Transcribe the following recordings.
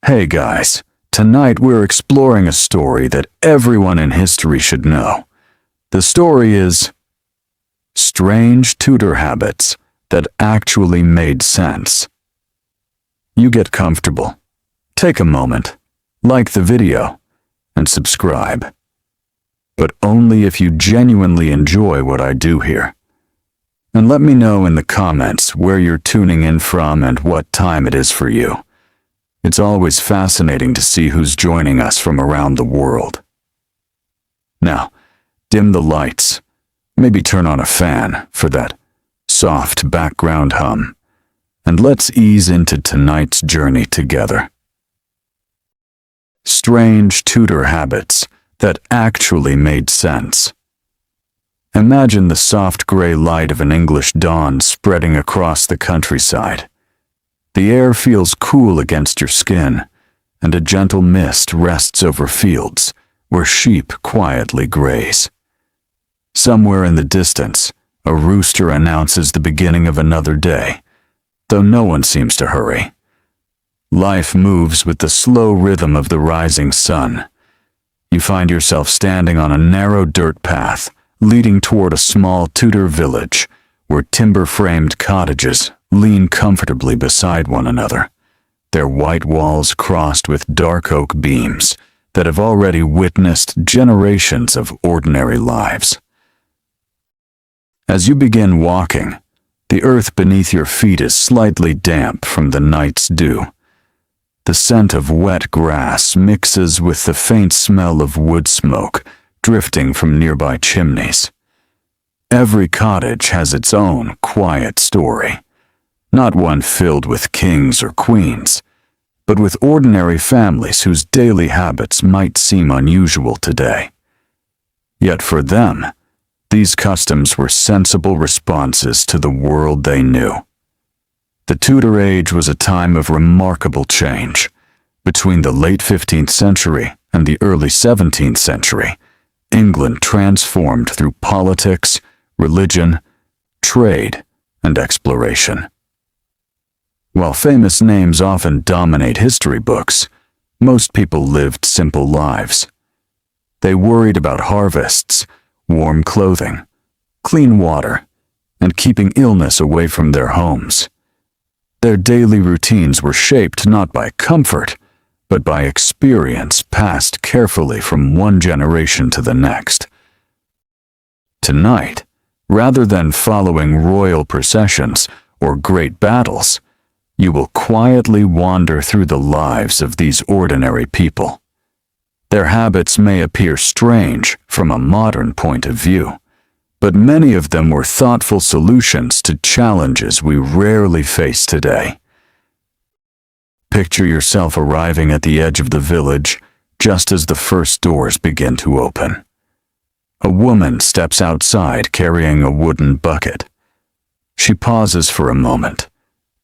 Hey guys, tonight we're exploring a story that everyone in history should know. The story is Strange Tudor Habits That Actually Made Sense. You get comfortable. Take a moment, like the video, and subscribe. But only if you genuinely enjoy what I do here. And let me know in the comments where you're tuning in from and what time it is for you. It's always fascinating to see who's joining us from around the world. Now, dim the lights. Maybe turn on a fan for that soft background hum. And let's ease into tonight's journey together. Strange Tudor Habits That Actually Made Sense. Imagine the soft gray light of an English dawn spreading across the countryside. The air feels cool against your skin, and a gentle mist rests over fields where sheep quietly graze. Somewhere in the distance, a rooster announces the beginning of another day, though no one seems to hurry. Life moves with the slow rhythm of the rising sun. You find yourself standing on a narrow dirt path leading toward a small Tudor village where timber-framed cottages lean comfortably beside one another, their white walls crossed with dark oak beams that have already witnessed generations of ordinary lives. As you begin walking, the earth beneath your feet is slightly damp from the night's dew. The scent of wet grass mixes with the faint smell of wood smoke drifting from nearby chimneys. Every cottage has its own quiet story. Not one filled with kings or queens, but with ordinary families whose daily habits might seem unusual today. Yet for them, these customs were sensible responses to the world they knew. The Tudor age was a time of remarkable change. Between the late 15th century and the early 17th century, England transformed through politics, religion, trade, and exploration. While famous names often dominate history books, most people lived simple lives. They worried about harvests, warm clothing, clean water, and keeping illness away from their homes. Their daily routines were shaped not by comfort, but by experience passed carefully from one generation to the next. Tonight, rather than following royal processions or great battles, you will quietly wander through the lives of these ordinary people. Their habits may appear strange from a modern point of view, but many of them were thoughtful solutions to challenges we rarely face today. Picture yourself arriving at the edge of the village just as the first doors begin to open. A woman steps outside carrying a wooden bucket. She pauses for a moment,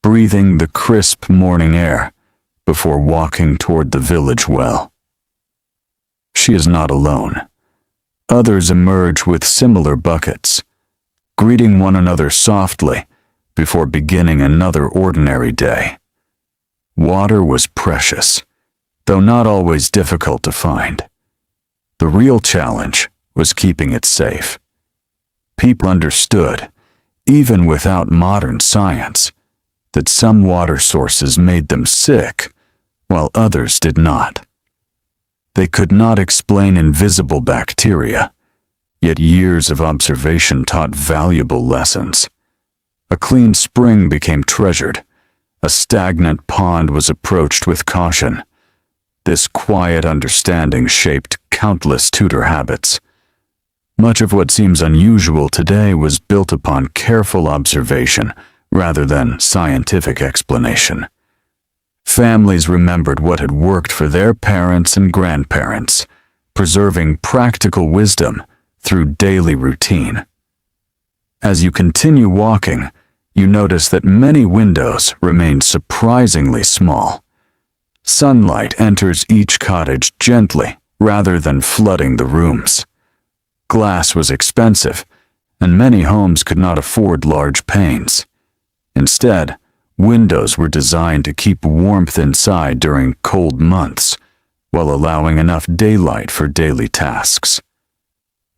breathing the crisp morning air before walking toward the village well. She is not alone. Others emerge with similar buckets, greeting one another softly before beginning another ordinary day. Water was precious, though not always difficult to find. The real challenge was keeping it safe. People understood, even without modern science, that some water sources made them sick, while others did not. They could not explain invisible bacteria, yet years of observation taught valuable lessons. A clean spring became treasured. A stagnant pond was approached with caution. This quiet understanding shaped countless Tudor habits. Much of what seems unusual today was built upon careful observation rather than scientific explanation. Families remembered what had worked for their parents and grandparents, preserving practical wisdom through daily routine. As you continue walking, you notice that many windows remain surprisingly small. Sunlight enters each cottage gently rather than flooding the rooms. Glass was expensive, and many homes could not afford large panes. Instead, Windows were designed to keep warmth inside during cold months, while allowing enough daylight for daily tasks.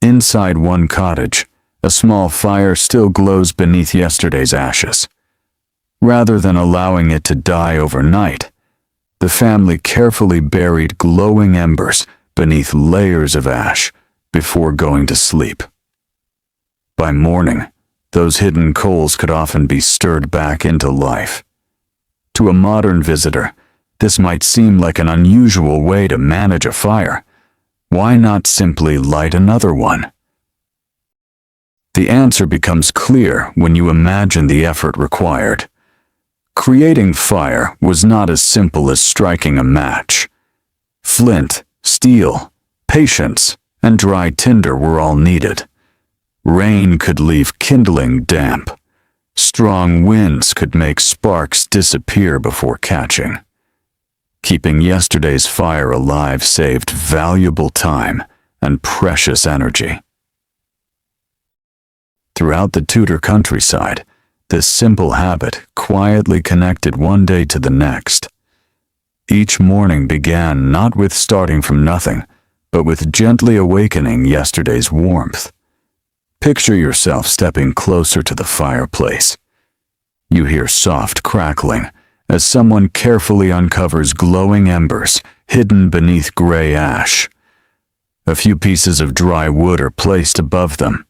Inside one cottage, a small fire still glows beneath yesterday's ashes. Rather than allowing it to die overnight, the family carefully buried glowing embers beneath layers of ash before going to sleep. By morning, those hidden coals could often be stirred back into life. To a modern visitor, this might seem like an unusual way to manage a fire. Why not simply light another one? The answer becomes clear when you imagine the effort required. Creating fire was not as simple as striking a match. Flint, steel, patience, and dry tinder were all needed. Rain could leave kindling damp. Strong winds could make sparks disappear before catching. Keeping yesterday's fire alive saved valuable time and precious energy. Throughout the Tudor countryside, this simple habit quietly connected one day to the next. Each morning began not with starting from nothing, but with gently awakening yesterday's warmth. Picture yourself stepping closer to the fireplace. You hear soft crackling as someone carefully uncovers glowing embers hidden beneath gray ash. A few pieces of dry wood are placed above them.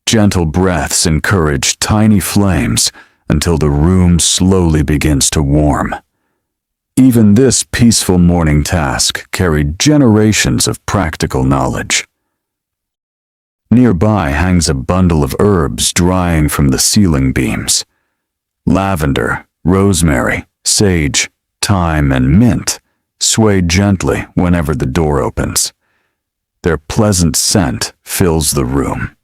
Gentle breaths encourage tiny flames until the room slowly begins to warm. Even this peaceful morning task carried generations of practical knowledge. Nearby hangs a bundle of herbs drying from the ceiling beams. Lavender, rosemary, sage, thyme, and mint sway gently whenever the door opens. Their pleasant scent fills the room.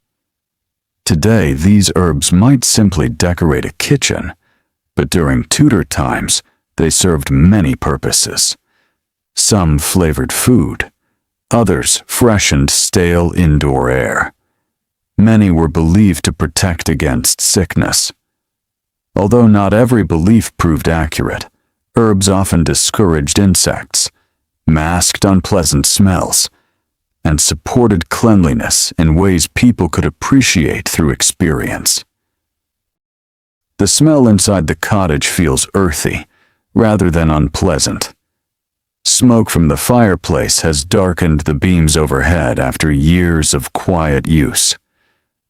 Today, these herbs might simply decorate a kitchen, but during Tudor times, they served many purposes. Some flavored food, others freshened stale indoor air. Many were believed to protect against sickness. Although not every belief proved accurate, herbs often discouraged insects, masked unpleasant smells, and supported cleanliness in ways people could appreciate through experience. The smell inside the cottage feels earthy, rather than unpleasant. Smoke from the fireplace has darkened the beams overhead after years of quiet use.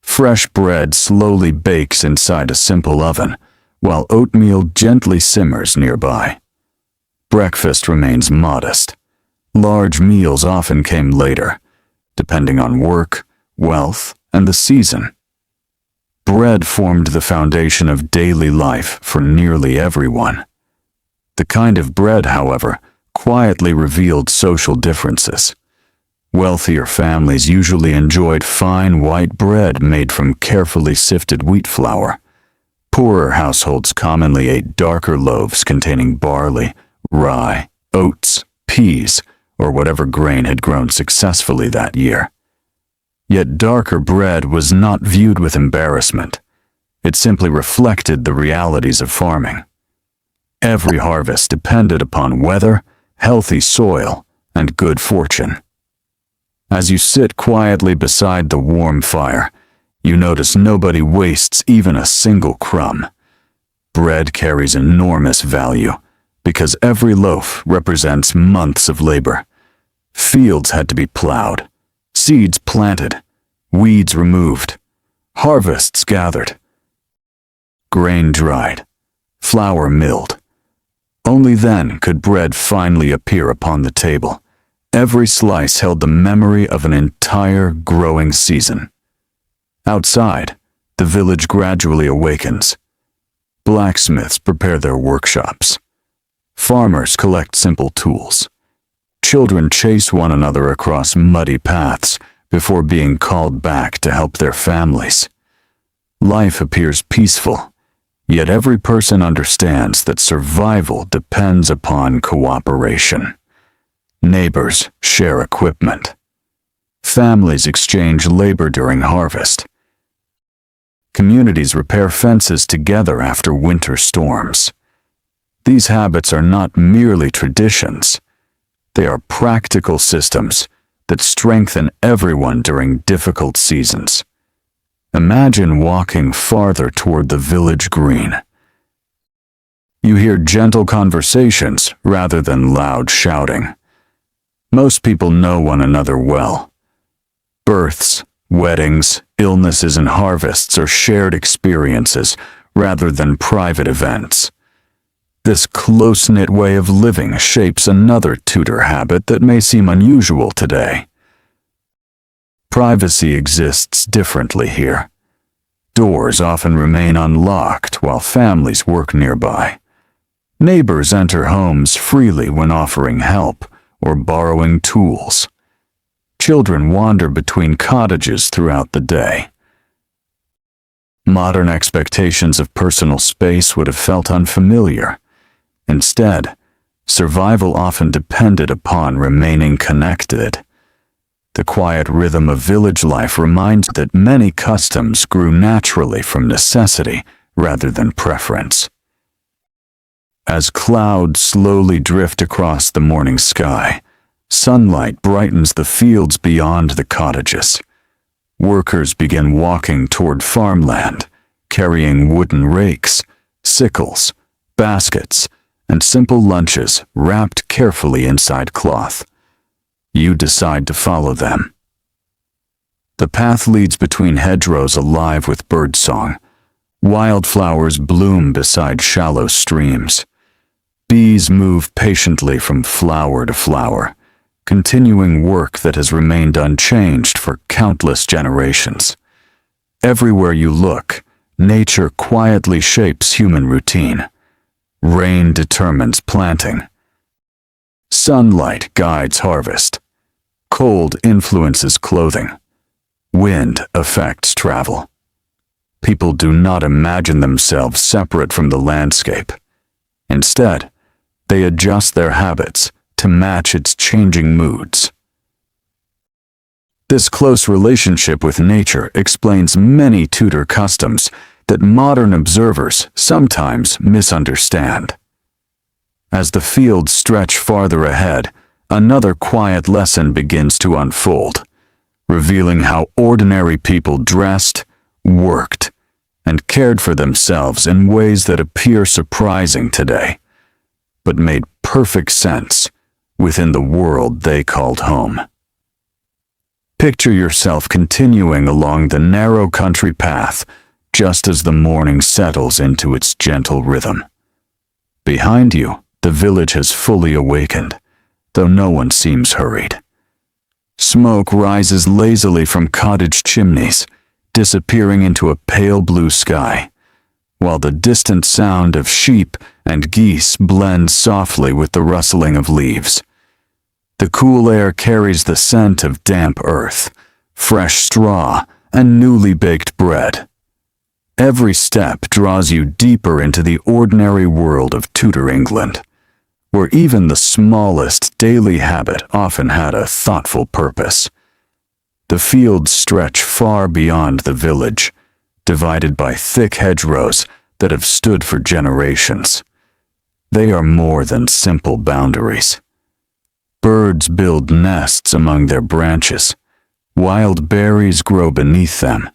Fresh bread slowly bakes inside a simple oven, while oatmeal gently simmers nearby. Breakfast remains modest. Large meals often came later, depending on work, wealth, and the season. Bread formed the foundation of daily life for nearly everyone. The kind of bread, however, quietly revealed social differences. Wealthier families usually enjoyed fine white bread made from carefully sifted wheat flour. Poorer households commonly ate darker loaves containing barley, rye, oats, peas, or whatever grain had grown successfully that year. Yet darker bread was not viewed with embarrassment. It simply reflected the realities of farming. Every harvest depended upon weather, healthy soil, and good fortune. As you sit quietly beside the warm fire, you notice nobody wastes even a single crumb. Bread carries enormous value, because every loaf represents months of labor. Fields had to be plowed, seeds planted, weeds removed, harvests gathered, grain dried, flour milled. Only then could bread finally appear upon the table. Every slice held the memory of an entire growing season. Outside, the village gradually awakens. Blacksmiths prepare their workshops. Farmers collect simple tools. Children chase one another across muddy paths before being called back to help their families. Life appears peaceful, yet every person understands that survival depends upon cooperation. Neighbors share equipment. Families exchange labor during harvest. Communities repair fences together after winter storms. These habits are not merely traditions. They are practical systems that strengthen everyone during difficult seasons. Imagine walking farther toward the village green. You hear gentle conversations rather than loud shouting. Most people know one another well. Births, weddings, illnesses, and harvests are shared experiences rather than private events. This close-knit way of living shapes another Tudor habit that may seem unusual today. Privacy exists differently here. Doors often remain unlocked while families work nearby. Neighbors enter homes freely when offering help or borrowing tools. Children wander between cottages throughout the day. Modern expectations of personal space would have felt unfamiliar. Instead, survival often depended upon remaining connected. The quiet rhythm of village life reminds that many customs grew naturally from necessity rather than preference. As clouds slowly drift across the morning sky, sunlight brightens the fields beyond the cottages. Workers begin walking toward farmland, carrying wooden rakes, sickles, baskets, and simple lunches wrapped carefully inside cloth. You decide to follow them. The path leads between hedgerows alive with birdsong. Wildflowers bloom beside shallow streams. Bees move patiently from flower to flower, continuing work that has remained unchanged for countless generations. Everywhere you look, nature quietly shapes human routine. Rain determines planting. Sunlight guides harvest. Cold influences clothing. Wind affects travel. People do not imagine themselves separate from the landscape. Instead, they adjust their habits to match its changing moods. This close relationship with nature explains many Tudor customs that modern observers sometimes misunderstand. As the fields stretch farther ahead, another quiet lesson begins to unfold, revealing how ordinary people dressed, worked, and cared for themselves in ways that appear surprising today, but made perfect sense within the world they called home. Picture yourself continuing along the narrow country path just as the morning settles into its gentle rhythm. Behind you, the village has fully awakened, though no one seems hurried. Smoke rises lazily from cottage chimneys, disappearing into a pale blue sky, while the distant sound of sheep and geese blends softly with the rustling of leaves. The cool air carries the scent of damp earth, fresh straw, and newly baked bread. Every step draws you deeper into the ordinary world of Tudor England, where even the smallest daily habit often had a thoughtful purpose. The fields stretch far beyond the village, divided by thick hedgerows that have stood for generations. They are more than simple boundaries. Birds build nests among their branches, wild berries grow beneath them,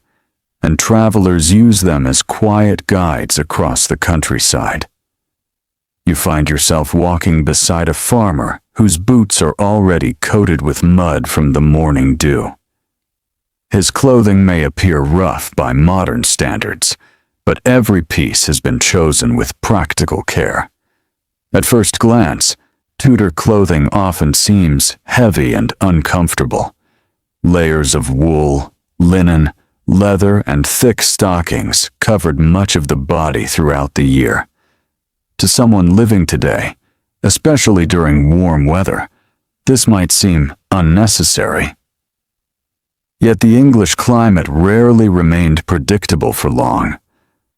and travelers use them as quiet guides across the countryside. You find yourself walking beside a farmer whose boots are already coated with mud from the morning dew. His clothing may appear rough by modern standards, but every piece has been chosen with practical care. At first glance, Tudor clothing often seems heavy and uncomfortable. Layers of wool, linen, leather, and thick stockings covered much of the body throughout the year. To someone living today, especially during warm weather, this might seem unnecessary. Yet the English climate rarely remained predictable for long.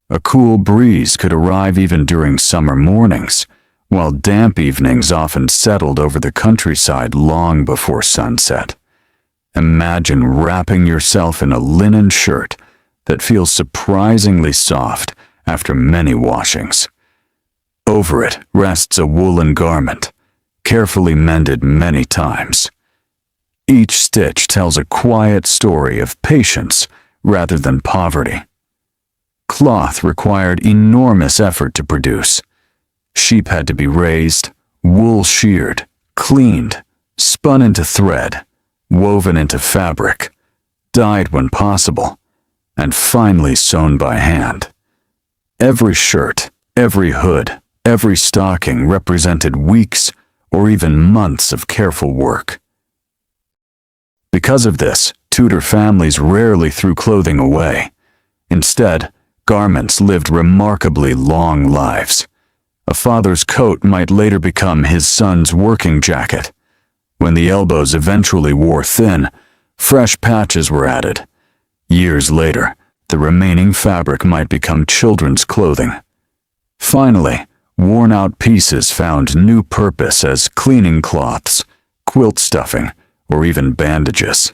A cool breeze could arrive even during summer mornings, while damp evenings often settled over the countryside long before sunset. Imagine wrapping yourself in a linen shirt, that feels surprisingly soft after many washings. Over it rests a woolen garment, carefully mended many times. Each stitch tells a quiet story of patience rather than poverty. Cloth required enormous effort to produce. Sheep had to be raised, wool sheared, cleaned, spun into thread, woven into fabric, dyed when possible, and finally sewn by hand. Every shirt, every hood, every stocking represented weeks or even months of careful work. Because of this, Tudor families rarely threw clothing away. Instead, garments lived remarkably long lives. A father's coat might later become his son's working jacket. When the elbows eventually wore thin, fresh patches were added. Years later, the remaining fabric might become children's clothing. Finally, worn-out pieces found new purpose as cleaning cloths, quilt stuffing, or even bandages.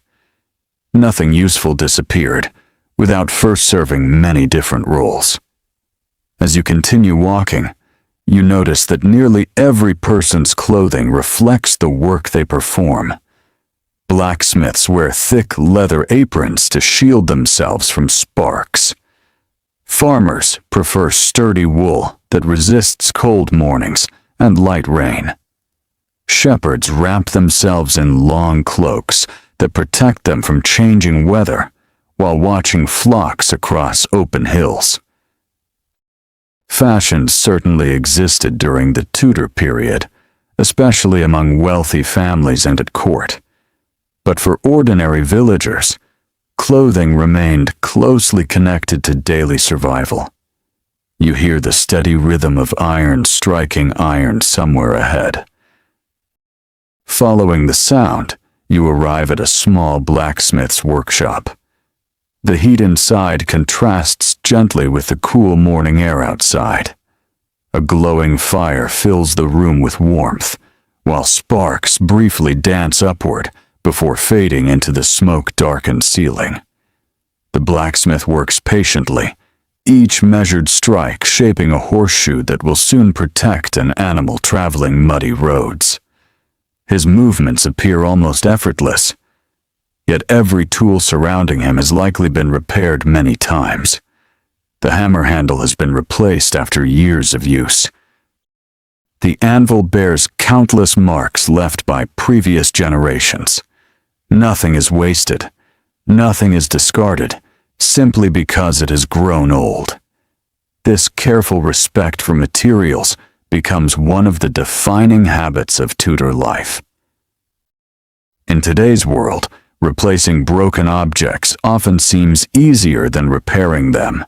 Nothing useful disappeared without first serving many different roles. As you continue walking, you notice that nearly every person's clothing reflects the work they perform. Blacksmiths wear thick leather aprons to shield themselves from sparks. Farmers prefer sturdy wool that resists cold mornings and light rain. Shepherds wrap themselves in long cloaks that protect them from changing weather while watching flocks across open hills. Fashion certainly existed during the Tudor period, especially among wealthy families and at court. But for ordinary villagers, clothing remained closely connected to daily survival. You hear the steady rhythm of iron striking iron somewhere ahead. Following the sound, you arrive at a small blacksmith's workshop. The heat inside contrasts gently with the cool morning air outside. A glowing fire fills the room with warmth, while sparks briefly dance upward before fading into the smoke-darkened ceiling. The blacksmith works patiently, each measured strike shaping a horseshoe that will soon protect an animal traveling muddy roads. His movements appear almost effortless, yet every tool surrounding him has likely been repaired many times. The hammer handle has been replaced after years of use. The anvil bears countless marks left by previous generations. Nothing is wasted, nothing is discarded, simply because it has grown old. This careful respect for materials becomes one of the defining habits of Tudor life. In today's world, replacing broken objects often seems easier than repairing them.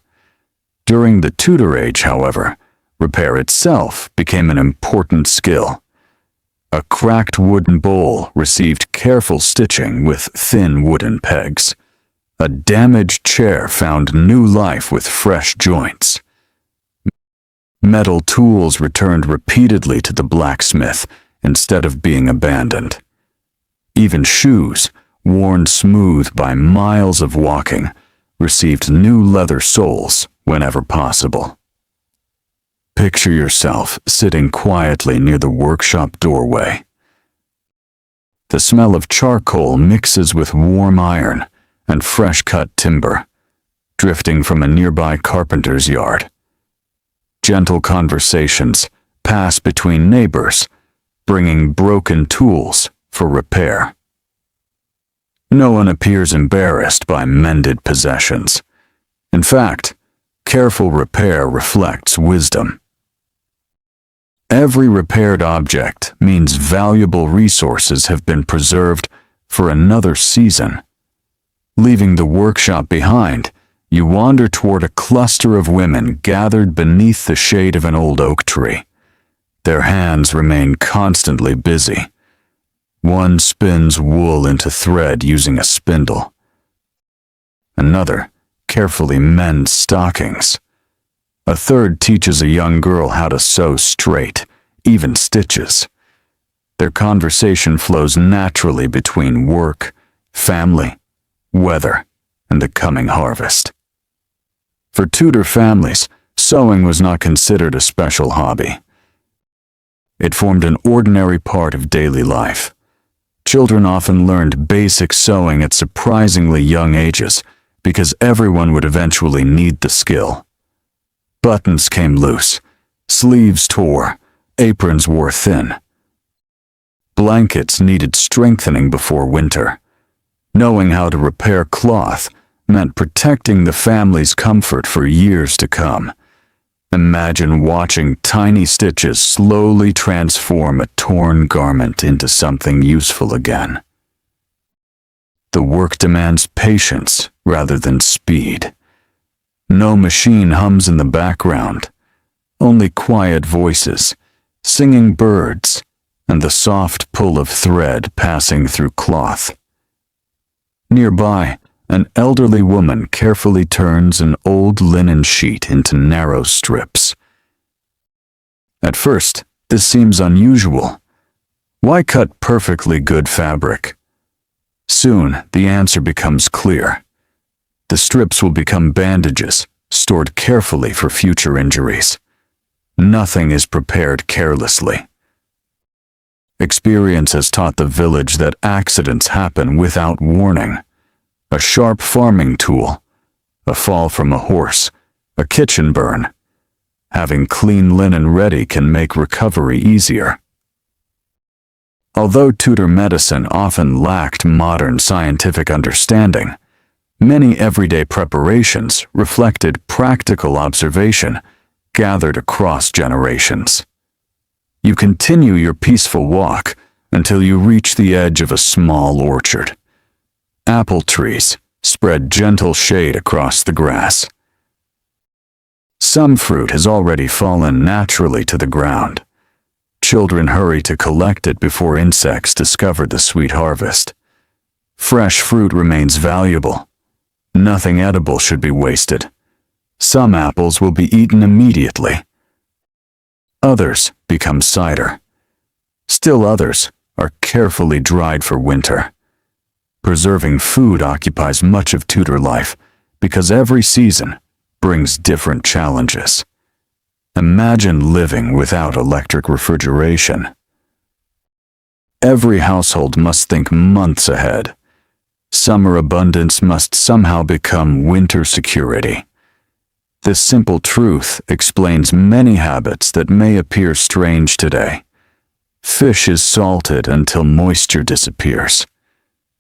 During the Tudor age, however, repair itself became an important skill. A cracked wooden bowl received careful stitching with thin wooden pegs. A damaged chair found new life with fresh joints. Metal tools returned repeatedly to the blacksmith instead of being abandoned. Even shoes, worn smooth by miles of walking, received new leather soles whenever possible. Picture yourself sitting quietly near the workshop doorway. The smell of charcoal mixes with warm iron and fresh-cut timber, drifting from a nearby carpenter's yard. Gentle conversations pass between neighbors, bringing broken tools for repair. No one appears embarrassed by mended possessions. In fact, careful repair reflects wisdom. Every repaired object means valuable resources have been preserved for another season. Leaving the workshop behind, you wander toward a cluster of women gathered beneath the shade of an old oak tree. Their hands remain constantly busy. One spins wool into thread using a spindle. Another carefully mends stockings. A third teaches a young girl how to sew straight, even stitches. Their conversation flows naturally between work, family, weather, and the coming harvest. For Tudor families, sewing was not considered a special hobby. It formed an ordinary part of daily life. Children often learned basic sewing at surprisingly young ages because everyone would eventually need the skill. Buttons came loose, sleeves tore, aprons wore thin. Blankets needed strengthening before winter. Knowing how to repair cloth meant protecting the family's comfort for years to come. Imagine watching tiny stitches slowly transform a torn garment into something useful again. The work demands patience rather than speed. No machine hums in the background, only quiet voices, singing birds, and the soft pull of thread passing through cloth. Nearby, an elderly woman carefully turns an old linen sheet into narrow strips. At first, this seems unusual. Why cut perfectly good fabric? Soon, the answer becomes clear. The strips will become bandages, stored carefully for future injuries. Nothing is prepared carelessly. Experience has taught the village that accidents happen without warning. A sharp farming tool, a fall from a horse, a kitchen burn. Having clean linen ready can make recovery easier. Although Tudor medicine often lacked modern scientific understanding, many everyday preparations reflected practical observation gathered across generations. You continue your peaceful walk until you reach the edge of a small orchard. Apple trees spread gentle shade across the grass. Some fruit has already fallen naturally to the ground. Children hurry to collect it before insects discover the sweet harvest. Fresh fruit remains valuable. Nothing edible should be wasted. Some apples will be eaten immediately. Others become cider. Still others are carefully dried for winter. Preserving food occupies much of Tudor life because every season brings different challenges. Imagine living without electric refrigeration. Every household must think months ahead. Summer abundance must somehow become winter security. This simple truth explains many habits that may appear strange today. Fish is salted until moisture disappears.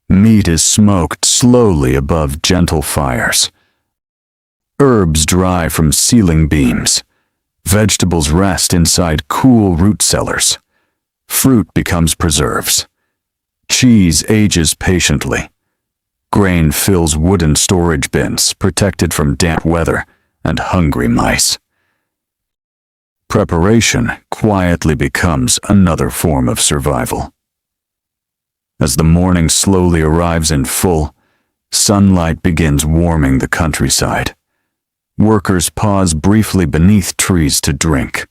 Meat is smoked slowly above gentle fires. Herbs dry from ceiling beams. Vegetables rest inside cool root cellars. Fruit becomes preserves. Cheese ages patiently. Grain fills wooden storage bins protected from damp weather and hungry mice. Preparation quietly becomes another form of survival. As the morning slowly arrives in full, sunlight begins warming the countryside. Workers pause briefly beneath trees to drink.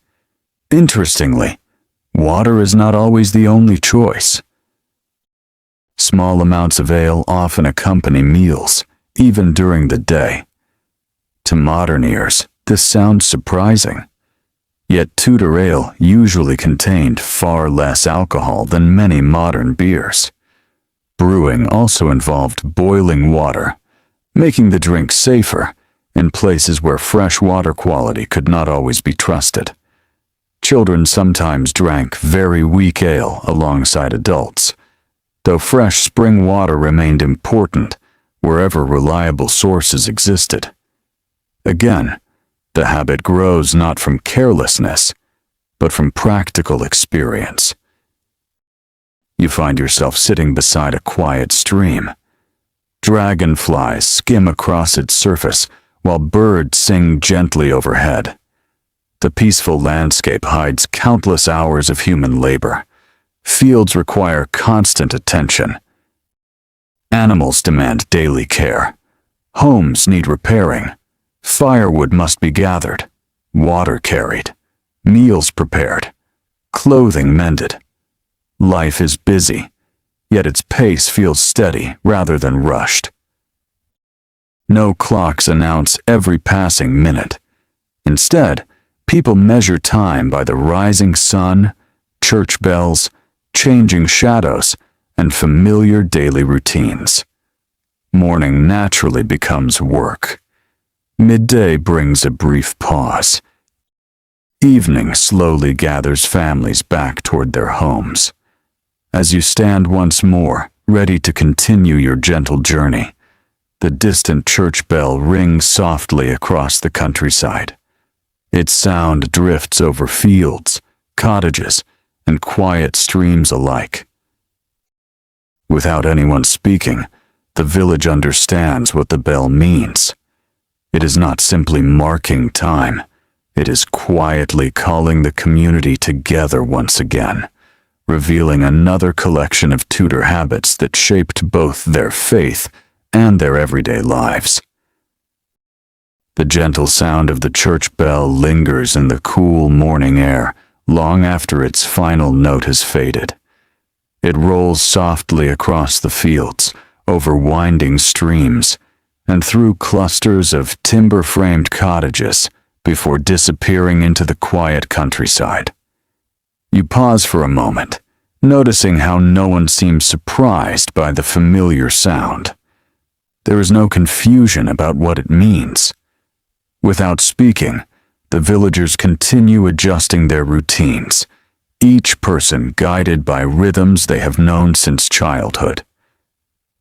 Interestingly, water is not always the only choice. Small amounts of ale often accompany meals, even during the day. To modern ears, this sounds surprising. Yet Tudor ale usually contained far less alcohol than many modern beers. Brewing also involved boiling water, making the drink safer in places where fresh water quality could not always be trusted. Children sometimes drank very weak ale alongside adults, though fresh spring water remained important wherever reliable sources existed. Again, the habit grows not from carelessness, but from practical experience. You find yourself sitting beside a quiet stream. Dragonflies skim across its surface while birds sing gently overhead. The peaceful landscape hides countless hours of human labor. Fields require constant attention. Animals demand daily care. Homes need repairing. Firewood must be gathered, water carried, meals prepared, clothing mended. Life is busy, yet its pace feels steady rather than rushed. No clocks announce every passing minute. Instead, people measure time by the rising sun, church bells, changing shadows, and familiar daily routines. Morning naturally becomes work. Midday brings a brief pause. Evening slowly gathers families back toward their homes. As you stand once more, ready to continue your gentle journey, the distant church bell rings softly across the countryside. Its sound drifts over fields, cottages, and quiet streams alike. Without anyone speaking, the village understands what the bell means. It is not simply marking time. It is quietly calling the community together once again, revealing another collection of Tudor habits that shaped both their faith and their everyday lives. The gentle sound of the church bell lingers in the cool morning air long after its final note has faded. It rolls softly across the fields, over winding streams, and through clusters of timber-framed cottages before disappearing into the quiet countryside. You pause for a moment, noticing how no one seems surprised by the familiar sound. There is no confusion about what it means. Without speaking, the villagers continue adjusting their routines, each person guided by rhythms they have known since childhood.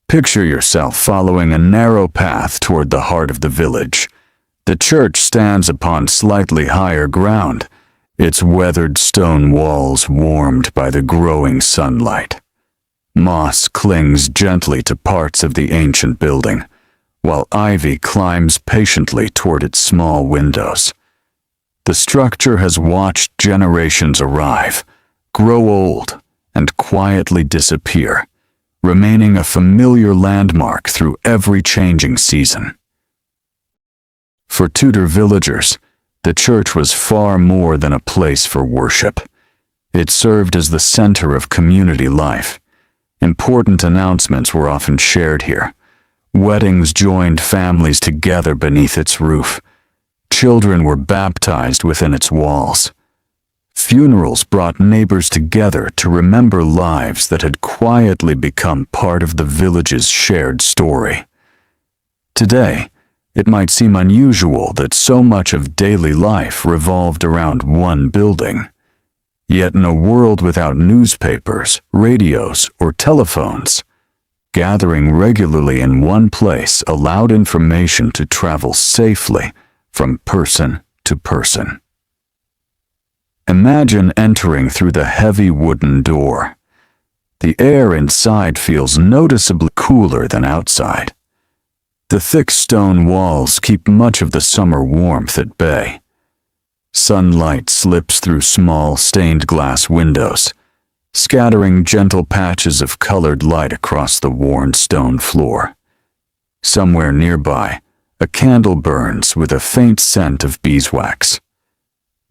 Picture yourself following a narrow path toward the heart of the village. The church stands upon slightly higher ground, its weathered stone walls warmed by the growing sunlight. Moss clings gently to parts of the ancient building, while ivy climbs patiently toward its small windows. The structure has watched generations arrive, grow old, and quietly disappear, remaining a familiar landmark through every changing season. For Tudor villagers, the church was far more than a place for worship. It served as the center of community life. Important announcements were often shared here. Weddings joined families together beneath its roof. Children were baptized within its walls. Funerals brought neighbors together to remember lives that had quietly become part of the village's shared story. Today, it might seem unusual that so much of daily life revolved around one building. Yet in a world without newspapers, radios, or telephones, gathering regularly in one place allowed information to travel safely from person to person. Imagine entering through the heavy wooden door. The air inside feels noticeably cooler than outside. The thick stone walls keep much of the summer warmth at bay. Sunlight slips through small stained glass windows, scattering gentle patches of colored light across the worn stone floor. Somewhere nearby, a candle burns with a faint scent of beeswax.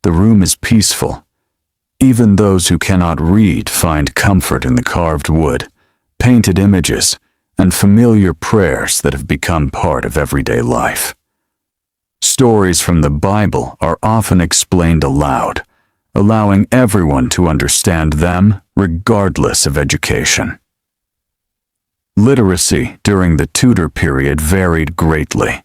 The room is peaceful. Even those who cannot read find comfort in the carved wood, painted images, and familiar prayers that have become part of everyday life. Stories from the Bible are often explained aloud, allowing everyone to understand them regardless of education. Literacy during the Tudor period varied greatly.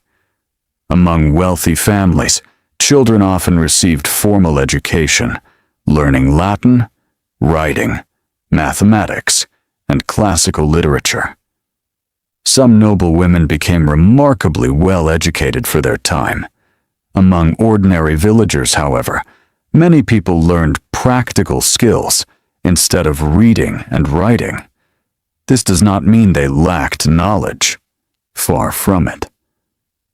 Among wealthy families, children often received formal education, learning Latin, writing, mathematics, and classical literature. Some noble women became remarkably well educated for their time. Among ordinary villagers, however, many people learned practical skills instead of reading and writing. This does not mean they lacked knowledge. Far from it.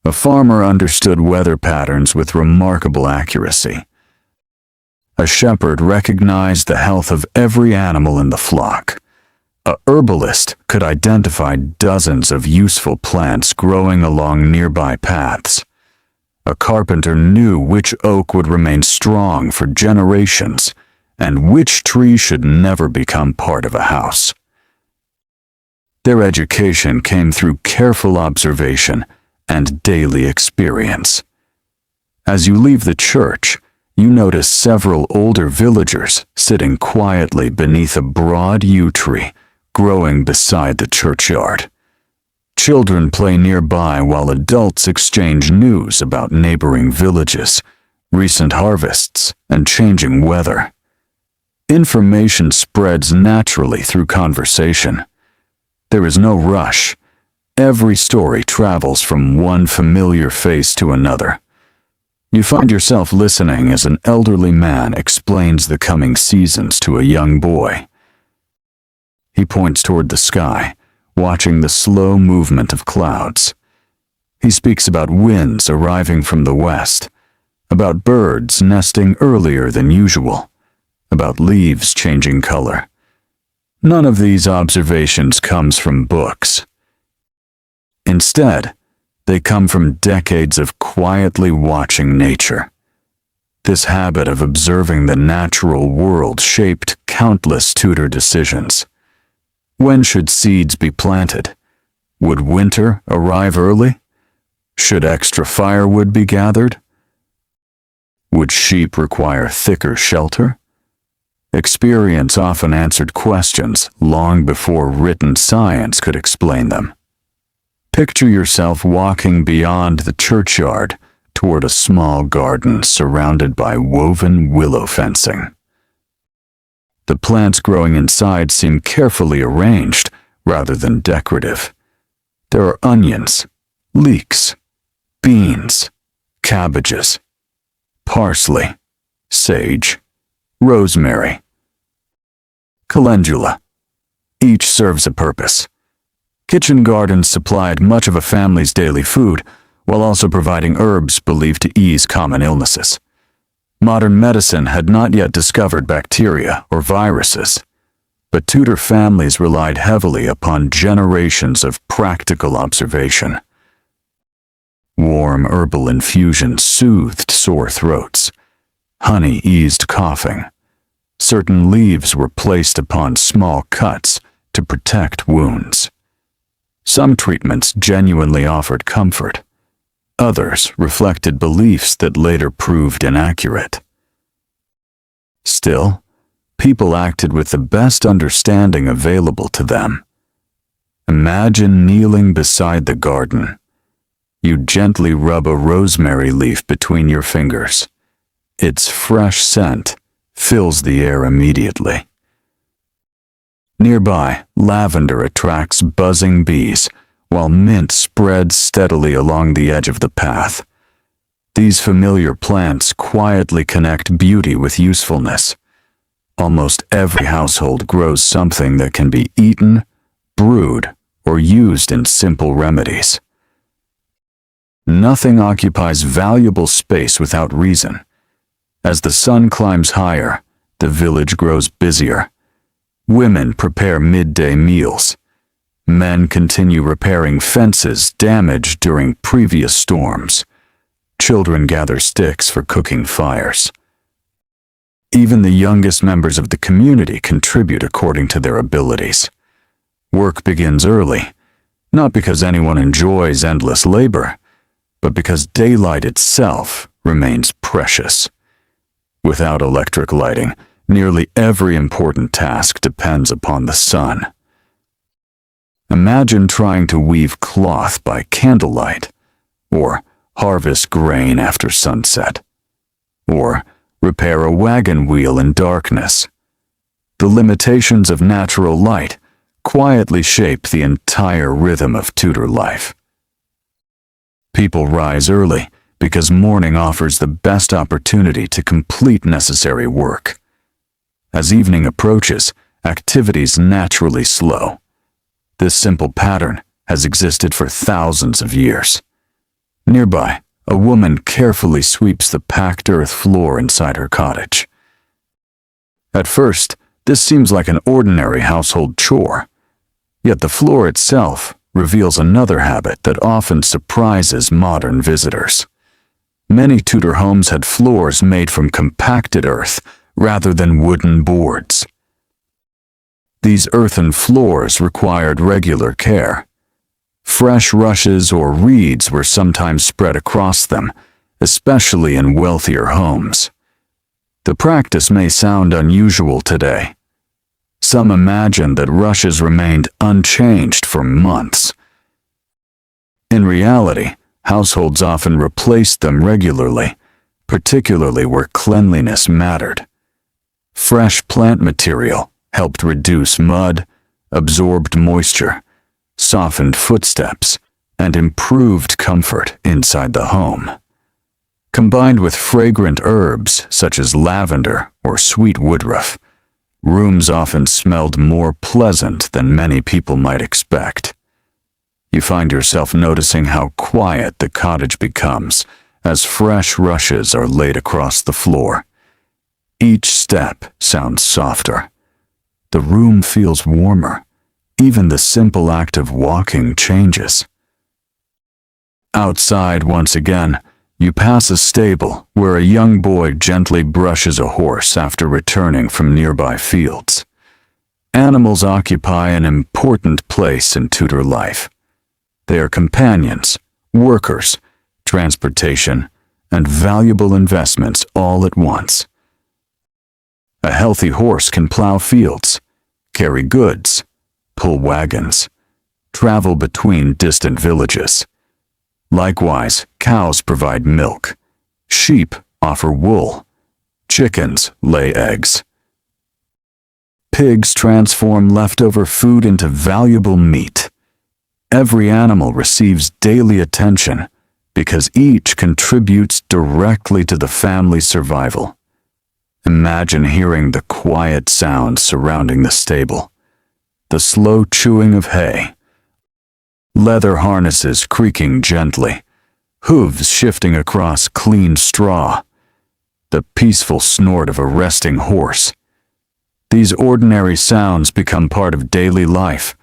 A farmer understood weather patterns with remarkable accuracy. A shepherd recognized the health of every animal in the flock. A herbalist could identify dozens of useful plants growing along nearby paths. A carpenter knew which oak would remain strong for generations and which tree should never become part of a house. Their education came through careful observation and daily experience. As you leave the church, you notice several older villagers sitting quietly beneath a broad yew tree growing beside the churchyard. Children play nearby while adults exchange news about neighboring villages, recent harvests, and changing weather. Information spreads naturally through conversation. There is no rush. Every story travels from one familiar face to another. You find yourself listening as an elderly man explains the coming seasons to a young boy. He points toward the sky, watching the slow movement of clouds. He speaks about winds arriving from the west, about birds nesting earlier than usual, about leaves changing color. None of these observations comes from books. Instead, they come from decades of quietly watching nature. This habit of observing the natural world shaped countless Tudor decisions. When should seeds be planted? Would winter arrive early? Should extra firewood be gathered? Would sheep require thicker shelter? Experience often answered questions long before written science could explain them. Picture yourself walking beyond the churchyard toward a small garden surrounded by woven willow fencing. The plants growing inside seem carefully arranged rather than decorative. There are onions, leeks, beans, cabbages, parsley, sage, rosemary, calendula. Each serves a purpose. Kitchen gardens supplied much of a family's daily food, while also providing herbs believed to ease common illnesses. Modern medicine had not yet discovered bacteria or viruses, but Tudor families relied heavily upon generations of practical observation. Warm herbal infusions soothed sore throats. Honey eased coughing. Certain leaves were placed upon small cuts to protect wounds. Some treatments genuinely offered comfort. Others reflected beliefs that later proved inaccurate. Still, people acted with the best understanding available to them. Imagine kneeling beside the garden. You gently rub a rosemary leaf between your fingers. Its fresh scent fills the air immediately. Nearby, lavender attracts buzzing bees, while mint spreads steadily along the edge of the path. These familiar plants quietly connect beauty with usefulness. Almost every household grows something that can be eaten, brewed, or used in simple remedies. Nothing occupies valuable space without reason. As the sun climbs higher, the village grows busier. Women prepare midday meals. Men continue repairing fences damaged during previous storms. Children gather sticks for cooking fires. Even the youngest members of the community contribute according to their abilities. Work begins early, not because anyone enjoys endless labor, but because daylight itself remains precious. Without electric lighting, nearly every important task depends upon the sun. Imagine trying to weave cloth by candlelight, or harvest grain after sunset, or repair a wagon wheel in darkness. The limitations of natural light quietly shape the entire rhythm of Tudor life. People rise early because morning offers the best opportunity to complete necessary work. As evening approaches, activities naturally slow. This simple pattern has existed for thousands of years. Nearby, a woman carefully sweeps the packed earth floor inside her cottage. At first, this seems like an ordinary household chore, yet the floor itself reveals another habit that often surprises modern visitors. Many Tudor homes had floors made from compacted earth rather than wooden boards. These earthen floors required regular care. Fresh rushes or reeds were sometimes spread across them, especially in wealthier homes. The practice may sound unusual today. Some imagine that rushes remained unchanged for months. In reality, households often replaced them regularly, particularly where cleanliness mattered. Fresh plant material helped reduce mud, absorbed moisture, softened footsteps, and improved comfort inside the home. Combined with fragrant herbs such as lavender or sweet woodruff, rooms often smelled more pleasant than many people might expect. You find yourself noticing how quiet the cottage becomes as fresh rushes are laid across the floor. Each step sounds softer. The room feels warmer. Even the simple act of walking changes. Outside, once again, you pass a stable where a young boy gently brushes a horse after returning from nearby fields. Animals occupy an important place in Tudor life. They are companions, workers, transportation, and valuable investments all at once. A healthy horse can plow fields, carry goods, pull wagons, travel between distant villages. Likewise, cows provide milk, sheep offer wool, chickens lay eggs. Pigs transform leftover food into valuable meat. Every animal receives daily attention because each contributes directly to the family's survival. Imagine hearing the quiet sounds surrounding the stable. The slow chewing of hay, leather harnesses creaking gently, hooves shifting across clean straw, the peaceful snort of a resting horse. These ordinary sounds become part of daily life,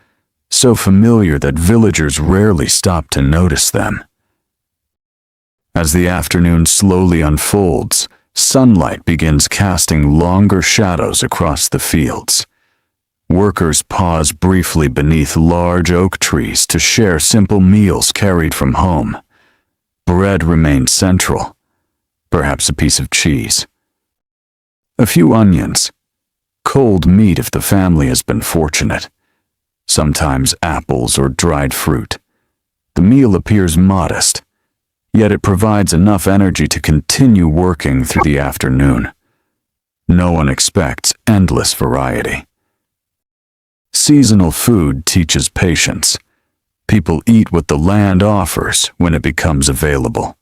so familiar that villagers rarely stop to notice them. As the afternoon slowly unfolds, sunlight begins casting longer shadows across the fields. Workers pause briefly beneath large oak trees to share simple meals carried from home. Bread remains central, perhaps a piece of cheese. A few onions, cold meat if the family has been fortunate, sometimes apples or dried fruit. The meal appears modest, yet it provides enough energy to continue working through the afternoon. No one expects endless variety. Seasonal food teaches patience. People eat what the land offers when it becomes available.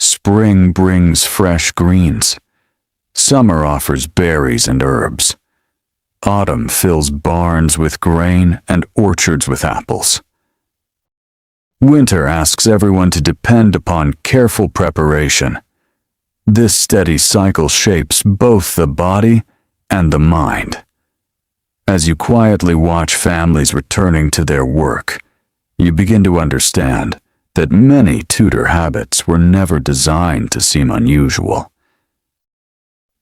Spring brings fresh greens. Summer offers berries and herbs. Autumn fills barns with grain and orchards with apples. Winter asks everyone to depend upon careful preparation. This steady cycle shapes both the body and the mind. As you quietly watch families returning to their work, you begin to understand that many Tudor habits were never designed to seem unusual.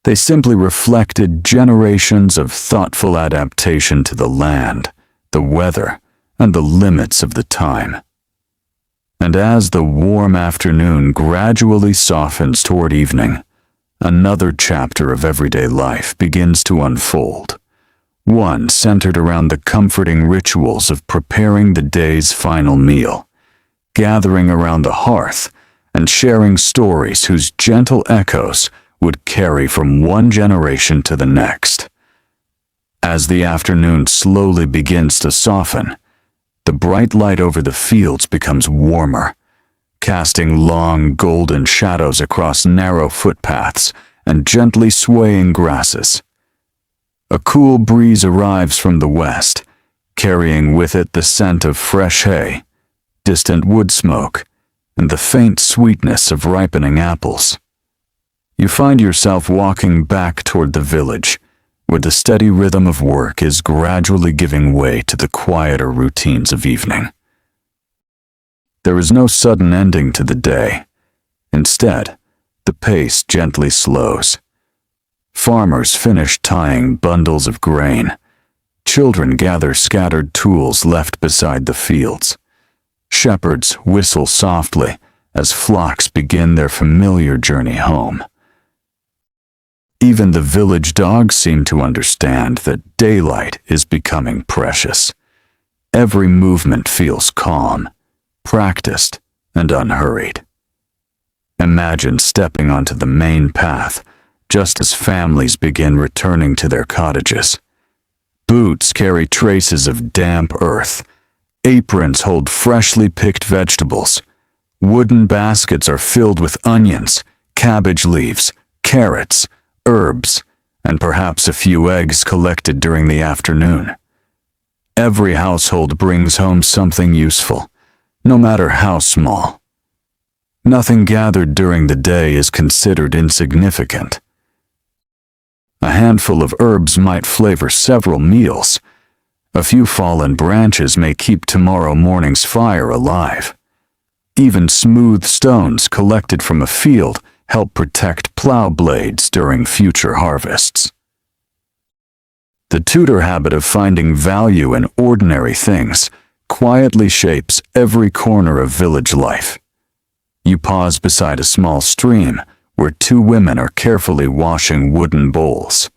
They simply reflected generations of thoughtful adaptation to the land, the weather, and the limits of the time. And as the warm afternoon gradually softens toward evening, another chapter of everyday life begins to unfold. One centered around the comforting rituals of preparing the day's final meal, gathering around the hearth, and sharing stories whose gentle echoes would carry from one generation to the next. As the afternoon slowly begins to soften, the bright light over the fields becomes warmer, casting long golden shadows across narrow footpaths and gently swaying grasses. A cool breeze arrives from the west, carrying with it the scent of fresh hay, distant wood smoke, and the faint sweetness of ripening apples. You find yourself walking back toward the village, where the steady rhythm of work is gradually giving way to the quieter routines of evening. There is no sudden ending to the day. Instead, the pace gently slows. Farmers finish tying bundles of grain. Children gather scattered tools left beside the fields. Shepherds whistle softly as flocks begin their familiar journey home. Even the village dogs seem to understand that daylight is becoming precious. Every movement feels calm, practiced, and unhurried. Imagine stepping onto the main path just as families begin returning to their cottages. Boots carry traces of damp earth. Aprons hold freshly picked vegetables. Wooden baskets are filled with onions, cabbage leaves, carrots, herbs, and perhaps a few eggs collected during the afternoon. Every household brings home something useful, no matter how small. Nothing gathered during the day is considered insignificant. A handful of herbs might flavor several meals. A few fallen branches may keep tomorrow morning's fire alive. Even smooth stones collected from a field help protect plow blades during future harvests. The Tudor habit of finding value in ordinary things quietly shapes every corner of village life. You pause beside a small stream where two women are carefully washing wooden bowls.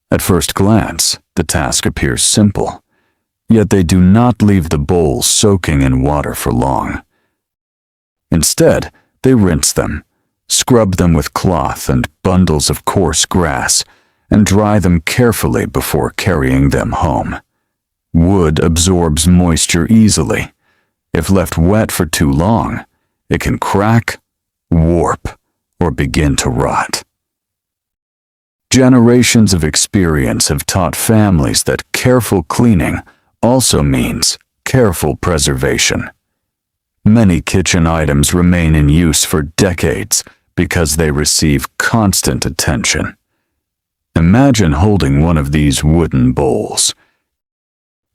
At first glance, the task appears simple, yet they do not leave the bowls soaking in water for long. Instead, they rinse them, scrub them with cloth and bundles of coarse grass, and dry them carefully before carrying them home. Wood absorbs moisture easily. If left wet for too long, it can crack, warp, or begin to rot. Generations of experience have taught families that careful cleaning also means careful preservation. Many kitchen items remain in use for decades because they receive constant attention. Imagine holding one of these wooden bowls.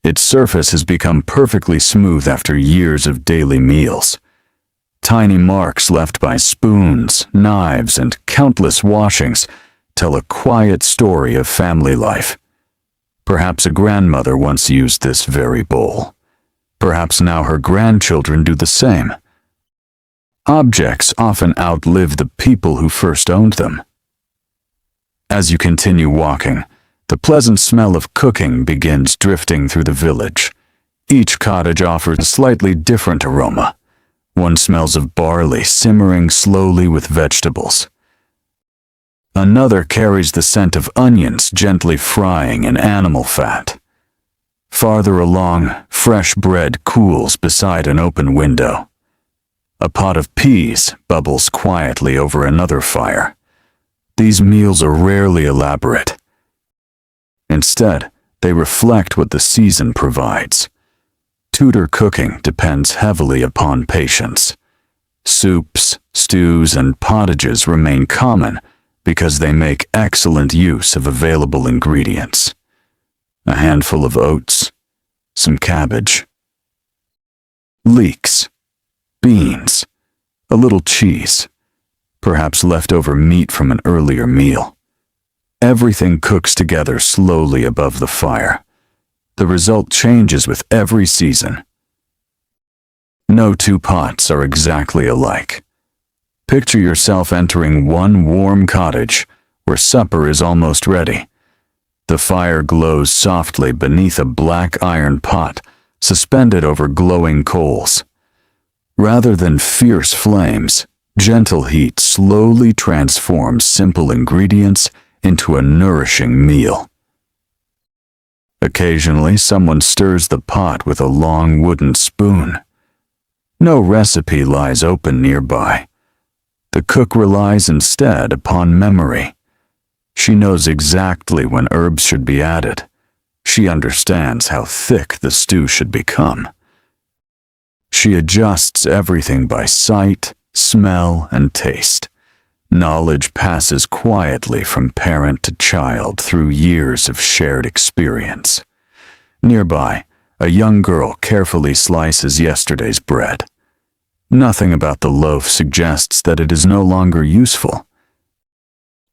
Its surface has become perfectly smooth after years of daily meals. Tiny marks left by spoons, knives, and countless washings tell a quiet story of family life. Perhaps a grandmother once used this very bowl. Perhaps now her grandchildren do the same. Objects often outlive the people who first owned them. As you continue walking, the pleasant smell of cooking begins drifting through the village. Each cottage offers a slightly different aroma. One smells of barley simmering slowly with vegetables. Another carries the scent of onions gently frying in animal fat. Farther along, fresh bread cools beside an open window. A pot of peas bubbles quietly over another fire. These meals are rarely elaborate. Instead, they reflect what the season provides. Tudor cooking depends heavily upon patience. Soups, stews, and pottages remain common because they make excellent use of available ingredients. A handful of oats, some cabbage, leeks, beans, a little cheese, perhaps leftover meat from an earlier meal. Everything cooks together slowly above the fire. The result changes with every season. No two pots are exactly alike. Picture yourself entering one warm cottage where supper is almost ready. The fire glows softly beneath a black iron pot suspended over glowing coals. Rather than fierce flames, gentle heat slowly transforms simple ingredients into a nourishing meal. Occasionally, someone stirs the pot with a long wooden spoon. No recipe lies open nearby. The cook relies instead upon memory. She knows exactly when herbs should be added. She understands how thick the stew should become. She adjusts everything by sight, smell, and taste. Knowledge passes quietly from parent to child through years of shared experience. Nearby, a young girl carefully slices yesterday's bread. Nothing about the loaf suggests that it is no longer useful.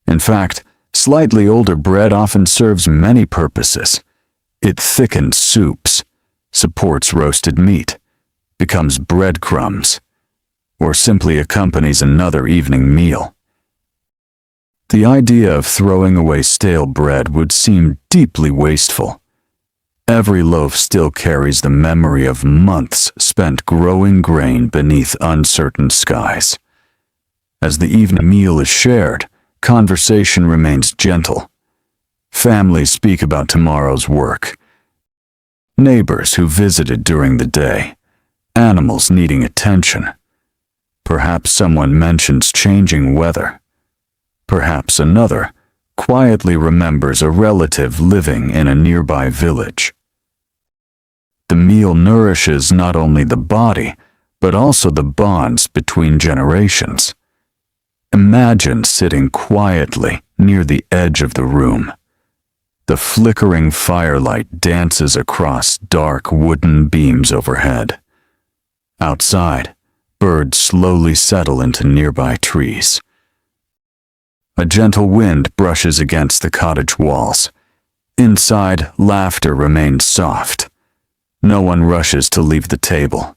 In fact, slightly older bread often serves many purposes. It thickens soups, supports roasted meat, becomes breadcrumbs, or simply accompanies another evening meal. The idea of throwing away stale bread would seem deeply wasteful. Every loaf still carries the memory of months spent growing grain beneath uncertain skies. As the evening meal is shared, conversation remains gentle. Families speak about tomorrow's work, neighbors who visited during the day, animals needing attention. Perhaps someone mentions changing weather. Perhaps another quietly remembers a relative living in a nearby village. The meal nourishes not only the body, but also the bonds between generations. Imagine sitting quietly near the edge of the room. The flickering firelight dances across dark wooden beams overhead. Outside, birds slowly settle into nearby trees. A gentle wind brushes against the cottage walls. Inside, laughter remains soft. No one rushes to leave the table.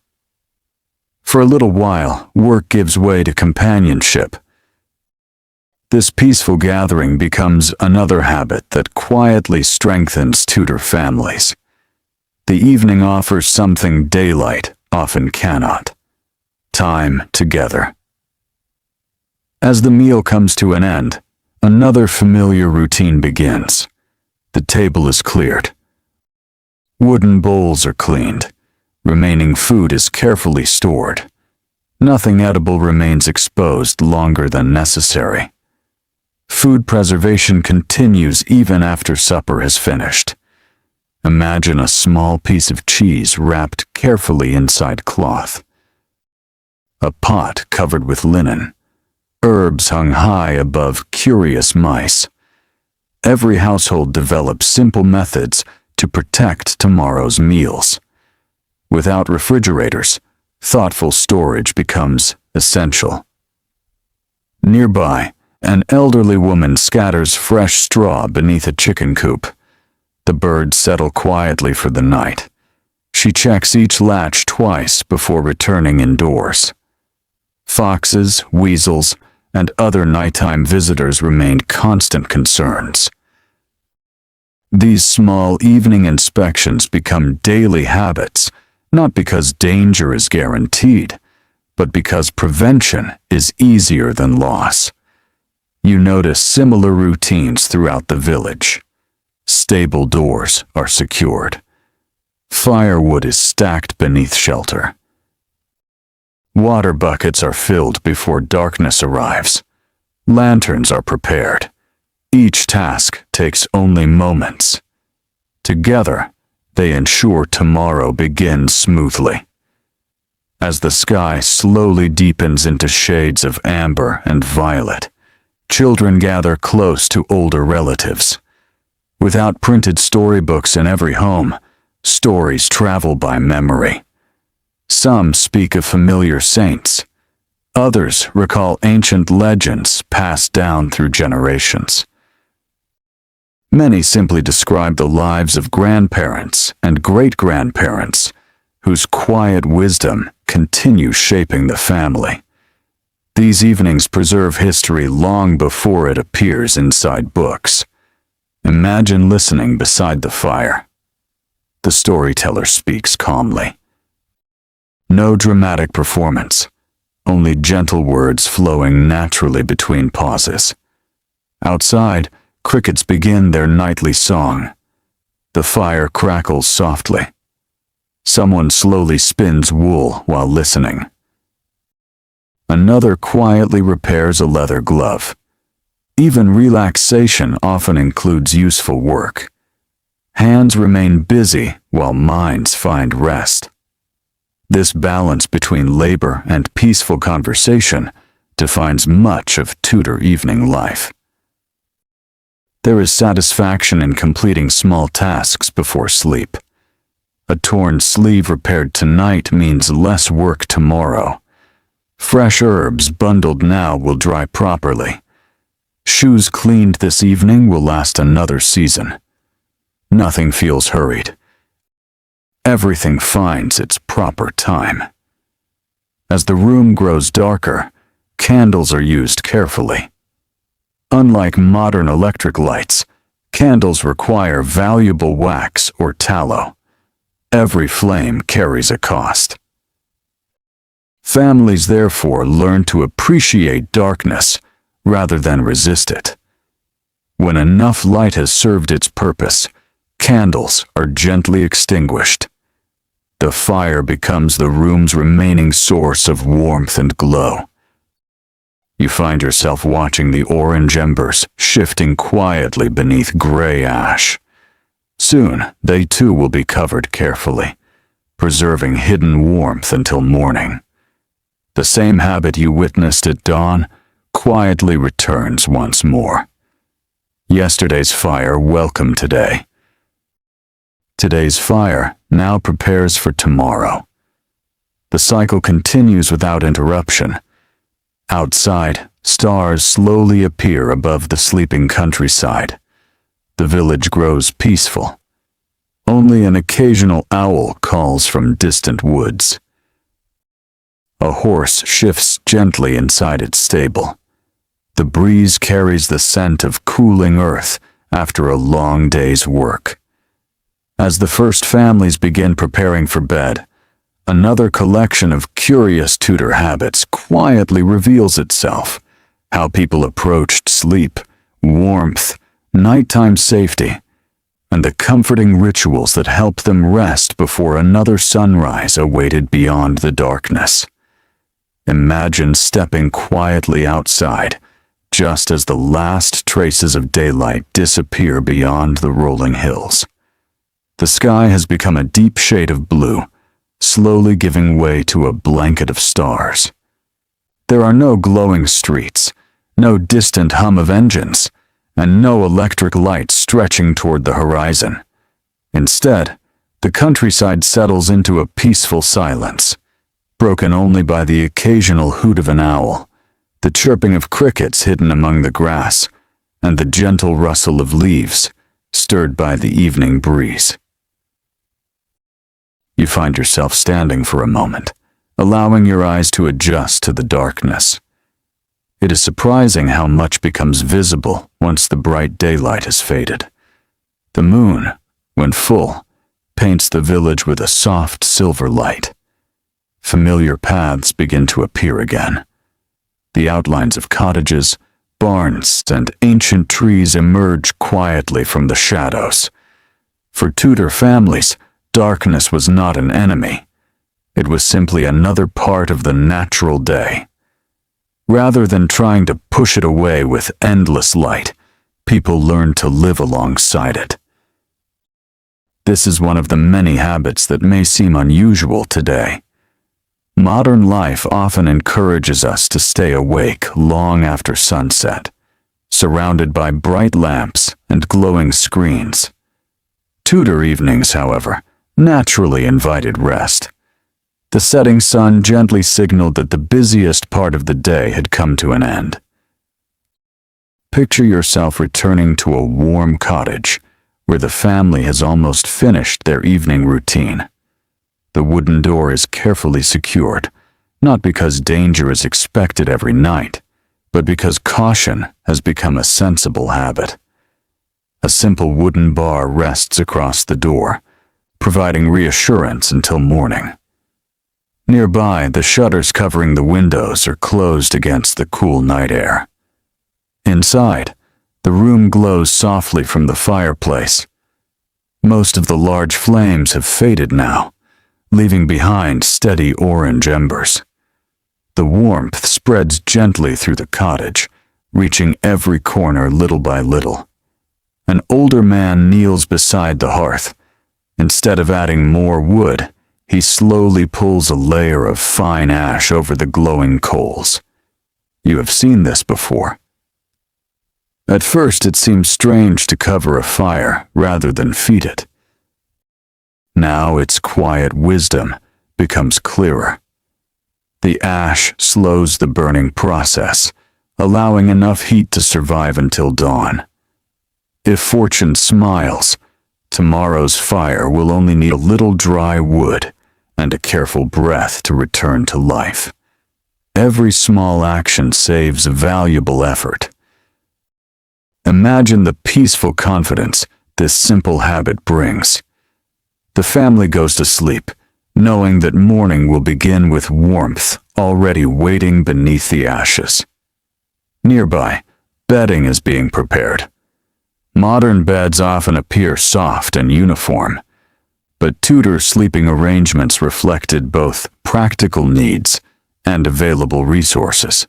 For a little while, work gives way to companionship. This peaceful gathering becomes another habit that quietly strengthens Tudor families. The evening offers something daylight often cannot: time together. As the meal comes to an end, another familiar routine begins. The table is cleared. Wooden bowls are cleaned. Remaining food is carefully stored. Nothing edible remains exposed longer than necessary. Food preservation continues even after supper has finished. Imagine a small piece of cheese wrapped carefully inside cloth. A pot covered with linen. Herbs hung high above curious mice. Every household develops simple methods to protect tomorrow's meals. Without refrigerators, thoughtful storage becomes essential. Nearby, an elderly woman scatters fresh straw beneath a chicken coop. The birds settle quietly for the night. She checks each latch twice before returning indoors. Foxes, weasels, and other nighttime visitors remain constant concerns. These small evening inspections become daily habits, not because danger is guaranteed, but because prevention is easier than loss. You notice similar routines throughout the village. Stable doors are secured. Firewood is stacked beneath shelter. Water buckets are filled before darkness arrives. Lanterns are prepared. Each task takes only moments. Together, they ensure tomorrow begins smoothly. As the sky slowly deepens into shades of amber and violet, children gather close to older relatives. Without printed storybooks in every home, stories travel by memory. Some speak of familiar saints. Others recall ancient legends passed down through generations. Many simply describe the lives of grandparents and great-grandparents, whose quiet wisdom continues shaping the family. These evenings preserve history long before it appears inside books. Imagine listening beside the fire. The storyteller speaks calmly. No dramatic performance, only gentle words flowing naturally between pauses. Outside, crickets begin their nightly song. The fire crackles softly. Someone slowly spins wool while listening. Another quietly repairs a leather glove. Even relaxation often includes useful work. Hands remain busy while minds find rest. This balance between labor and peaceful conversation defines much of Tudor evening life. There is satisfaction in completing small tasks before sleep. A torn sleeve repaired tonight means less work tomorrow. Fresh herbs bundled now will dry properly. Shoes cleaned this evening will last another season. Nothing feels hurried. everything finds its proper time. As the room grows darker, candles are used carefully. Unlike modern electric lights, candles require valuable wax or tallow. Every flame carries a cost. Families therefore learn to appreciate darkness rather than resist it. When enough light has served its purpose, candles are gently extinguished. The fire becomes the room's remaining source of warmth and glow. You find yourself watching the orange embers shifting quietly beneath gray ash. Soon, they too will be covered carefully, preserving hidden warmth until morning. The same habit you witnessed at dawn quietly returns once more. Yesterday's fire welcomed today. Today's fire now prepares for tomorrow. The cycle continues without interruption. Outside, stars slowly appear above the sleeping countryside. The village grows peaceful. Only an occasional owl calls from distant woods. A horse shifts gently inside its stable. The breeze carries the scent of cooling earth after a long day's work. As the first families begin preparing for bed, another collection of curious Tudor habits quietly reveals itself. How people approached sleep, warmth, nighttime safety, and the comforting rituals that helped them rest before another sunrise awaited beyond the darkness. Imagine stepping quietly outside, just as the last traces of daylight disappear beyond the rolling hills. The sky has become a deep shade of blue, slowly giving way to a blanket of stars. There are no glowing streets, no distant hum of engines, and no electric lights stretching toward the horizon. Instead, the countryside settles into a peaceful silence, broken only by the occasional hoot of an owl, the chirping of crickets hidden among the grass, and the gentle rustle of leaves stirred by the evening breeze. You find yourself standing for a moment, allowing your eyes to adjust to the darkness. It is surprising how much becomes visible once the bright daylight has faded. The moon, when full, paints the village with a soft silver light. Familiar paths begin to appear again. The outlines of cottages, barns, and ancient trees emerge quietly from the shadows. For Tudor families, darkness was not an enemy. It was simply another part of the natural day. Rather than trying to push it away with endless light, people learned to live alongside it. This is one of the many habits that may seem unusual today. Modern life often encourages us to stay awake long after sunset, surrounded by bright lamps and glowing screens. Tudor evenings, however, naturally invited rest. The setting sun gently signaled that the busiest part of the day had come to an end. Picture yourself returning to a warm cottage, where the family has almost finished their evening routine. The wooden door is carefully secured, not because danger is expected every night, but because caution has become a sensible habit. A simple wooden bar rests across the door, providing reassurance until morning. Nearby, the shutters covering the windows are closed against the cool night air. Inside, the room glows softly from the fireplace. Most of the large flames have faded now, leaving behind steady orange embers. The warmth spreads gently through the cottage, reaching every corner little by little. An older man kneels beside the hearth. Instead of adding more wood, he slowly pulls a layer of fine ash over the glowing coals. You have seen this before. At first, it seems strange to cover a fire rather than feed it. Now its quiet wisdom becomes clearer. The ash slows the burning process, allowing enough heat to survive until dawn. If fortune smiles, Tomorrow's fire will only need a little dry wood and a careful breath to return to life. Every small action saves valuable effort. Imagine the peaceful confidence this simple habit brings. The family goes to sleep, knowing that morning will begin with warmth already waiting beneath the ashes. Nearby, bedding is being prepared. Modern beds often appear soft and uniform, but Tudor sleeping arrangements reflected both practical needs and available resources.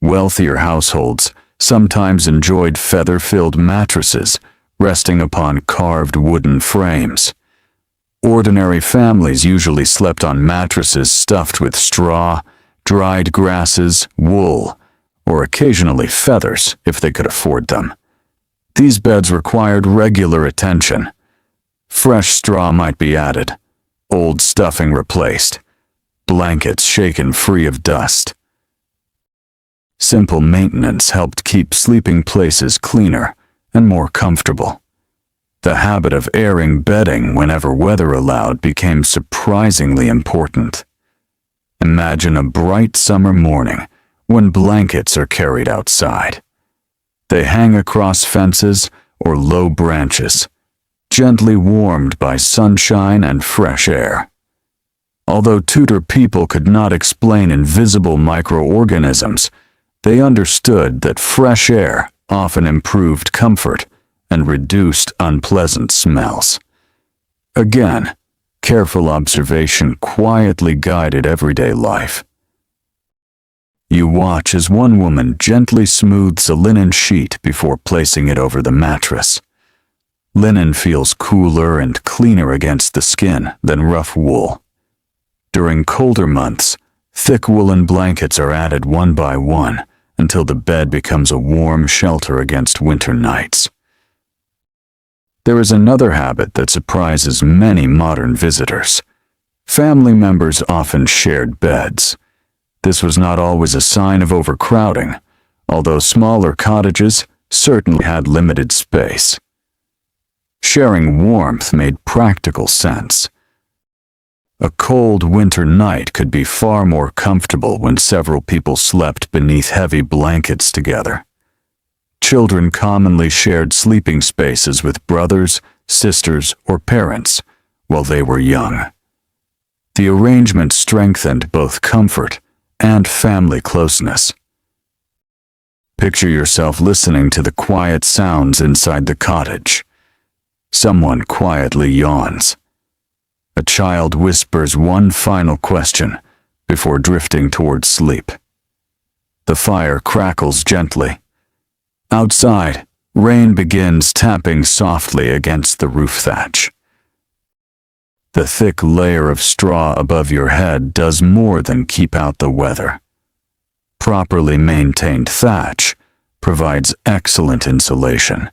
Wealthier households sometimes enjoyed feather-filled mattresses resting upon carved wooden frames. Ordinary families usually slept on mattresses stuffed with straw, dried grasses, wool, or occasionally feathers if they could afford them. These beds required regular attention. Fresh straw might be added, old stuffing replaced, blankets shaken free of dust. Simple maintenance helped keep sleeping places cleaner and more comfortable. The habit of airing bedding whenever weather allowed became surprisingly important. Imagine a bright summer morning when blankets are carried outside. They hang across fences or low branches, gently warmed by sunshine and fresh air. Although Tudor people could not explain invisible microorganisms, they understood that fresh air often improved comfort and reduced unpleasant smells. Again, careful observation quietly guided everyday life. You watch as one woman gently smooths a linen sheet before placing it over the mattress. Linen feels cooler and cleaner against the skin than rough wool. During colder months, thick woolen blankets are added one by one until the bed becomes a warm shelter against winter nights. There is another habit that surprises many modern visitors. Family members often shared beds. This was not always a sign of overcrowding, although smaller cottages certainly had limited space. Sharing warmth made practical sense. A cold winter night could be far more comfortable when several people slept beneath heavy blankets together. Children commonly shared sleeping spaces with brothers, sisters, or parents while they were young. The arrangement strengthened both comfort and family closeness. Picture yourself listening to the quiet sounds inside the cottage. Someone quietly yawns. A child whispers one final question before drifting towards sleep. The fire crackles gently. Outside, rain begins tapping softly against the roof thatch. The thick layer of straw above your head does more than keep out the weather. Properly maintained thatch provides excellent insulation,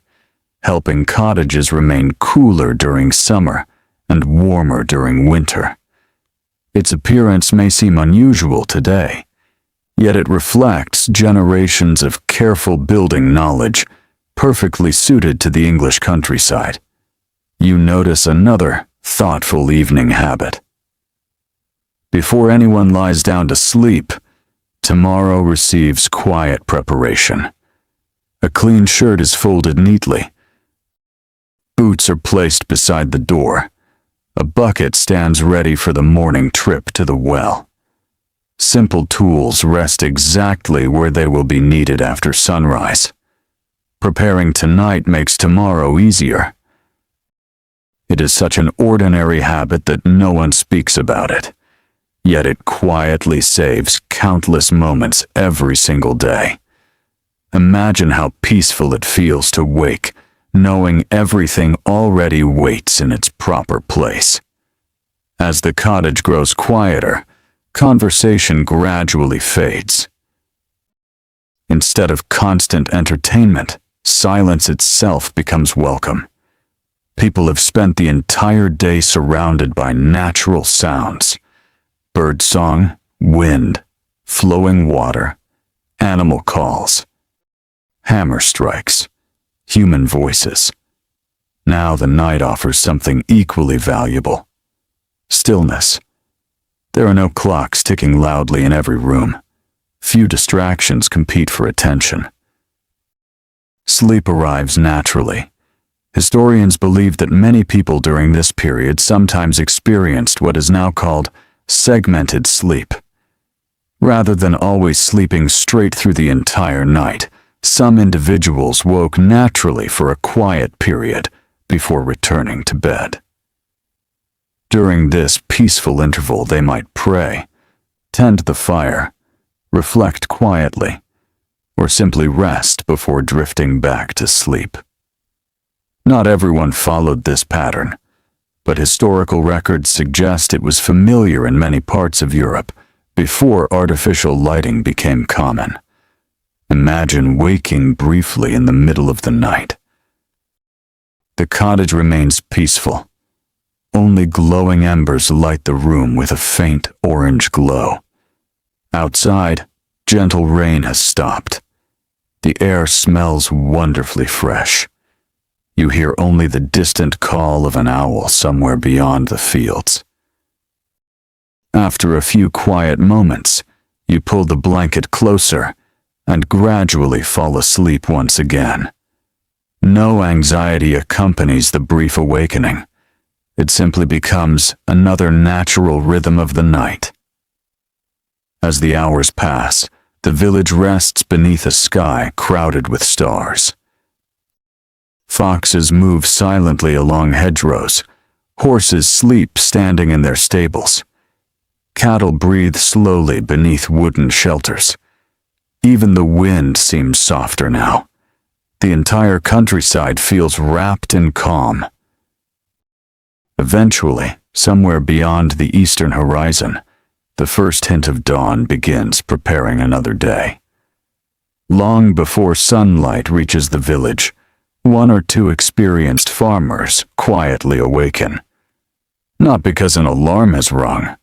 helping cottages remain cooler during summer and warmer during winter. Its appearance may seem unusual today, yet it reflects generations of careful building knowledge perfectly suited to the English countryside. You notice another thoughtful evening habit. Before anyone lies down to sleep, tomorrow receives quiet preparation. A clean shirt is folded neatly. Boots are placed beside the door. A bucket stands ready for the morning trip to the well. Simple tools rest exactly where they will be needed after sunrise. Preparing tonight makes tomorrow easier. It is such an ordinary habit that no one speaks about it, yet it quietly saves countless moments every single day. Imagine how peaceful it feels to wake, knowing everything already waits in its proper place. As the cottage grows quieter, conversation gradually fades. Instead of constant entertainment, silence itself becomes welcome. People have spent the entire day surrounded by natural sounds: birdsong, wind, flowing water, animal calls, hammer strikes, human voices. Now the night offers something equally valuable: stillness. There are no clocks ticking loudly in every room. Few distractions compete for attention. Sleep arrives naturally. Historians believe that many people during this period sometimes experienced what is now called segmented sleep. Rather than always sleeping straight through the entire night, some individuals woke naturally for a quiet period before returning to bed. During this peaceful interval, they might pray, tend the fire, reflect quietly, or simply rest before drifting back to sleep. Not everyone followed this pattern, but historical records suggest it was familiar in many parts of Europe before artificial lighting became common. Imagine waking briefly in the middle of the night. The cottage remains peaceful. Only glowing embers light the room with a faint orange glow. Outside, gentle rain has stopped. The air smells wonderfully fresh. You hear only the distant call of an owl somewhere beyond the fields. After a few quiet moments, you pull the blanket closer and gradually fall asleep once again. No anxiety accompanies the brief awakening. It simply becomes another natural rhythm of the night. As the hours pass, the village rests beneath a sky crowded with stars. Foxes move silently along hedgerows. Horses sleep standing in their stables. Cattle breathe slowly beneath wooden shelters. Even the wind seems softer now. The entire countryside feels wrapped in calm. Eventually, somewhere beyond the eastern horizon, the first hint of dawn begins preparing another day. Long before sunlight reaches the village, one or two experienced farmers quietly awaken. Not because an alarm has rung.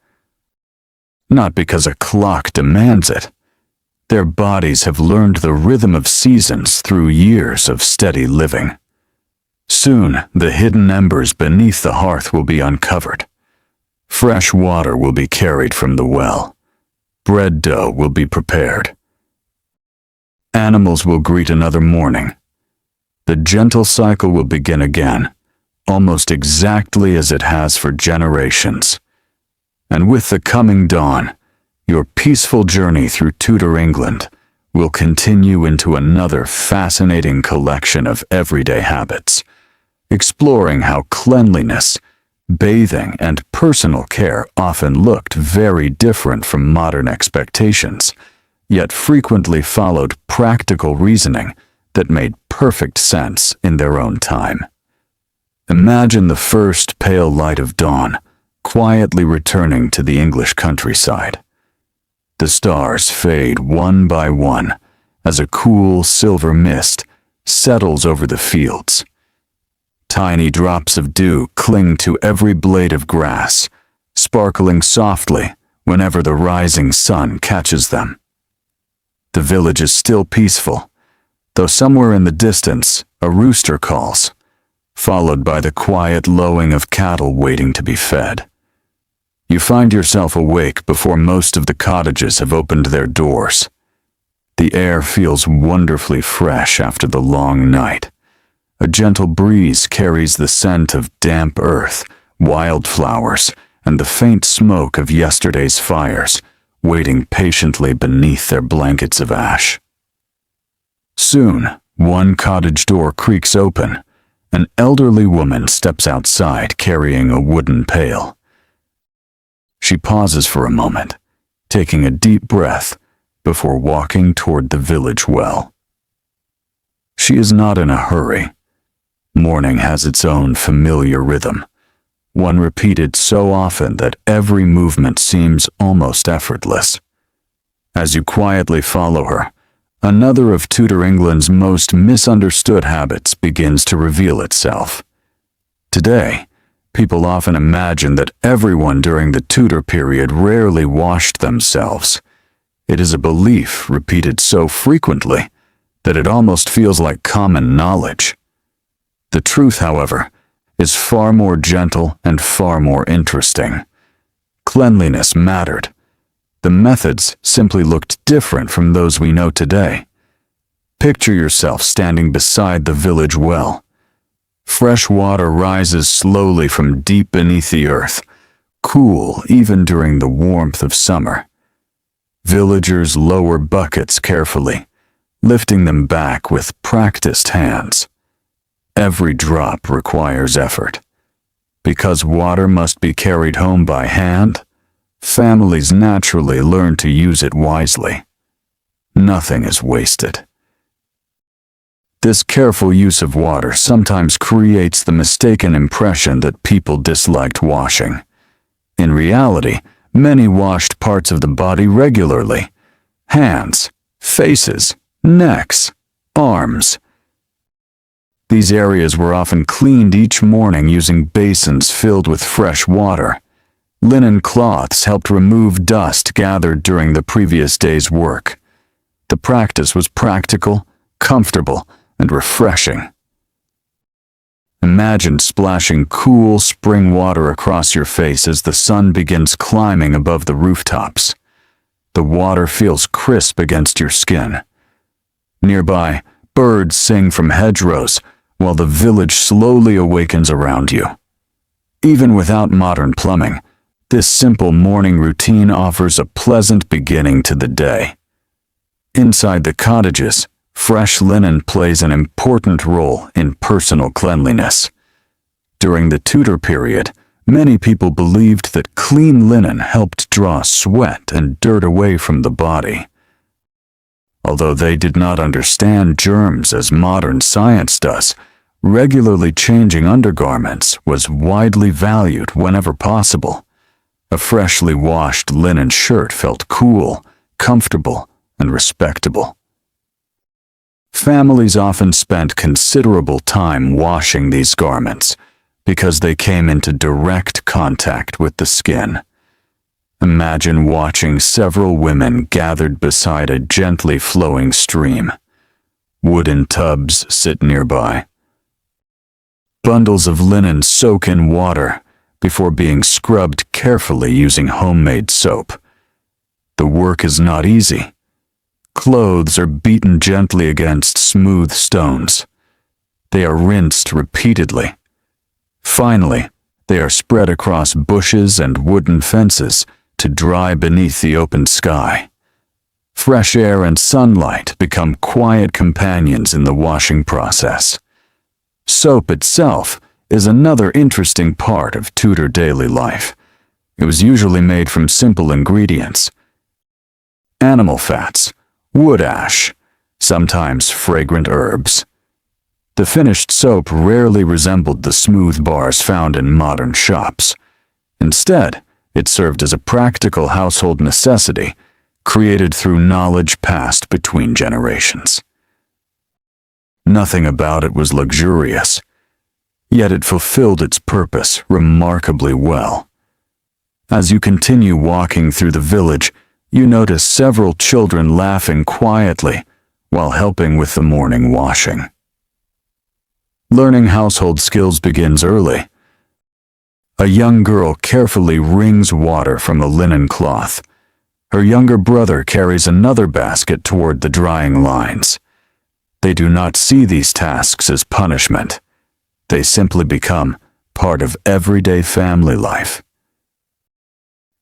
Not because a clock demands it. Their bodies have learned the rhythm of seasons through years of steady living. Soon, the hidden embers beneath the hearth will be uncovered. Fresh water will be carried from the well. Bread dough will be prepared. Animals will greet another morning. The gentle cycle will begin again, almost exactly as it has for generations. And with the coming dawn, your peaceful journey through Tudor England will continue into another fascinating collection of everyday habits, exploring how cleanliness, bathing, and personal care often looked very different from modern expectations, yet frequently followed practical reasoning that made perfect sense in their own time. Imagine the first pale light of dawn quietly returning to the English countryside. The stars fade one by one as a cool silver mist settles over the fields. Tiny drops of dew cling to every blade of grass, sparkling softly whenever the rising sun catches them. The village is still peaceful, though somewhere in the distance a rooster calls, followed by the quiet lowing of cattle waiting to be fed. You find yourself awake before most of the cottages have opened their doors. The air feels wonderfully fresh after the long night. A gentle breeze carries the scent of damp earth, wildflowers, and the faint smoke of yesterday's fires, waiting patiently beneath their blankets of ash. Soon, one cottage door creaks open. An elderly woman steps outside carrying a wooden pail. She pauses for a moment, taking a deep breath before walking toward the village well. She is not in a hurry. Morning has its own familiar rhythm, one repeated so often that every movement seems almost effortless. As you quietly follow her, another of Tudor England's most misunderstood habits begins to reveal itself. Today, people often imagine that everyone during the Tudor period rarely washed themselves. It is a belief repeated so frequently that it almost feels like common knowledge. The truth, however, is far more gentle and far more interesting. Cleanliness mattered. The methods simply looked different from those we know today. Picture yourself standing beside the village well. Fresh water rises slowly from deep beneath the earth, cool even during the warmth of summer. Villagers lower buckets carefully, lifting them back with practiced hands. Every drop requires effort. Because water must be carried home by hand, families naturally learn to use it wisely. Nothing is wasted. This careful use of water sometimes creates the mistaken impression that people disliked washing. In reality, many washed parts of the body regularly: hands, faces, necks, arms. These areas were often cleaned each morning using basins filled with fresh water. Linen cloths helped remove dust gathered during the previous day's work. The practice was practical, comfortable, and refreshing. Imagine splashing cool spring water across your face as the sun begins climbing above the rooftops. The water feels crisp against your skin. Nearby, birds sing from hedgerows, while the village slowly awakens around you. Even without modern plumbing, this simple morning routine offers a pleasant beginning to the day. Inside the cottages, fresh linen plays an important role in personal cleanliness. During the Tudor period, many people believed that clean linen helped draw sweat and dirt away from the body. Although they did not understand germs as modern science does, regularly changing undergarments was widely valued whenever possible. A freshly washed linen shirt felt cool, comfortable, and respectable. Families often spent considerable time washing these garments because they came into direct contact with the skin. Imagine watching several women gathered beside a gently flowing stream. Wooden tubs sit nearby. Bundles of linen soak in water before being scrubbed carefully using homemade soap. The work is not easy. Clothes are beaten gently against smooth stones. They are rinsed repeatedly. Finally, they are spread across bushes and wooden fences to dry beneath the open sky. Fresh air and sunlight become quiet companions in the washing process. Soap itself is another interesting part of Tudor daily life. It was usually made from simple ingredients: animal fats, wood ash, sometimes fragrant herbs. The finished soap rarely resembled the smooth bars found in modern shops. Instead, it served as a practical household necessity, created through knowledge passed between generations. Nothing about it was luxurious, yet it fulfilled its purpose remarkably well. As you continue walking through the village, you notice several children laughing quietly while helping with the morning washing. Learning household skills begins early. A young girl carefully wrings water from a linen cloth. Her younger brother carries another basket toward the drying lines. They do not see these tasks as punishment. They simply become part of everyday family life.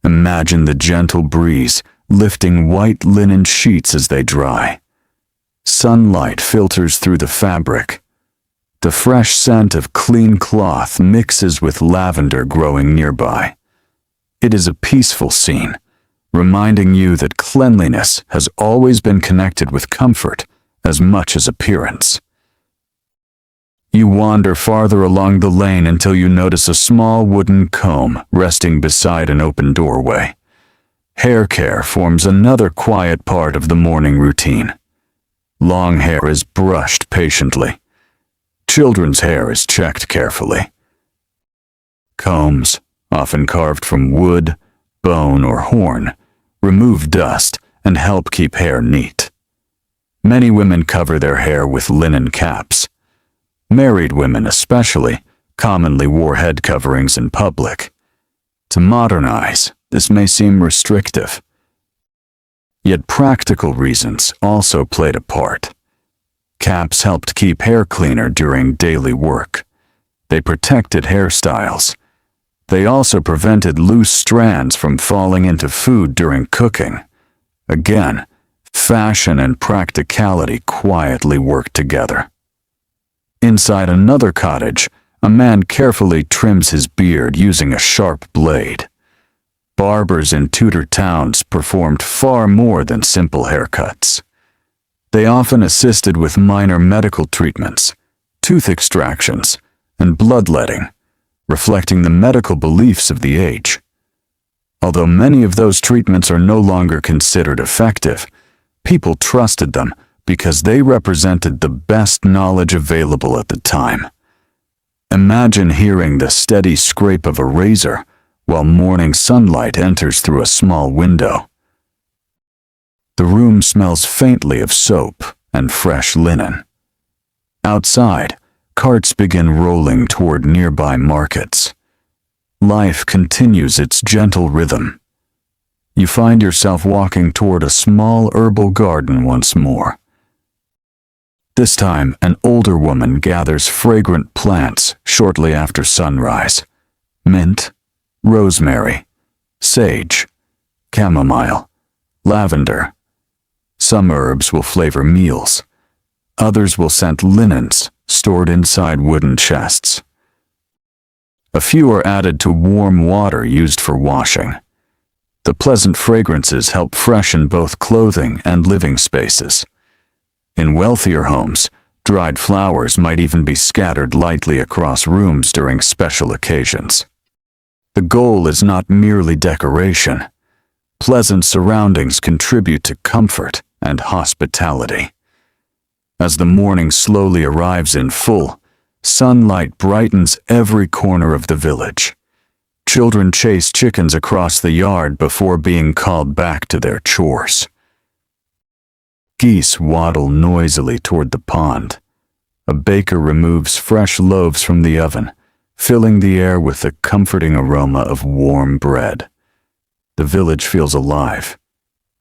Imagine the gentle breeze lifting white linen sheets as they dry. Sunlight filters through the fabric. The fresh scent of clean cloth mixes with lavender growing nearby. It is a peaceful scene, reminding you that cleanliness has always been connected with comfort as much as appearance. You wander farther along the lane until you notice a small wooden comb resting beside an open doorway. Hair care forms another quiet part of the morning routine. Long hair is brushed patiently. Children's hair is checked carefully. Combs, often carved from wood, bone, or horn, remove dust and help keep hair neat. Many women cover their hair with linen caps. Married women especially commonly wore head coverings in public. To modern eyes, this may seem restrictive. Yet practical reasons also played a part. Caps helped keep hair cleaner during daily work. They protected hairstyles. They also prevented loose strands from falling into food during cooking. Again, fashion and practicality quietly worked together. Inside another cottage, a man carefully trims his beard using a sharp blade. Barbers in Tudor towns performed far more than simple haircuts. They often assisted with minor medical treatments, tooth extractions, and bloodletting, reflecting the medical beliefs of the age. Although many of those treatments are no longer considered effective, people trusted them because they represented the best knowledge available at the time. Imagine hearing the steady scrape of a razor while morning sunlight enters through a small window. The room smells faintly of soap and fresh linen. Outside, carts begin rolling toward nearby markets. Life continues its gentle rhythm. You find yourself walking toward a small herbal garden once more. This time, an older woman gathers fragrant plants shortly after sunrise. Mint, rosemary, sage, chamomile, lavender. Some herbs will flavor meals. Others will scent linens stored inside wooden chests. A few are added to warm water used for washing. The pleasant fragrances help freshen both clothing and living spaces. In wealthier homes, dried flowers might even be scattered lightly across rooms during special occasions. The goal is not merely decoration. Pleasant surroundings contribute to comfort and hospitality. As the morning slowly arrives in full, sunlight brightens every corner of the village. Children chase chickens across the yard before being called back to their chores. Geese waddle noisily toward the pond. A baker removes fresh loaves from the oven, filling the air with the comforting aroma of warm bread. The village feels alive,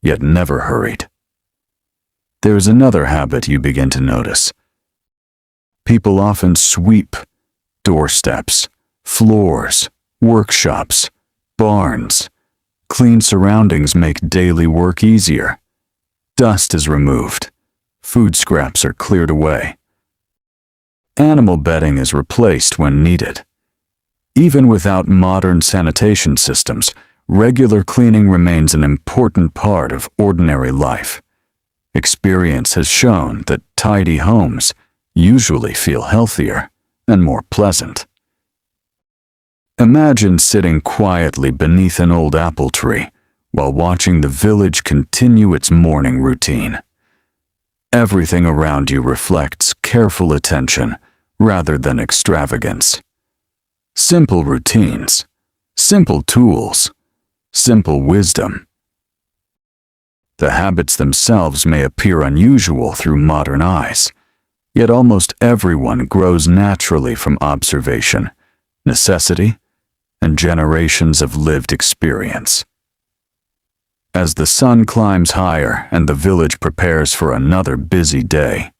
yet never hurried. There is another habit you begin to notice. People often sweep doorsteps, floors, workshops, barns. Clean surroundings make daily work easier. Dust is removed. Food scraps are cleared away. Animal bedding is replaced when needed. Even without modern sanitation systems, regular cleaning remains an important part of ordinary life. Experience has shown that tidy homes usually feel healthier and more pleasant. Imagine sitting quietly beneath an old apple tree while watching the village continue its morning routine. Everything around you reflects careful attention rather than extravagance. Simple routines, simple tools, simple wisdom. The habits themselves may appear unusual through modern eyes, yet almost everyone grows naturally from observation, necessity, and generations of lived experience. As the sun climbs higher and the village prepares for another busy day,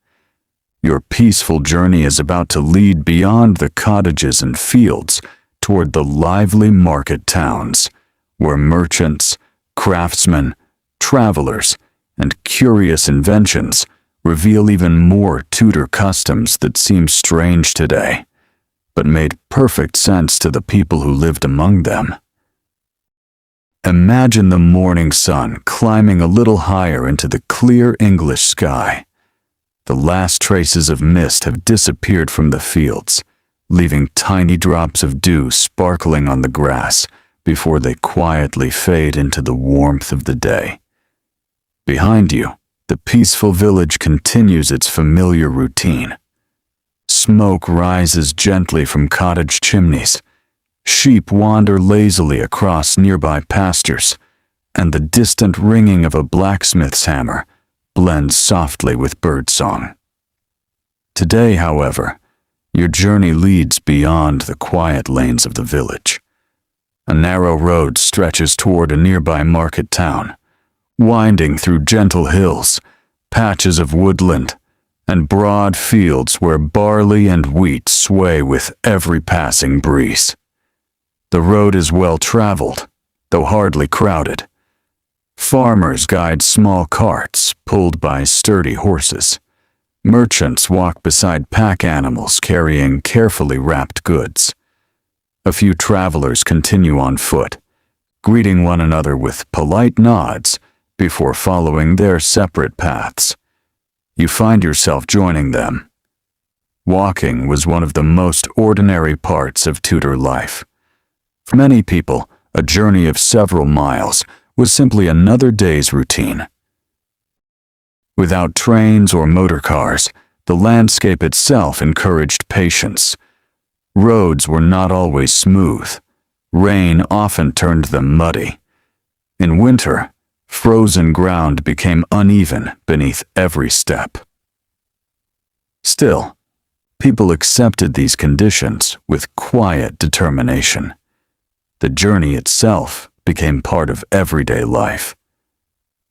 your peaceful journey is about to lead beyond the cottages and fields toward the lively market towns, where merchants, craftsmen, travelers, and curious inventions reveal even more Tudor customs that seem strange today, but made perfect sense to the people who lived among them. Imagine the morning sun climbing a little higher into the clear English sky. The last traces of mist have disappeared from the fields, leaving tiny drops of dew sparkling on the grass before they quietly fade into the warmth of the day. Behind you, the peaceful village continues its familiar routine. Smoke rises gently from cottage chimneys. Sheep wander lazily across nearby pastures, and the distant ringing of a blacksmith's hammer blends softly with birdsong. Today, however, Your journey leads beyond the quiet lanes of the village. A narrow road stretches toward a nearby market town, winding through gentle hills, patches of woodland, and broad fields where barley and wheat sway with every passing breeze. The road is well traveled, though hardly crowded. Farmers guide small carts pulled by sturdy horses. Merchants walk beside pack animals carrying carefully wrapped goods. A few travelers continue on foot, greeting one another with polite nods before following their separate paths. You find yourself joining them. Walking was one of the most ordinary parts of Tudor life. For many people, a journey of several miles was simply another day's routine. Without trains or motor cars, the landscape itself encouraged patience. Roads were not always smooth. Rain often turned them muddy. In winter, frozen ground became uneven beneath every step. Still, people accepted these conditions with quiet determination. The journey itself became part of everyday life.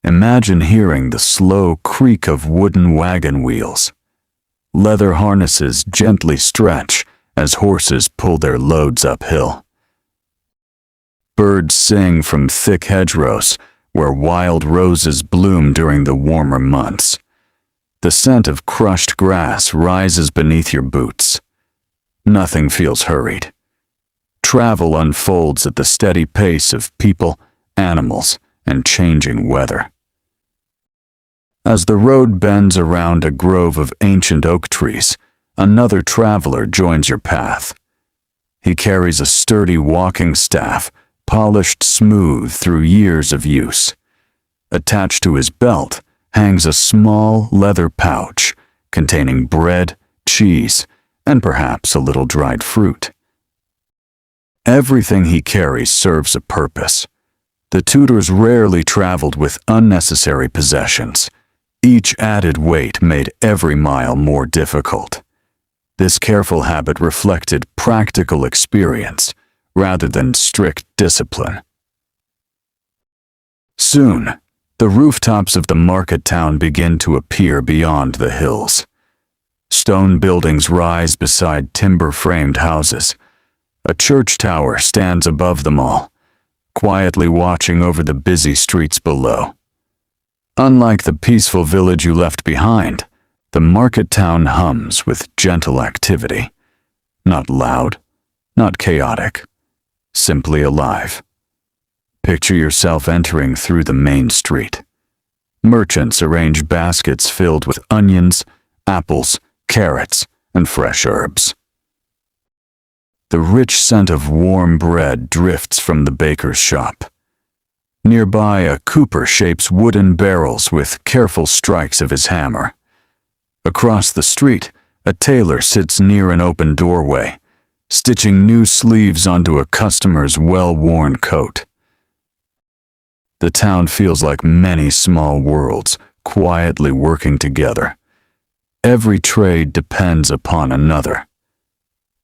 Imagine hearing the slow creak of wooden wagon wheels. Leather harnesses gently stretch as horses pull their loads uphill. Birds sing from thick hedgerows where wild roses bloom during the warmer months. The scent of crushed grass rises beneath your boots. Nothing feels hurried. Travel unfolds at the steady pace of people, animals, and changing weather. As the road bends around a grove of ancient oak trees, another traveler joins your path. He carries a sturdy walking staff, polished smooth through years of use. Attached to his belt hangs a small leather pouch containing bread, cheese, and perhaps a little dried fruit. Everything he carries serves a purpose. The Tudors rarely traveled with unnecessary possessions. Each added weight made every mile more difficult. This careful habit reflected practical experience rather than strict discipline. Soon, the rooftops of the market town begin to appear beyond the hills. Stone buildings rise beside timber-framed houses. A church tower stands above them all, quietly watching over the busy streets below. Unlike the peaceful village you left behind, the market town hums with gentle activity. Not loud, not chaotic, simply alive. Picture yourself entering through the main street. Merchants arrange baskets filled with onions, apples, carrots, and fresh herbs. The rich scent of warm bread drifts from the baker's shop. Nearby, a cooper shapes wooden barrels with careful strikes of his hammer. Across the street, a tailor sits near an open doorway, stitching new sleeves onto a customer's well-worn coat. The town feels like many small worlds, quietly working together. Every trade depends upon another.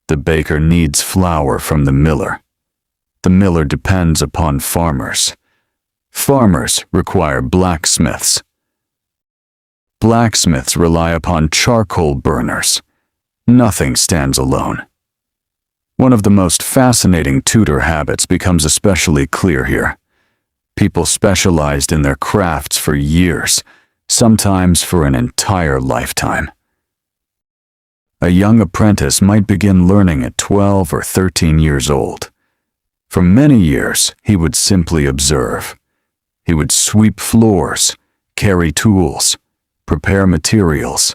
The baker needs flour from the miller. The miller depends upon farmers. Farmers require blacksmiths. Blacksmiths rely upon charcoal burners. Nothing stands alone. One of the most fascinating Tudor habits becomes especially clear here. People specialized in their crafts for years, sometimes for an entire lifetime. A young apprentice might begin learning at 12 or 13 years old. For many years, he would simply observe. He would sweep floors, carry tools, prepare materials.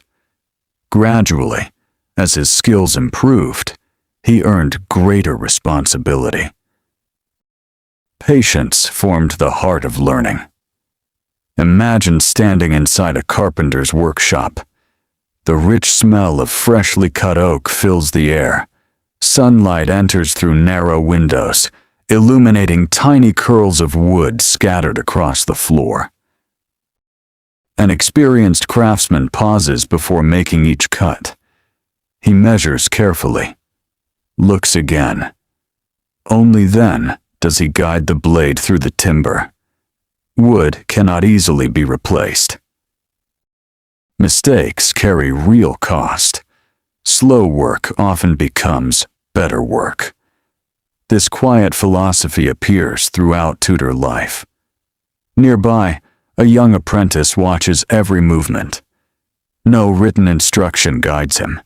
Gradually, as his skills improved, he earned greater responsibility. Patience formed the heart of learning. Imagine standing inside a carpenter's workshop. The rich smell of freshly cut oak fills the air. Sunlight enters through narrow windows, illuminating tiny curls of wood scattered across the floor. An experienced craftsman pauses before making each cut. He measures carefully, looks again. Only then does he guide the blade through the timber. Wood cannot easily be replaced. Mistakes carry real cost. Slow work often becomes better work. This quiet philosophy appears throughout Tudor life. Nearby, a young apprentice watches every movement. No written instruction guides him.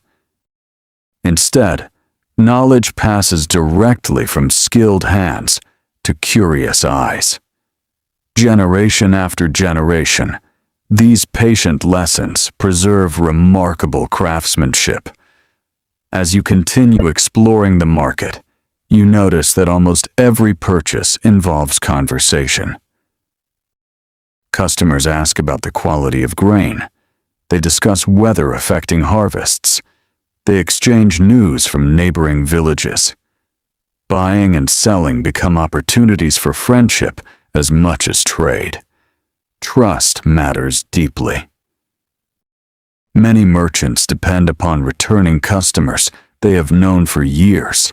Instead, knowledge passes directly from skilled hands to curious eyes. Generation after generation, these patient lessons preserve remarkable craftsmanship. As you continue exploring the market, you notice that almost every purchase involves conversation. Customers ask about the quality of grain. They discuss weather affecting harvests. They exchange news from neighboring villages. Buying and selling become opportunities for friendship as much as trade. Trust matters deeply. Many merchants depend upon returning customers they have known for years.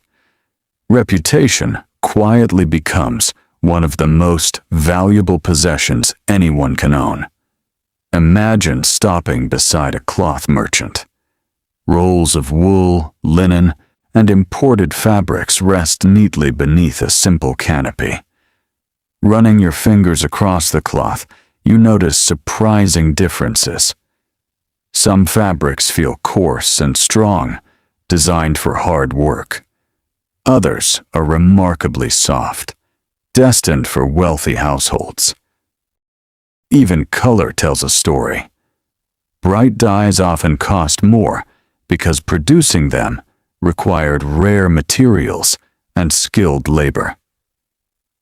Reputation quietly becomes one of the most valuable possessions anyone can own. Imagine stopping beside a cloth merchant. Rolls of wool, linen, and imported fabrics rest neatly beneath a simple canopy. Running your fingers across the cloth, you notice surprising differences. Some fabrics feel coarse and strong, designed for hard work. Others are remarkably soft, destined for wealthy households. Even color tells a story. Bright dyes often cost more because producing them required rare materials and skilled labor.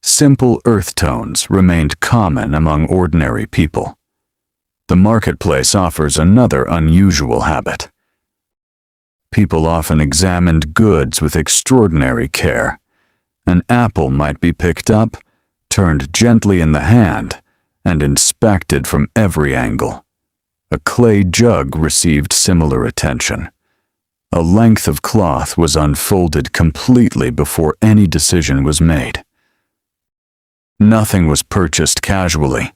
Simple earth tones remained common among ordinary people. The marketplace offers another unusual habit. People often examined goods with extraordinary care. An apple might be picked up, turned gently in the hand, and inspected from every angle. A clay jug received similar attention. A length of cloth was unfolded completely before any decision was made. Nothing was purchased casually.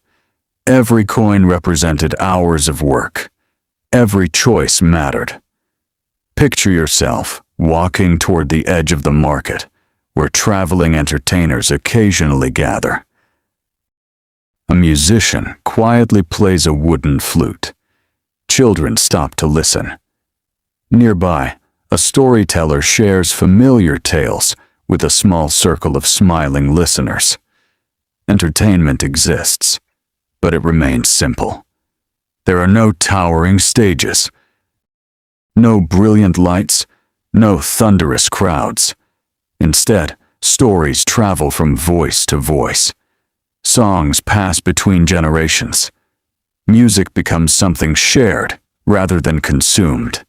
Every coin represented hours of work. Every choice mattered. Picture yourself walking toward the edge of the market, where traveling entertainers occasionally gather. A musician quietly plays a wooden flute. Children stop to listen. Nearby, a storyteller shares familiar tales with a small circle of smiling listeners. Entertainment exists, but it remains simple. There are no towering stages, no brilliant lights, no thunderous crowds. Instead, stories travel from voice to voice. Songs pass between generations. Music becomes something shared rather than consumed.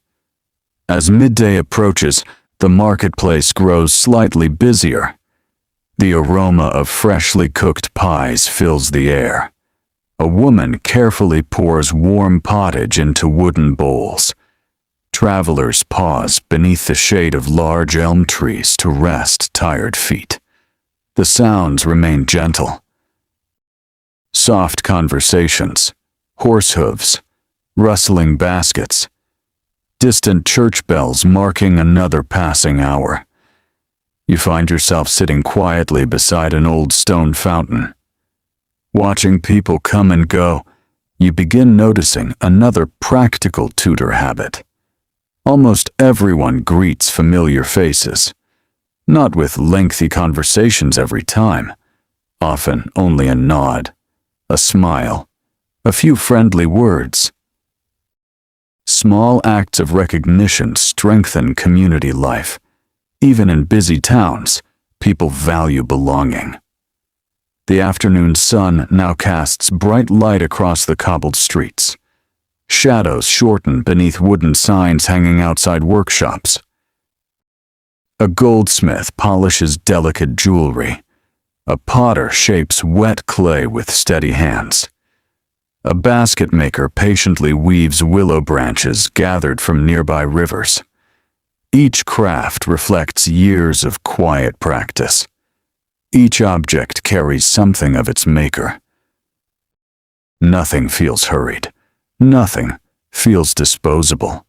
As midday approaches, the marketplace grows slightly busier. The aroma of freshly cooked pies fills the air. A woman carefully pours warm pottage into wooden bowls. Travelers pause beneath the shade of large elm trees to rest tired feet. The sounds remain gentle. Soft conversations, horse hooves, rustling baskets, distant church bells marking another passing hour. You find yourself sitting quietly beside an old stone fountain. Watching people come and go, you begin noticing another practical Tudor habit. Almost everyone greets familiar faces, not with lengthy conversations every time, often only a nod, a smile, a few friendly words. Small acts of recognition strengthen community life. Even in busy towns, people value belonging. The afternoon sun now casts bright light across the cobbled streets. Shadows shorten beneath wooden signs hanging outside workshops. A goldsmith polishes delicate jewelry. A potter shapes wet clay with steady hands. A basket maker patiently weaves willow branches gathered from nearby rivers. Each craft reflects years of quiet practice. Each object carries something of its maker. Nothing feels hurried. Nothing feels disposable.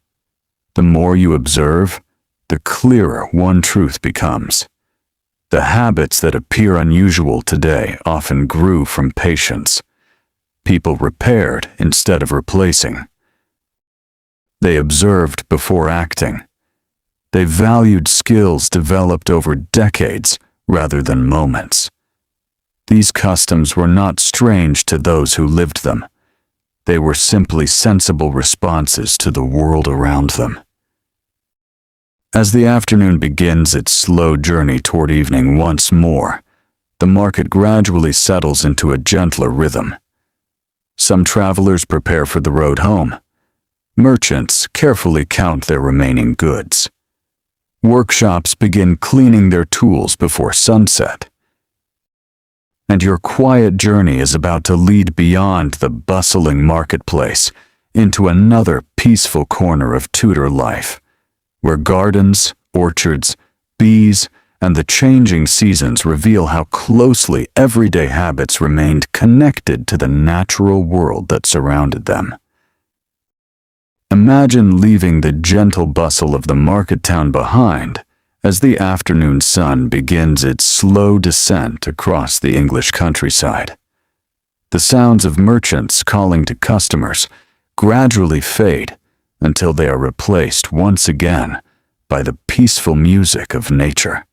The more you observe, the clearer one truth becomes. The habits that appear unusual today often grew from patience. People repaired instead of replacing. They observed before acting. They valued skills developed over decades rather than moments. These customs were not strange to those who lived them. They were simply sensible responses to the world around them. As the afternoon begins its slow journey toward evening once more, the market gradually settles into a gentler rhythm. Some travelers prepare for the road home. Merchants carefully count their remaining goods. Workshops begin cleaning their tools before sunset. And your quiet journey is about to lead beyond the bustling marketplace into another peaceful corner of Tudor life, where gardens, orchards, bees, and the changing seasons reveal how closely everyday habits remained connected to the natural world that surrounded them. Imagine leaving the gentle bustle of the market town behind as the afternoon sun begins its slow descent across the English countryside. The sounds of merchants calling to customers gradually fade until they are replaced once again by the peaceful music of nature.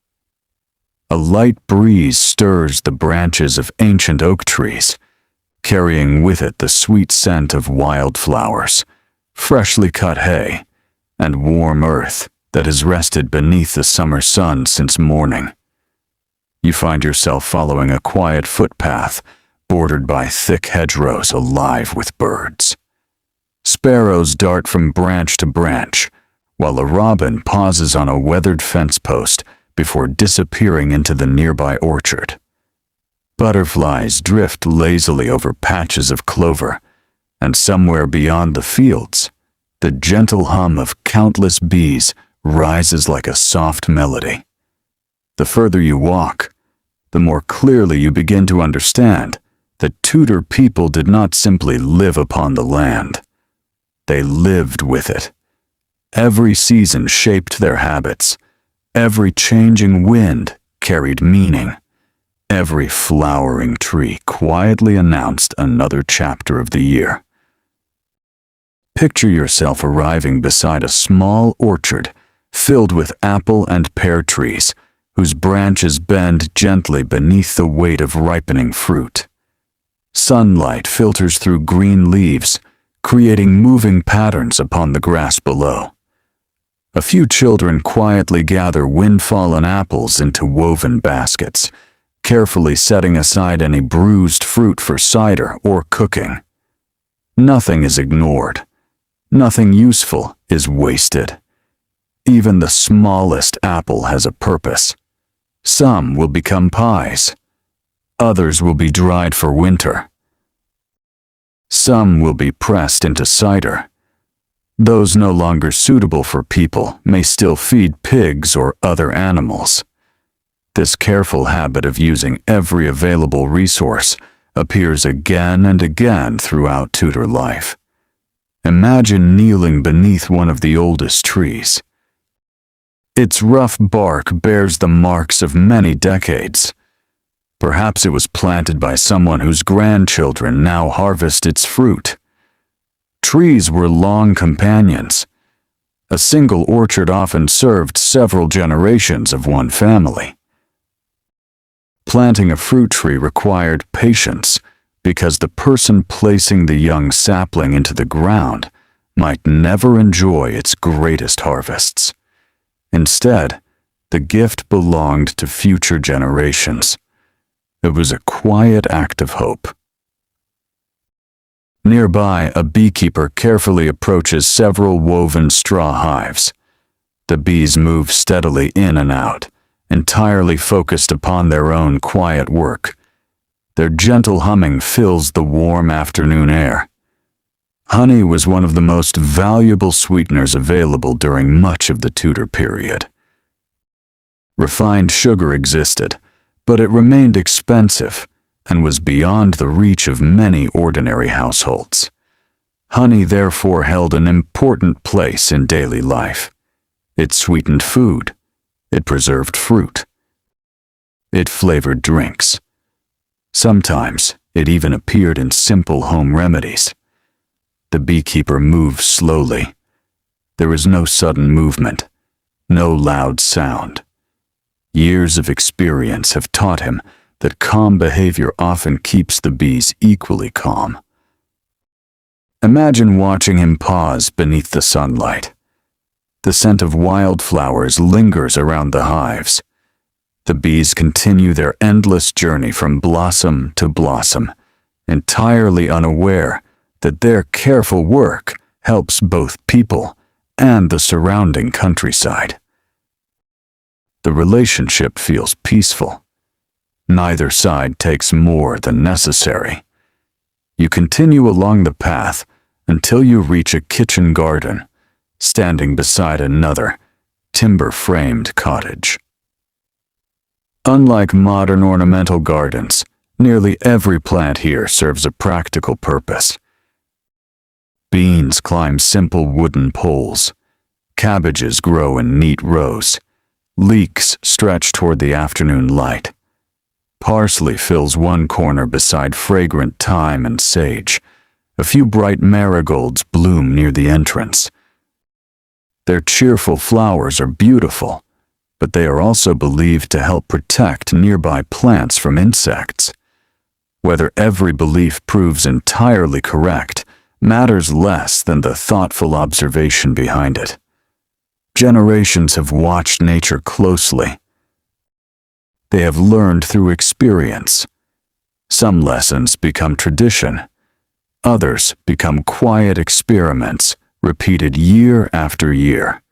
A light breeze stirs the branches of ancient oak trees, carrying with it the sweet scent of wildflowers, freshly cut hay, and warm earth that has rested beneath the summer sun since morning. You find yourself following a quiet footpath bordered by thick hedgerows alive with birds. Sparrows dart from branch to branch, while a robin pauses on a weathered fence post before disappearing into the nearby orchard. Butterflies drift lazily over patches of clover, and somewhere beyond the fields, the gentle hum of countless bees rises like a soft melody. The further you walk, the more clearly you begin to understand that Tudor people did not simply live upon the land. They lived with it. Every season shaped their habits. Every changing wind carried meaning. Every flowering tree quietly announced another chapter of the year. Picture yourself arriving beside a small orchard filled with apple and pear trees, whose branches bend gently beneath the weight of ripening fruit. Sunlight filters through green leaves, creating moving patterns upon the grass below. A few children quietly gather wind-fallen apples into woven baskets, carefully setting aside any bruised fruit for cider or cooking. Nothing is ignored. Nothing useful is wasted. Even the smallest apple has a purpose. Some will become pies. Others will be dried for winter. Some will be pressed into cider. Those no longer suitable for people may still feed pigs or other animals. This careful habit of using every available resource appears again and again throughout Tudor life. Imagine kneeling beneath one of the oldest trees. Its rough bark bears the marks of many decades. Perhaps it was planted by someone whose grandchildren now harvest its fruit. Trees were long companions. A single orchard often served several generations of one family. Planting a fruit tree required patience because the person placing the young sapling into the ground might never enjoy its greatest harvests. Instead, the gift belonged to future generations. It was a quiet act of hope. Nearby, a beekeeper carefully approaches several woven straw hives. The bees move steadily in and out, entirely focused upon their own quiet work. Their gentle humming fills the warm afternoon air. Honey was one of the most valuable sweeteners available during much of the Tudor period. Refined sugar existed, but it remained expensive and was beyond the reach of many ordinary households. Honey therefore held an important place in daily life. It sweetened food. It preserved fruit. It flavored drinks. Sometimes it even appeared in simple home remedies. The beekeeper moved slowly. There was no sudden movement, no loud sound. Years of experience have taught him that calm behavior often keeps the bees equally calm. Imagine watching him pause beneath the sunlight. The scent of wildflowers lingers around the hives. The bees continue their endless journey from blossom to blossom, entirely unaware that their careful work helps both people and the surrounding countryside. The relationship feels peaceful. Neither side takes more than necessary. You continue along the path until you reach a kitchen garden, standing beside another timber-framed cottage. Unlike modern ornamental gardens, nearly every plant here serves a practical purpose. Beans climb simple wooden poles. Cabbages grow in neat rows. Leeks stretch toward the afternoon light. Parsley fills one corner beside fragrant thyme and sage. A few bright marigolds bloom near the entrance. Their cheerful flowers are beautiful, but they are also believed to help protect nearby plants from insects. Whether every belief proves entirely correct matters less than the thoughtful observation behind it. Generations have watched nature closely. They have learned through experience. Some lessons become tradition. Others become quiet experiments repeated year after year.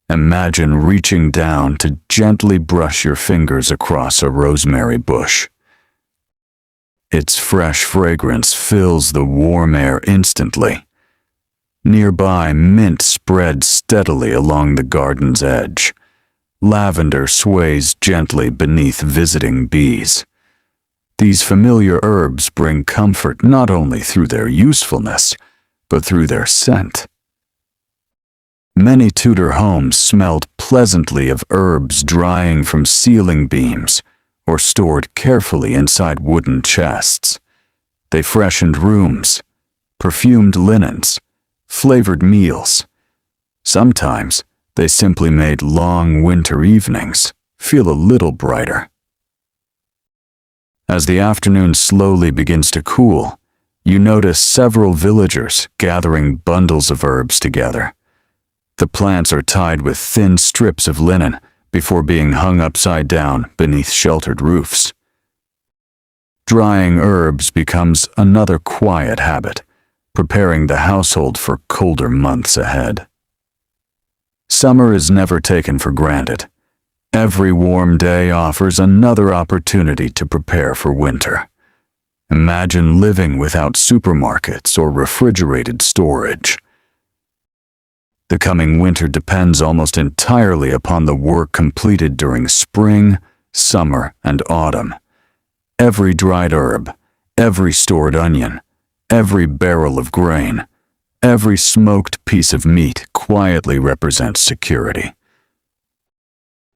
Imagine reaching down to gently brush your fingers across a rosemary bush. Its fresh fragrance fills the warm air instantly. Nearby, mint spreads steadily along the garden's edge. Lavender sways gently beneath visiting bees. These familiar herbs bring comfort not only through their usefulness, but through their scent. Many Tudor homes smelled pleasantly of herbs drying from ceiling beams or stored carefully inside wooden chests. They freshened rooms, perfumed linens, flavored meals. Sometimes they simply made long winter evenings feel a little brighter. As the afternoon slowly begins to cool, you notice several villagers gathering bundles of herbs together. The plants are tied with thin strips of linen before being hung upside down beneath sheltered roofs. Drying herbs becomes another quiet habit, preparing the household for colder months ahead. Summer is never taken for granted. Every warm day offers another opportunity to prepare for winter. Imagine living without supermarkets or refrigerated storage. The coming winter depends almost entirely upon the work completed during spring, summer, and autumn. Every dried herb, every stored onion, every barrel of grain, every smoked piece of meat quietly represents security.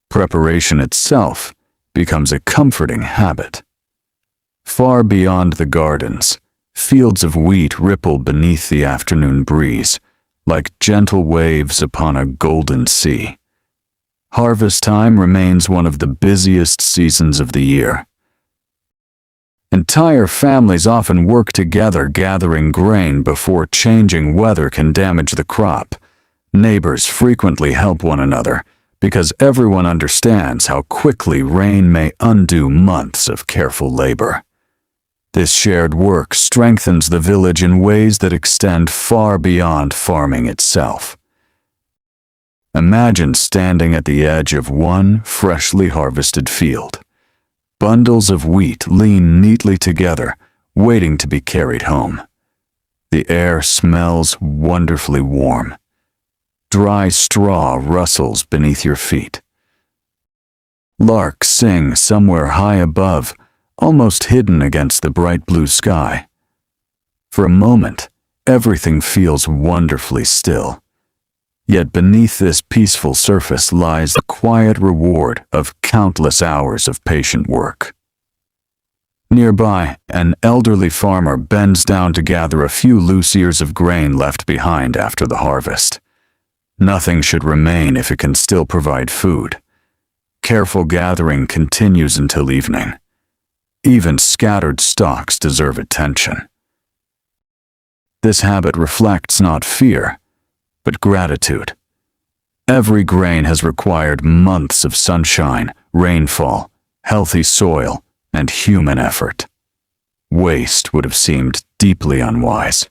Preparation itself becomes a comforting habit. Far beyond the gardens, fields of wheat ripple beneath the afternoon breeze, like gentle waves upon a golden sea. Harvest time remains one of the busiest seasons of the year. Entire families often work together gathering grain before changing weather can damage the crop. Neighbors frequently help one another because everyone understands how quickly rain may undo months of careful labor. This shared work strengthens the village in ways that extend far beyond farming itself. Imagine standing at the edge of one freshly harvested field. Bundles of wheat lean neatly together, waiting to be carried home. The air smells wonderfully warm. Dry straw rustles beneath your feet. Larks sing somewhere high above, almost hidden against the bright blue sky. For a moment, everything feels wonderfully still. Yet beneath this peaceful surface lies the quiet reward of countless hours of patient work. Nearby, an elderly farmer bends down to gather a few loose ears of grain left behind after the harvest. Nothing should remain if it can still provide food. Careful gathering continues until evening. Even scattered stalks deserve attention. This habit reflects not fear, but gratitude. Every grain has required months of sunshine, rainfall, healthy soil, and human effort. Waste would have seemed deeply unwise.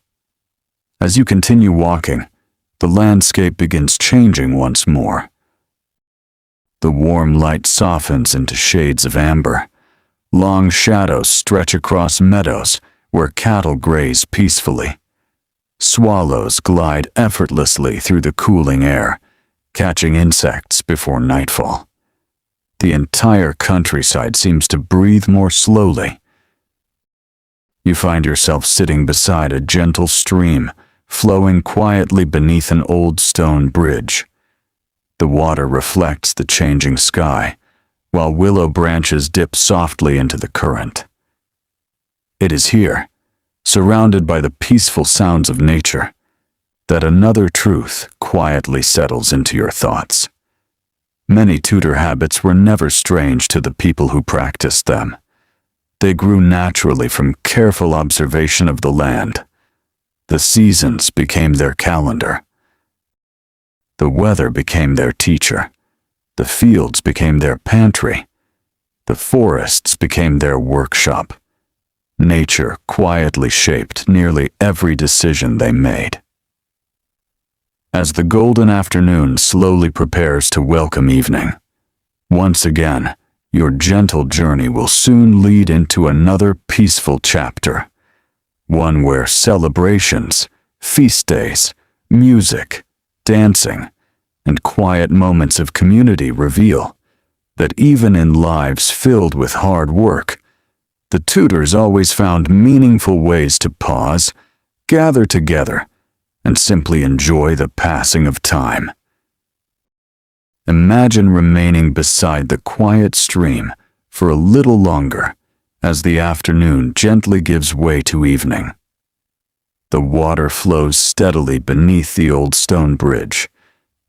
As you continue walking, the landscape begins changing once more. The warm light softens into shades of amber. Long shadows stretch across meadows where cattle graze peacefully. Swallows glide effortlessly through the cooling air, catching insects before nightfall. The entire countryside seems to breathe more slowly. You find yourself sitting beside a gentle stream, flowing quietly beneath an old stone bridge. The water reflects the changing sky, while willow branches dip softly into the current. It is here, surrounded by the peaceful sounds of nature, that another truth quietly settles into your thoughts. Many Tudor habits were never strange to the people who practiced them. They grew naturally from careful observation of the land. The seasons became their calendar. The weather became their teacher. The fields became their pantry. The forests became their workshop. Nature quietly shaped nearly every decision they made. As the golden afternoon slowly prepares to welcome evening, once again, your gentle journey will soon lead into another peaceful chapter, one where celebrations, feast days, music, dancing, and quiet moments of community reveal that even in lives filled with hard work, the Tudors always found meaningful ways to pause, gather together, and simply enjoy the passing of time. Imagine remaining beside the quiet stream for a little longer as the afternoon gently gives way to evening. The water flows steadily beneath the old stone bridge,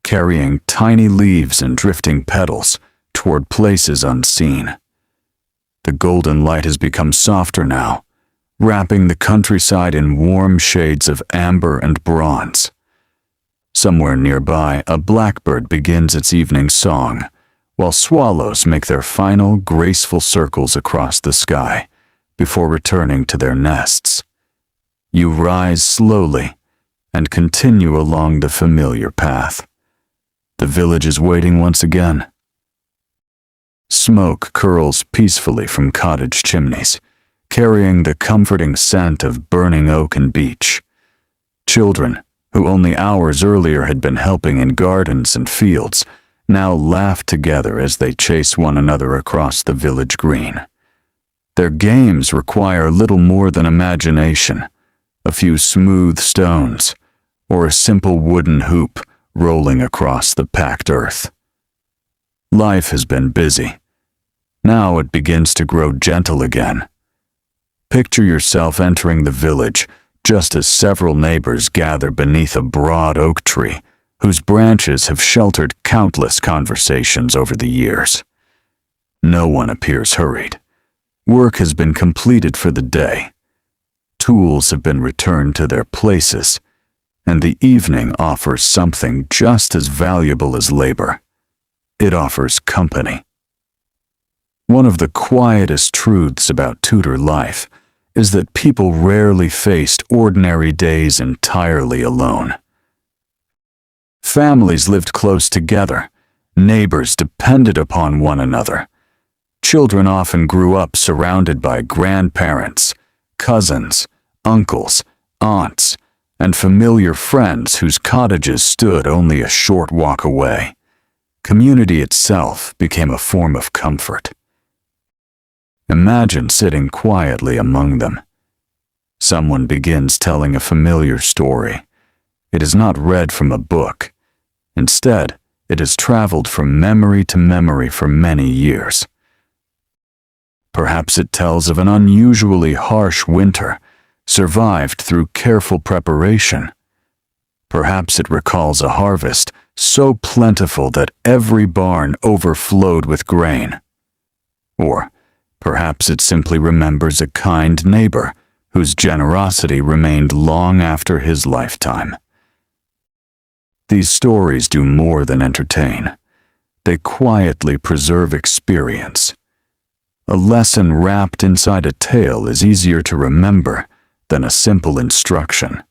carrying tiny leaves and drifting petals toward places unseen. The golden light has become softer now, wrapping the countryside in warm shades of amber and bronze. Somewhere nearby, a blackbird begins its evening song, while swallows make their final graceful circles across the sky before returning to their nests. You rise slowly and continue along the familiar path. The village is waiting once again. Smoke curls peacefully from cottage chimneys, carrying the comforting scent of burning oak and beech. Children, who only hours earlier had been helping in gardens and fields, now laugh together as they chase one another across the village green. Their games require little more than imagination, a few smooth stones, or a simple wooden hoop rolling across the packed earth. Life has been busy. Now it begins to grow gentle again. Picture yourself entering the village just as several neighbors gather beneath a broad oak tree whose branches have sheltered countless conversations over the years. No one appears hurried. Work has been completed for the day. Tools have been returned to their places, and the evening offers something just as valuable as labor. It offers company. One of the quietest truths about Tudor life is that people rarely faced ordinary days entirely alone. Families lived close together. Neighbors depended upon one another. Children often grew up surrounded by grandparents, cousins, uncles, aunts, and familiar friends whose cottages stood only a short walk away. Community itself became a form of comfort. Imagine sitting quietly among them. Someone begins telling a familiar story. It is not read from a book. Instead, it has traveled from memory to memory for many years. Perhaps it tells of an unusually harsh winter, survived through careful preparation. Perhaps it recalls a harvest so plentiful that every barn overflowed with grain. Or perhaps it simply remembers a kind neighbor whose generosity remained long after his lifetime. These stories do more than entertain. They quietly preserve experience. A lesson wrapped inside a tale is easier to remember than a simple instruction.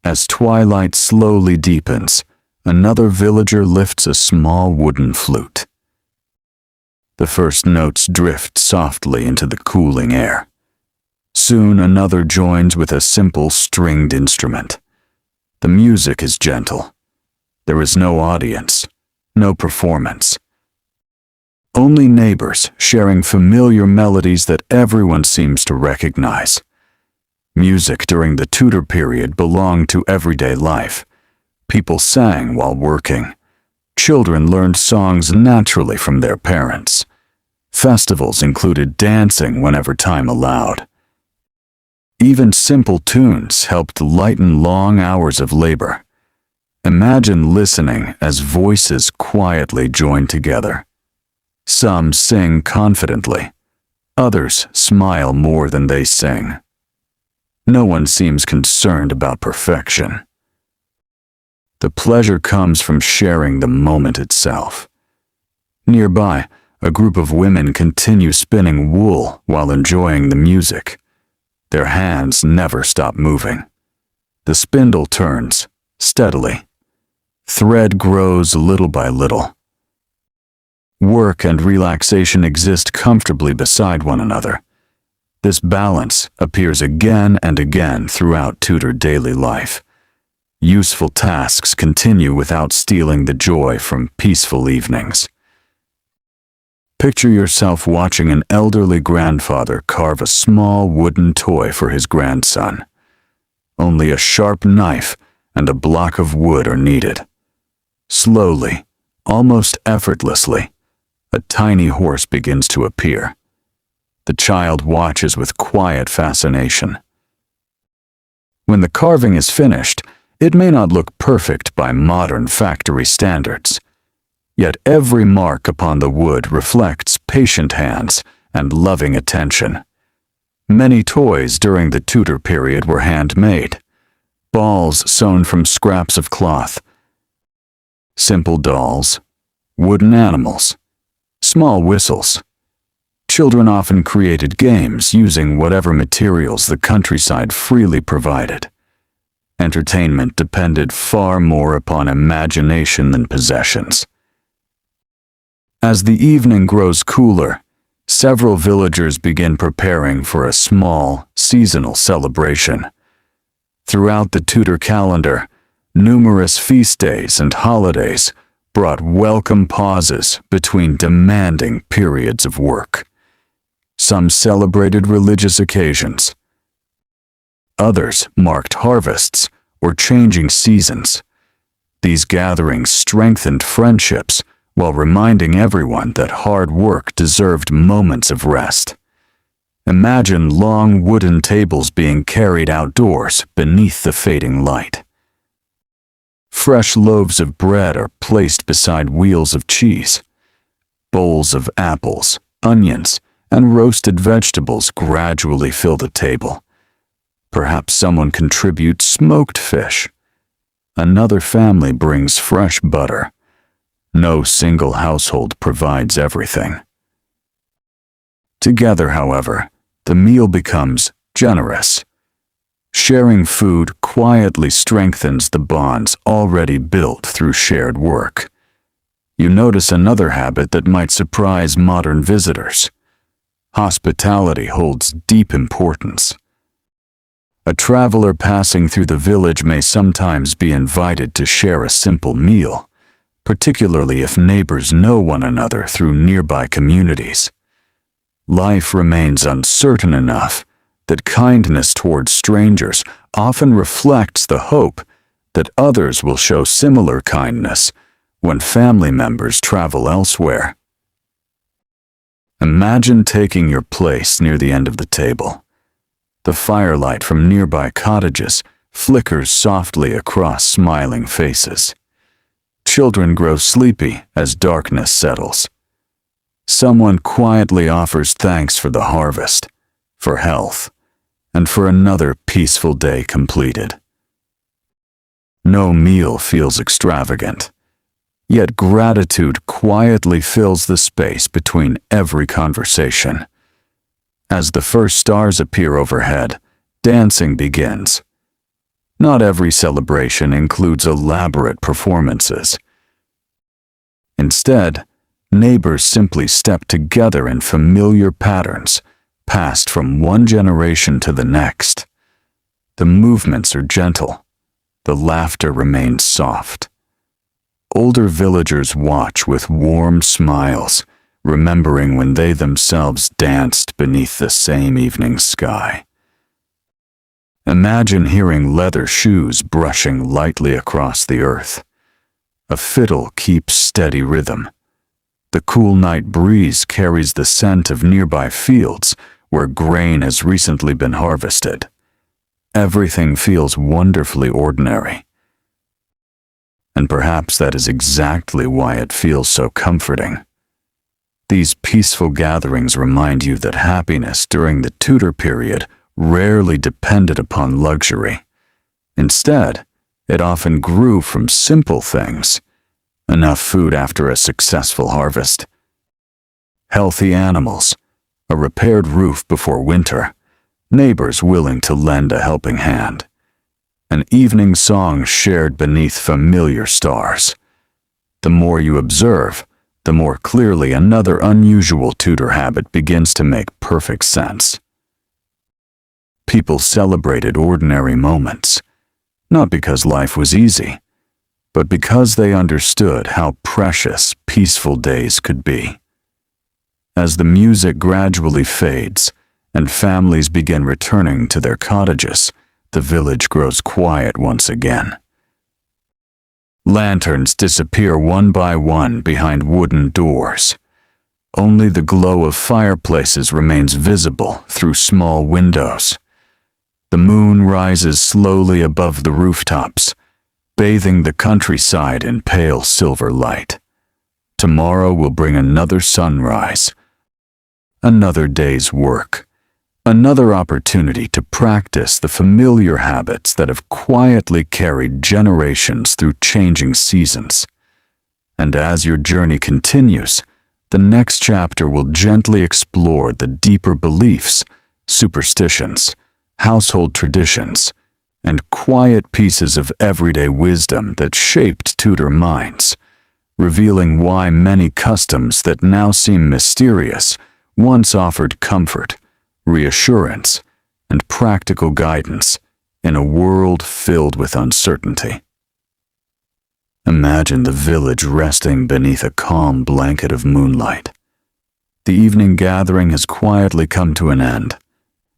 As twilight slowly deepens, another villager lifts a small wooden flute. The first notes drift softly into the cooling air. Soon another joins with a simple stringed instrument. The music is gentle. There is no audience, no performance. Only neighbors sharing familiar melodies that everyone seems to recognize. Music during the Tudor period belonged to everyday life. People sang while working. Children learned songs naturally from their parents. Festivals included dancing whenever time allowed. Even simple tunes helped lighten long hours of labor. Imagine listening as voices quietly join together. Some sing confidently. Others smile more than they sing. No one seems concerned about perfection. The pleasure comes from sharing the moment itself. Nearby, a group of women continue spinning wool while enjoying the music. Their hands never stop moving. The spindle turns, steadily. Thread grows little by little. Work and relaxation exist comfortably beside one another. This balance appears again and again throughout Tudor daily life. Useful tasks continue without stealing the joy from peaceful evenings. Picture yourself watching an elderly grandfather carve a small wooden toy for his grandson. Only a sharp knife and a block of wood are needed. Slowly, almost effortlessly, a tiny horse begins to appear. The child watches with quiet fascination. When the carving is finished, it may not look perfect by modern factory standards. Yet every mark upon the wood reflects patient hands and loving attention. Many toys during the Tudor period were handmade. Balls sewn from scraps of cloth. Simple dolls, wooden animals, small whistles. Children often created games using whatever materials the countryside freely provided. Entertainment depended far more upon imagination than possessions. As the evening grows cooler, several villagers begin preparing for a small, seasonal celebration. Throughout the Tudor calendar, numerous feast days and holidays brought welcome pauses between demanding periods of work. Some celebrated religious occasions. Others marked harvests or changing seasons. These gatherings strengthened friendships while reminding everyone that hard work deserved moments of rest. Imagine long wooden tables being carried outdoors beneath the fading light. Fresh loaves of bread are placed beside wheels of cheese. Bowls of apples, onions, and roasted vegetables gradually fill the table. Perhaps someone contributes smoked fish. Another family brings fresh butter. No single household provides everything. Together, however, the meal becomes generous. Sharing food quietly strengthens the bonds already built through shared work. You notice another habit that might surprise modern visitors. Hospitality holds deep importance. A traveler passing through the village may sometimes be invited to share a simple meal, particularly if neighbors know one another through nearby communities. Life remains uncertain enough that kindness towards strangers often reflects the hope that others will show similar kindness when family members travel elsewhere. Imagine taking your place near the end of the table. The firelight from nearby cottages flickers softly across smiling faces. Children grow sleepy as darkness settles. Someone quietly offers thanks for the harvest, for health, and for another peaceful day completed. No meal feels extravagant, yet gratitude quietly fills the space between every conversation. As the first stars appear overhead, dancing begins. Not every celebration includes elaborate performances. Instead, neighbors simply step together in familiar patterns, passed from one generation to the next. The movements are gentle. The laughter remains soft. Older villagers watch with warm smiles, remembering when they themselves danced beneath the same evening sky. Imagine hearing leather shoes brushing lightly across the earth. A fiddle keeps steady rhythm. The cool night breeze carries the scent of nearby fields where grain has recently been harvested. Everything feels wonderfully ordinary. And perhaps that is exactly why it feels so comforting. These peaceful gatherings remind you that happiness during the Tudor period rarely depended upon luxury. Instead, it often grew from simple things: enough food after a successful harvest, healthy animals, a repaired roof before winter, neighbors willing to lend a helping hand, an evening song shared beneath familiar stars. The more you observe, the more clearly another unusual Tudor habit begins to make perfect sense. People celebrated ordinary moments, not because life was easy, but because they understood how precious peaceful days could be. As the music gradually fades and families begin returning to their cottages, the village grows quiet once again. Lanterns disappear one by one behind wooden doors. Only the glow of fireplaces remains visible through small windows. The moon rises slowly above the rooftops, bathing the countryside in pale silver light. Tomorrow will bring another sunrise, another day's work, another opportunity to practice the familiar habits that have quietly carried generations through changing seasons. And as your journey continues, the next chapter will gently explore the deeper beliefs, superstitions, household traditions, and quiet pieces of everyday wisdom that shaped Tudor minds, revealing why many customs that now seem mysterious once offered comfort, reassurance, and practical guidance in a world filled with uncertainty. Imagine the village resting beneath a calm blanket of moonlight. The evening gathering has quietly come to an end,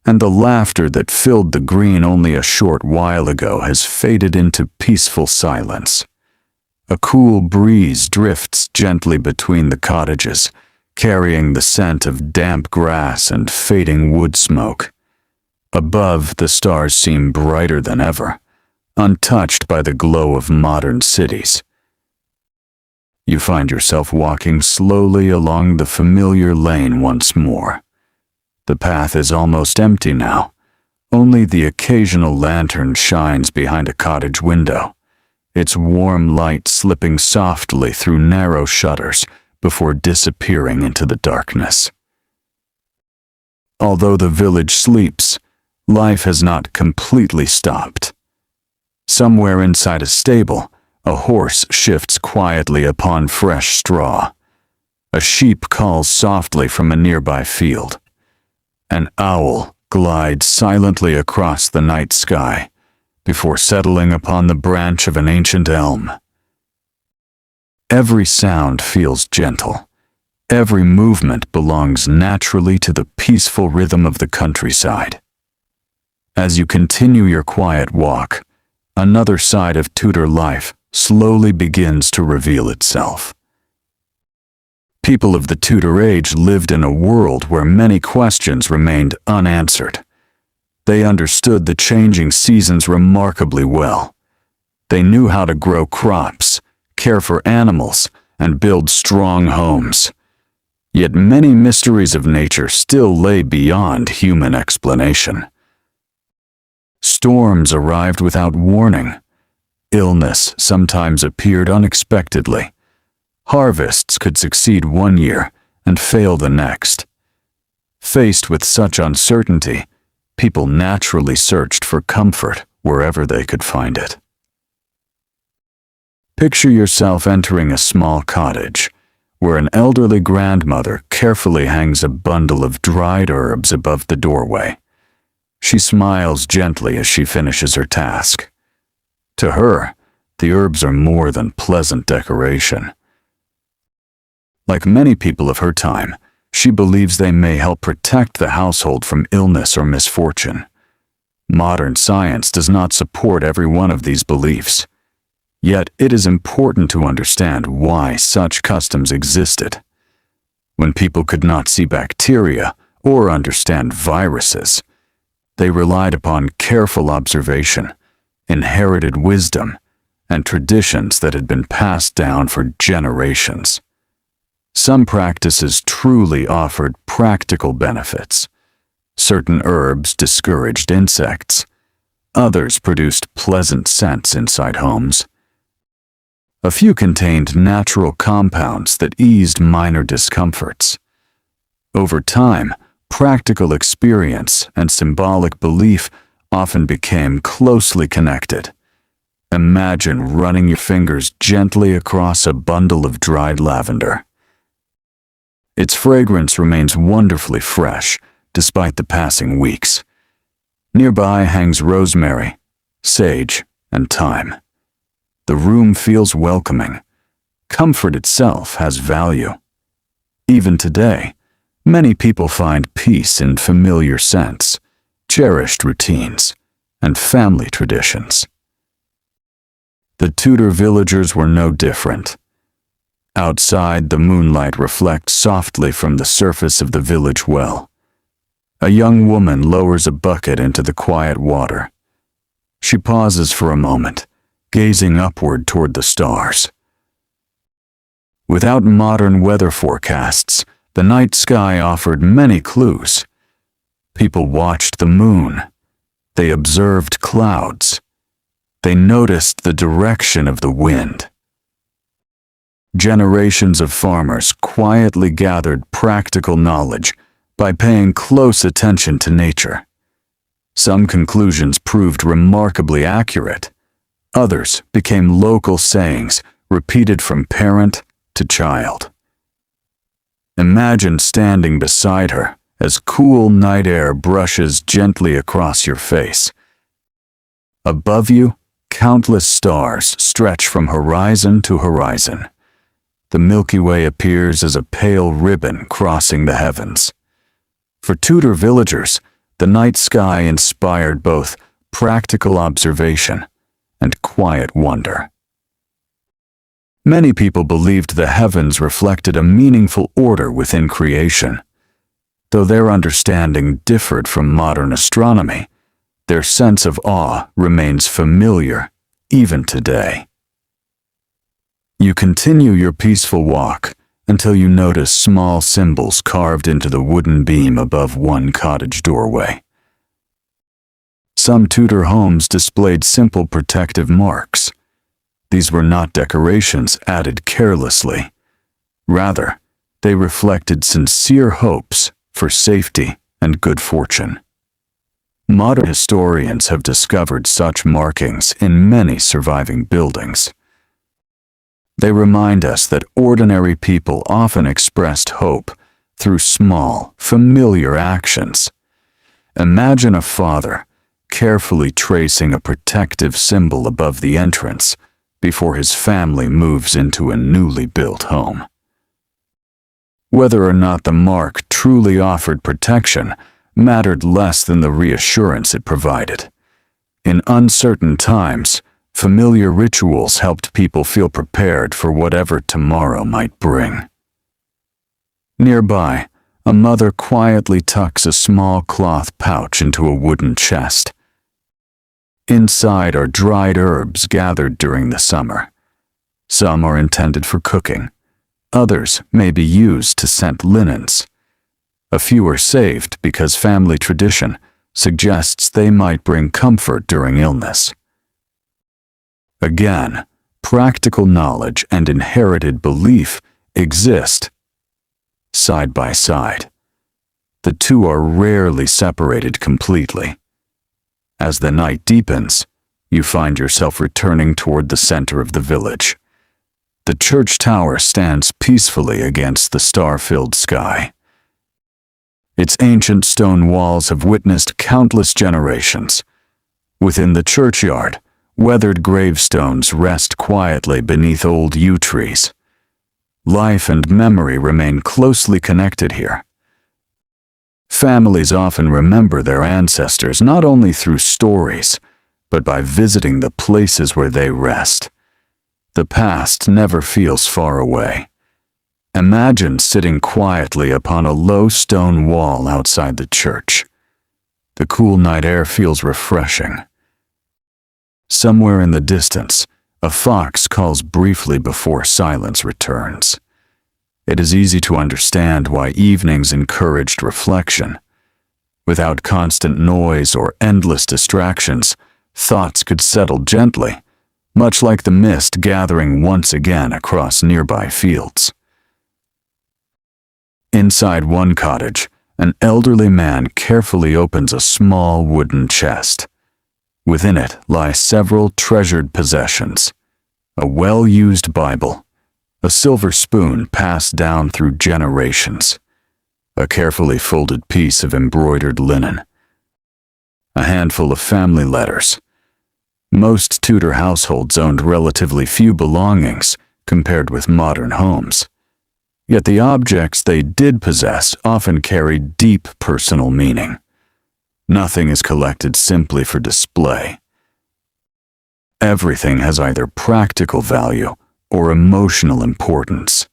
and the laughter that filled the green only a short while ago has faded into peaceful silence. A cool breeze drifts gently between the cottages, carrying the scent of damp grass and fading wood smoke. Above, the stars seem brighter than ever, untouched by the glow of modern cities. You find yourself walking slowly along the familiar lane once more. The path is almost empty now. Only the occasional lantern shines behind a cottage window, its warm light slipping softly through narrow shutters before disappearing into the darkness. Although the village sleeps, life has not completely stopped. Somewhere inside a stable, a horse shifts quietly upon fresh straw. A sheep calls softly from a nearby field. An owl glide silently across the night sky before settling upon the branch of an ancient elm. Every sound feels gentle. Every movement belongs naturally to the peaceful rhythm of the countryside. As you continue your quiet walk, another side of Tudor life slowly begins to reveal itself. People of the Tudor age lived in a world where many questions remained unanswered. They understood the changing seasons remarkably well. They knew how to grow crops, care for animals, and build strong homes. Yet many mysteries of nature still lay beyond human explanation. Storms arrived without warning. Illness sometimes appeared unexpectedly. Harvests could succeed one year and fail the next. Faced with such uncertainty, people naturally searched for comfort wherever they could find it. Picture yourself entering a small cottage, where an elderly grandmother carefully hangs a bundle of dried herbs above the doorway. She smiles gently as she finishes her task. To her, the herbs are more than pleasant decoration. Like many people of her time, she believes they may help protect the household from illness or misfortune. Modern science does not support every one of these beliefs. Yet it is important to understand why such customs existed. When people could not see bacteria or understand viruses, they relied upon careful observation, inherited wisdom, and traditions that had been passed down for generations. Some practices truly offered practical benefits. Certain herbs discouraged insects. Others produced pleasant scents inside homes. A few contained natural compounds that eased minor discomforts. Over time, practical experience and symbolic belief often became closely connected. Imagine running your fingers gently across a bundle of dried lavender. Its fragrance remains wonderfully fresh despite the passing weeks. Nearby hangs rosemary, sage, and thyme. The room feels welcoming. Comfort itself has value. Even today, many people find peace in familiar scents, cherished routines, and family traditions. The Tudor villagers were no different. Outside, the moonlight reflects softly from the surface of the village well. A young woman lowers a bucket into the quiet water. She pauses for a moment, gazing upward toward the stars. Without modern weather forecasts, the night sky offered many clues. People watched the moon. They observed clouds. They noticed the direction of the wind. Generations of farmers quietly gathered practical knowledge by paying close attention to nature. Some conclusions proved remarkably accurate. Others became local sayings repeated from parent to child. Imagine standing beside her as cool night air brushes gently across your face. Above you, countless stars stretch from horizon to horizon. The Milky Way appears as a pale ribbon crossing the heavens. For Tudor villagers, the night sky inspired both practical observation and quiet wonder. Many people believed the heavens reflected a meaningful order within creation. Though their understanding differed from modern astronomy, their sense of awe remains familiar even today. You continue your peaceful walk until you notice small symbols carved into the wooden beam above one cottage doorway. Some Tudor homes displayed simple protective marks. These were not decorations added carelessly. Rather, they reflected sincere hopes for safety and good fortune. Modern historians have discovered such markings in many surviving buildings. They remind us that ordinary people often expressed hope through small, familiar actions. Imagine a father carefully tracing a protective symbol above the entrance before his family moves into a newly built home. Whether or not the mark truly offered protection mattered less than the reassurance it provided. In uncertain times, familiar rituals helped people feel prepared for whatever tomorrow might bring. Nearby, a mother quietly tucks a small cloth pouch into a wooden chest. Inside are dried herbs gathered during the summer. Some are intended for cooking. Others may be used to scent linens. A few are saved because family tradition suggests they might bring comfort during illness. Again, practical knowledge and inherited belief exist side by side. The two are rarely separated completely. As the night deepens, you find yourself returning toward the center of the village. The church tower stands peacefully against the star-filled sky. Its ancient stone walls have witnessed countless generations. Within the churchyard, weathered gravestones rest quietly beneath old yew trees. Life and memory remain closely connected here. Families often remember their ancestors not only through stories, but by visiting the places where they rest. The past never feels far away. Imagine sitting quietly upon a low stone wall outside the church. The cool night air feels refreshing. Somewhere in the distance, a fox calls briefly before silence returns. It is easy to understand why evenings encouraged reflection. Without constant noise or endless distractions, thoughts could settle gently, much like the mist gathering once again across nearby fields. Inside one cottage, an elderly man carefully opens a small wooden chest. Within it lie several treasured possessions: a well-used Bible, a silver spoon passed down through generations, a carefully folded piece of embroidered linen, a handful of family letters. Most Tudor households owned relatively few belongings compared with modern homes. Yet the objects they did possess often carried deep personal meaning. Nothing is collected simply for display. Everything has either practical value or emotional importance.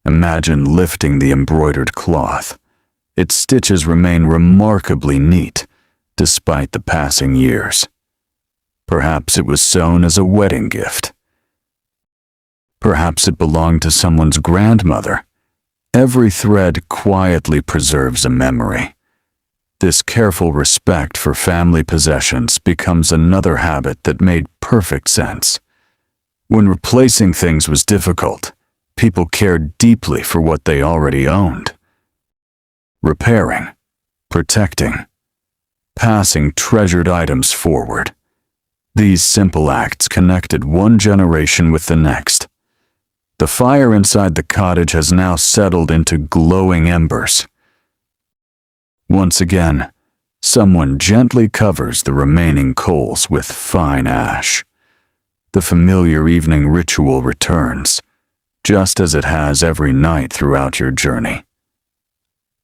Imagine lifting the embroidered cloth. Its stitches remain remarkably neat, despite the passing years. Perhaps it was sewn as a wedding gift. Perhaps it belonged to someone's grandmother. Every thread quietly preserves a memory. This careful respect for family possessions becomes another habit that made perfect sense. When replacing things was difficult, people cared deeply for what they already owned. Repairing, protecting, passing treasured items forward. These simple acts connected one generation with the next. The fire inside the cottage has now settled into glowing embers. Once again, someone gently covers the remaining coals with fine ash. The familiar evening ritual returns, just as it has every night throughout your journey.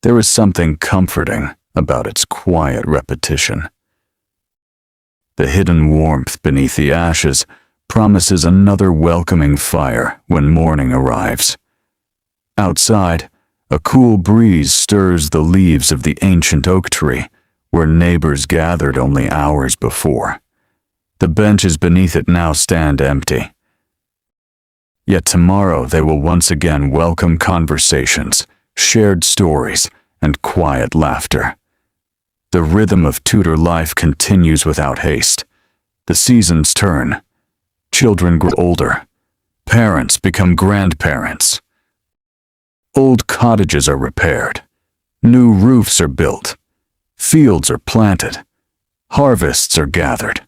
There is something comforting about its quiet repetition. The hidden warmth beneath the ashes promises another welcoming fire when morning arrives. Outside, a cool breeze stirs the leaves of the ancient oak tree, where neighbors gathered only hours before. The benches beneath it now stand empty. Yet tomorrow they will once again welcome conversations, shared stories, and quiet laughter. The rhythm of Tudor life continues without haste. The seasons turn. Children grow older. Parents become grandparents. Old cottages are repaired. New roofs are built. Fields are planted. Harvests are gathered.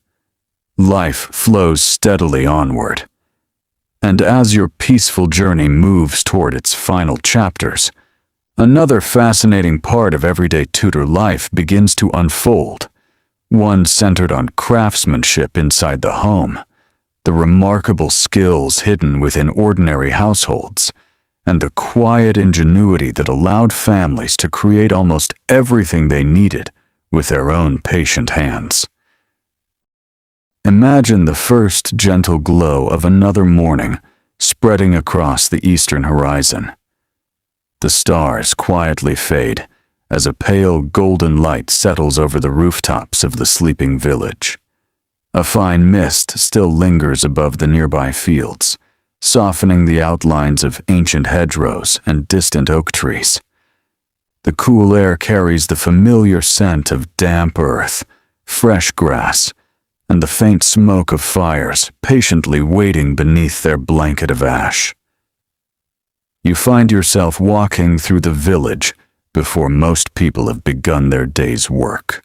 Life flows steadily onward. And as your peaceful journey moves toward its final chapters, Another fascinating part of everyday Tudor life begins to unfold, one centered on craftsmanship inside the home, the remarkable skills hidden within ordinary households, and the quiet ingenuity that allowed families to create almost everything they needed with their own patient hands. Imagine the first gentle glow of another morning spreading across the eastern horizon. The stars quietly fade as a pale golden light settles over the rooftops of the sleeping village. A fine mist still lingers above the nearby fields, softening the outlines of ancient hedgerows and distant oak trees. The cool air carries the familiar scent of damp earth, fresh grass, and the faint smoke of fires patiently waiting beneath their blanket of ash. You find yourself walking through the village before most people have begun their day's work.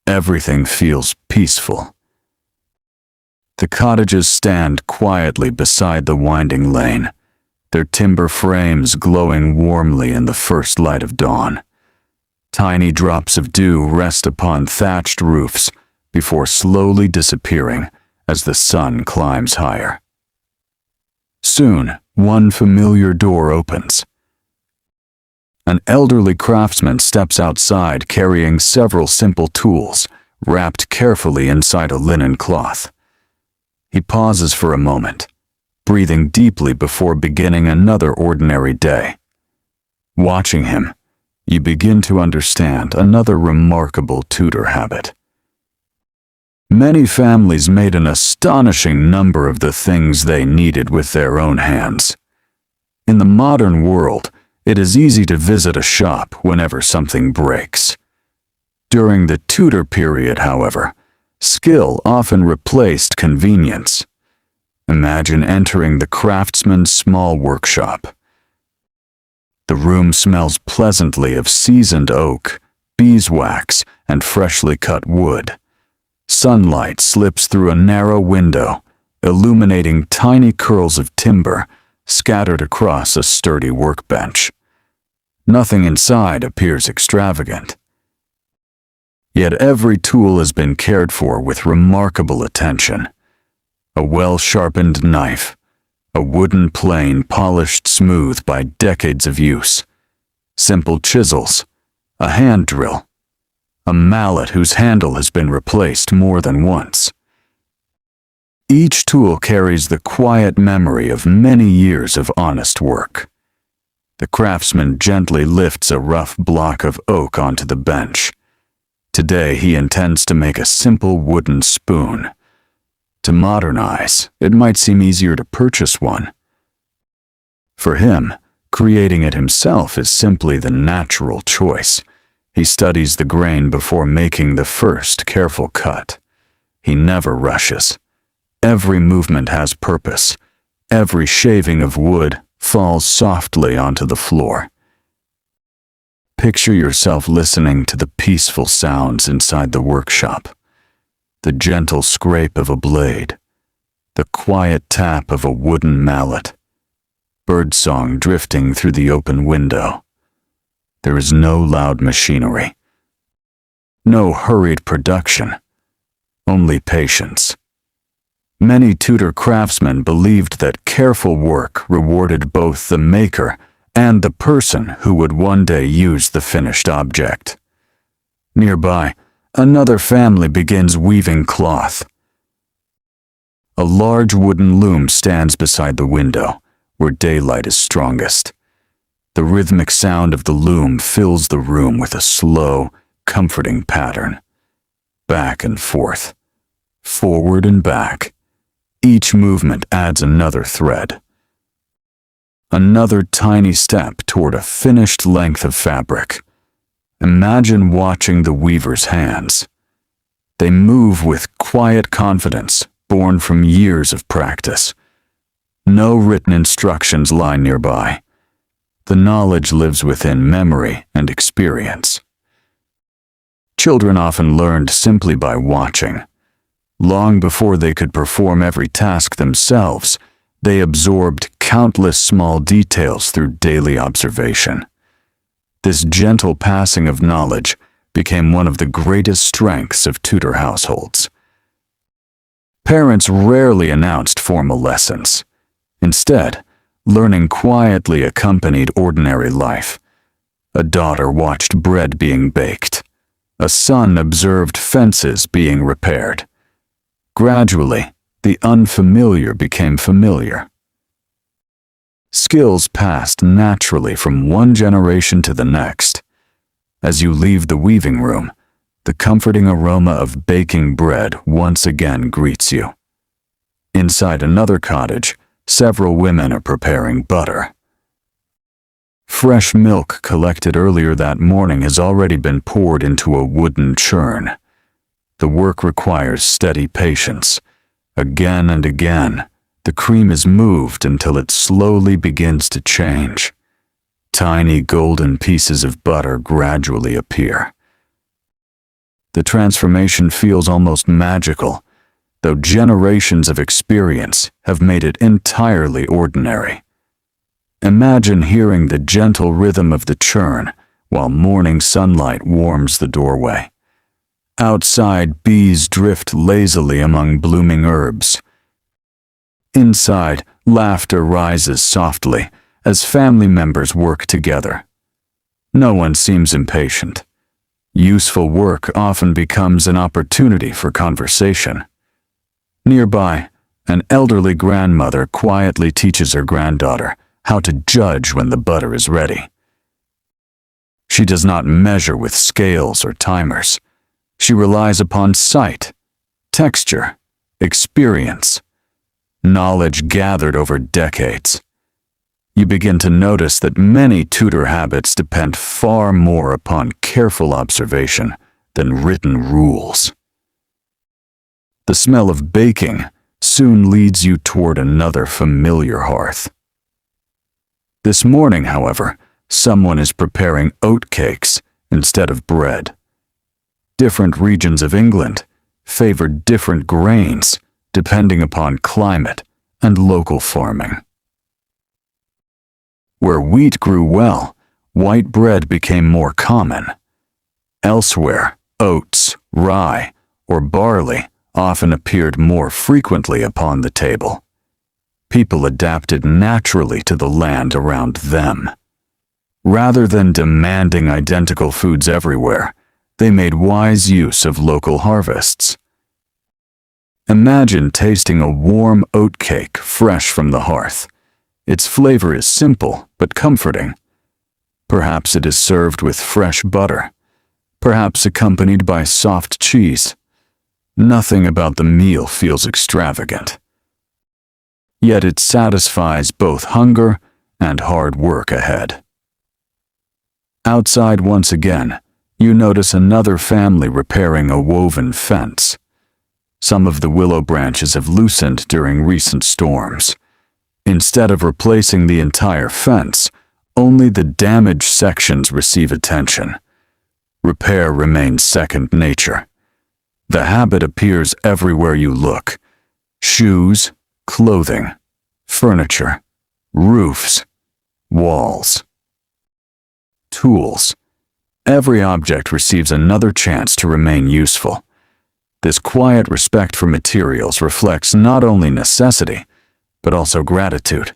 Everything feels peaceful. The cottages stand quietly beside the winding lane, their timber frames glowing warmly in the first light of dawn. Tiny drops of dew rest upon thatched roofs before slowly disappearing as the sun climbs higher. Soon, one familiar door opens. An elderly craftsman steps outside carrying several simple tools wrapped carefully inside a linen cloth. He pauses for a moment, breathing deeply before beginning another ordinary day. Watching him, you begin to understand another remarkable Tudor habit. Many families made an astonishing number of the things they needed with their own hands. In the modern world, it is easy to visit a shop whenever something breaks. During the Tudor period, however, skill often replaced convenience. Imagine entering the craftsman's small workshop. The room smells pleasantly of seasoned oak, beeswax, and freshly cut wood. Sunlight slips through a narrow window, illuminating tiny curls of timber scattered across a sturdy workbench. Nothing inside appears extravagant. Yet every tool has been cared for with remarkable attention. A well-sharpened knife, a wooden plane polished smooth by decades of use, simple chisels, a hand drill, a mallet whose handle has been replaced more than once. Each tool carries the quiet memory of many years of honest work. The craftsman gently lifts a rough block of oak onto the bench. Today he intends to make a simple wooden spoon. To modernize, it might seem easier to purchase one. For him, creating it himself is simply the natural choice. He studies the grain before making the first careful cut. He never rushes. Every movement has purpose. Every shaving of wood falls softly onto the floor. Picture yourself listening to the peaceful sounds inside the workshop. The gentle scrape of a blade, the quiet tap of a wooden mallet, birdsong drifting through the open window. There is no loud machinery, no hurried production, only patience. Many Tudor craftsmen believed that careful work rewarded both the maker and the person who would one day use the finished object. Nearby, another family begins weaving cloth. A large wooden loom stands beside the window, where daylight is strongest. The rhythmic sound of the loom fills the room with a slow, comforting pattern. Back and forth, forward and back. Each movement adds another thread. Another tiny step toward a finished length of fabric. Imagine watching the weaver's hands. They move with quiet confidence, born from years of practice. No written instructions lie nearby. The knowledge lives within memory and experience. Children often learned simply by watching. Long before they could perform every task themselves, they absorbed countless small details through daily observation. This gentle passing of knowledge became one of the greatest strengths of Tudor households. Parents rarely announced formal lessons. Instead, learning quietly accompanied ordinary life. A daughter watched bread being baked. A son observed fences being repaired. Gradually, the unfamiliar became familiar. Skills passed naturally from one generation to the next. As you leave the weaving room, the comforting aroma of baking bread once again greets you. Inside another cottage, several women are preparing butter. Fresh milk collected earlier that morning has already been poured into a wooden churn. The work requires steady patience. Again and again, the cream is moved until it slowly begins to change. Tiny golden pieces of butter gradually appear. The transformation feels almost magical, though generations of experience have made it entirely ordinary. Imagine hearing the gentle rhythm of the churn while morning sunlight warms the doorway. Outside, bees drift lazily among blooming herbs. Inside, laughter rises softly as family members work together. No one seems impatient. Useful work often becomes an opportunity for conversation. Nearby, an elderly grandmother quietly teaches her granddaughter how to judge when the butter is ready. She does not measure with scales or timers. She relies upon sight, texture, experience, knowledge gathered over decades. You begin to notice that many Tudor habits depend far more upon careful observation than written rules. The smell of baking soon leads you toward another familiar hearth. This morning, however, someone is preparing oat cakes instead of bread. Different regions of England favor different grains depending upon climate and local farming. Where wheat grew well, white bread became more common. Elsewhere, oats, rye, or barley often appeared more frequently upon the table. People adapted naturally to the land around them. Rather than demanding identical foods everywhere, they made wise use of local harvests. Imagine tasting a warm oat cake fresh from the hearth. Its flavor is simple but comforting. Perhaps it is served with fresh butter, perhaps accompanied by soft cheese. Nothing about the meal feels extravagant. Yet it satisfies both hunger and hard work ahead. Outside once again, you notice another family repairing a woven fence. Some of the willow branches have loosened during recent storms. Instead of replacing the entire fence, only the damaged sections receive attention. Repair remains second nature. The habit appears everywhere you look. Shoes, clothing, furniture, roofs, walls, tools. Every object receives another chance to remain useful. This quiet respect for materials reflects not only necessity, but also gratitude.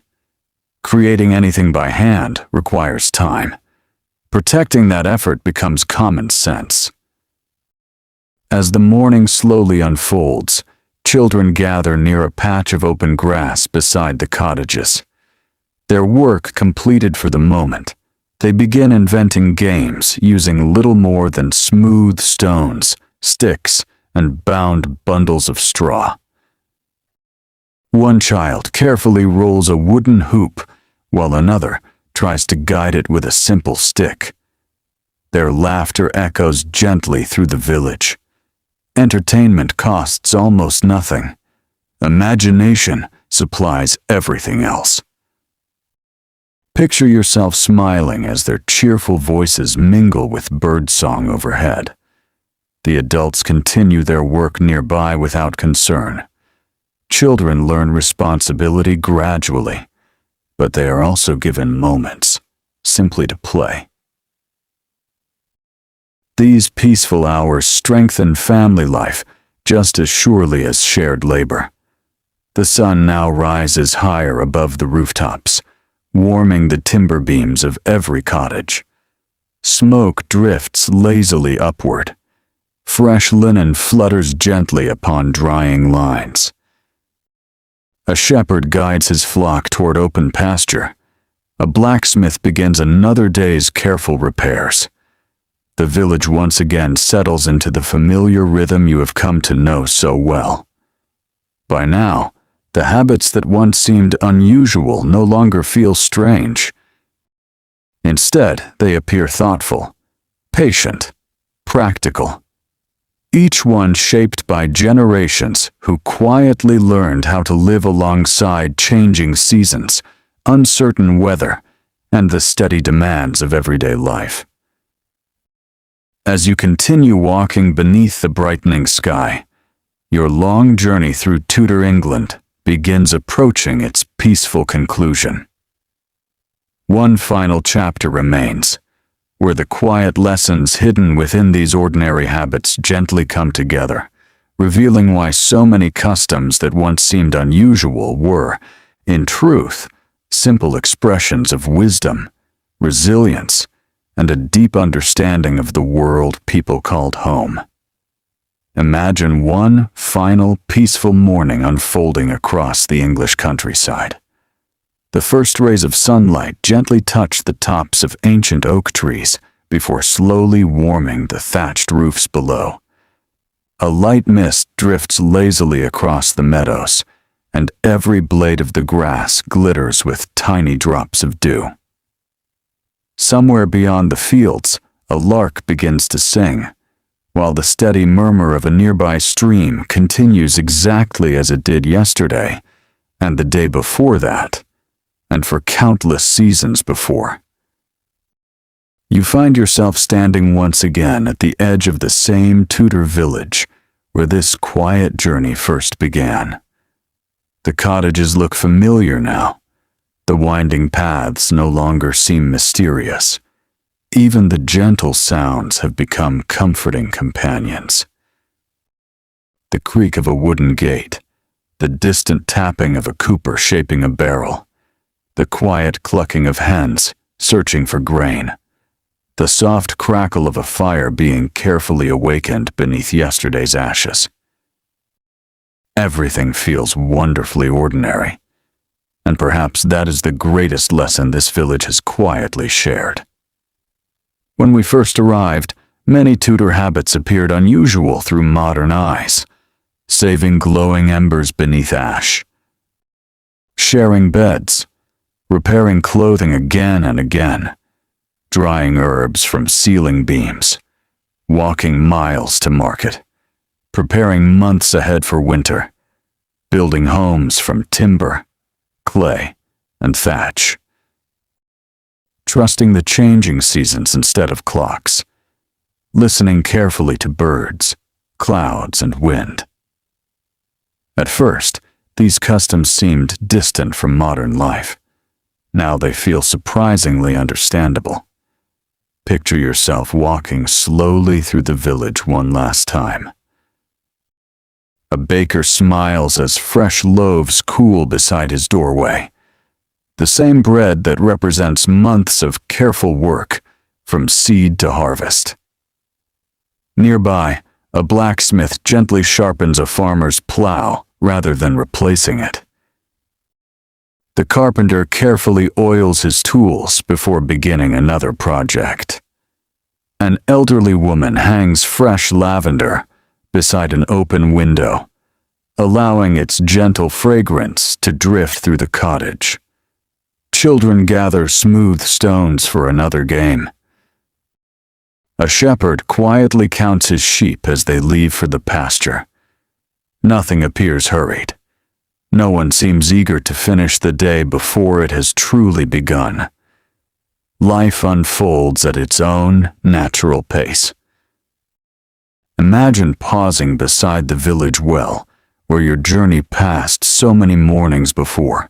Creating anything by hand requires time. Protecting that effort becomes common sense. As the morning slowly unfolds, children gather near a patch of open grass beside the cottages. Their work completed for the moment, they begin inventing games using little more than smooth stones, sticks, and bound bundles of straw. One child carefully rolls a wooden hoop, while another tries to guide it with a simple stick. Their laughter echoes gently through the village. Entertainment costs almost nothing. Imagination supplies everything else. Picture yourself smiling as their cheerful voices mingle with birdsong overhead. The adults continue their work nearby without concern. Children learn responsibility gradually, but they are also given moments simply to play. These peaceful hours strengthen family life just as surely as shared labor. The sun now rises higher above the rooftops, warming the timber beams of every cottage. Smoke drifts lazily upward. Fresh linen flutters gently upon drying lines. A shepherd guides his flock toward open pasture. A blacksmith begins another day's careful repairs. The village once again settles into the familiar rhythm you have come to know so well. By now, the habits that once seemed unusual no longer feel strange. Instead, they appear thoughtful, patient, practical. Each one shaped by generations who quietly learned how to live alongside changing seasons, uncertain weather, and the steady demands of everyday life. As you continue walking beneath the brightening sky, your long journey through Tudor England begins approaching its peaceful conclusion. One final chapter remains, where the quiet lessons hidden within these ordinary habits gently come together, revealing why so many customs that once seemed unusual were, in truth, simple expressions of wisdom, resilience, and a deep understanding of the world people called home. Imagine one final peaceful morning unfolding across the English countryside. The first rays of sunlight gently touch the tops of ancient oak trees before slowly warming the thatched roofs below. A light mist drifts lazily across the meadows, and every blade of the grass glitters with tiny drops of dew. Somewhere beyond the fields, a lark begins to sing, while the steady murmur of a nearby stream continues exactly as it did yesterday, and the day before that, and for countless seasons before. You find yourself standing once again at the edge of the same Tudor village where this quiet journey first began. The cottages look familiar now. The winding paths no longer seem mysterious. Even the gentle sounds have become comforting companions. The creak of a wooden gate, the distant tapping of a cooper shaping a barrel, the quiet clucking of hens searching for grain, the soft crackle of a fire being carefully awakened beneath yesterday's ashes. Everything feels wonderfully ordinary, and perhaps that is the greatest lesson this village has quietly shared. When we first arrived, many Tudor habits appeared unusual through modern eyes, saving glowing embers beneath ash, sharing beds, repairing clothing again and again, drying herbs from ceiling beams, walking miles to market, preparing months ahead for winter, building homes from timber, clay, and thatch, trusting the changing seasons instead of clocks, listening carefully to birds, clouds, and wind. At first, these customs seemed distant from modern life. Now they feel surprisingly understandable. Picture yourself walking slowly through the village one last time. A baker smiles as fresh loaves cool beside his doorway. The same bread that represents months of careful work, from seed to harvest. Nearby, a blacksmith gently sharpens a farmer's plow rather than replacing it. The carpenter carefully oils his tools before beginning another project. An elderly woman hangs fresh lavender beside an open window, allowing its gentle fragrance to drift through the cottage. Children gather smooth stones for another game. A shepherd quietly counts his sheep as they leave for the pasture. Nothing appears hurried. No one seems eager to finish the day before it has truly begun. Life unfolds at its own natural pace. Imagine pausing beside the village well, where your journey passed so many mornings before.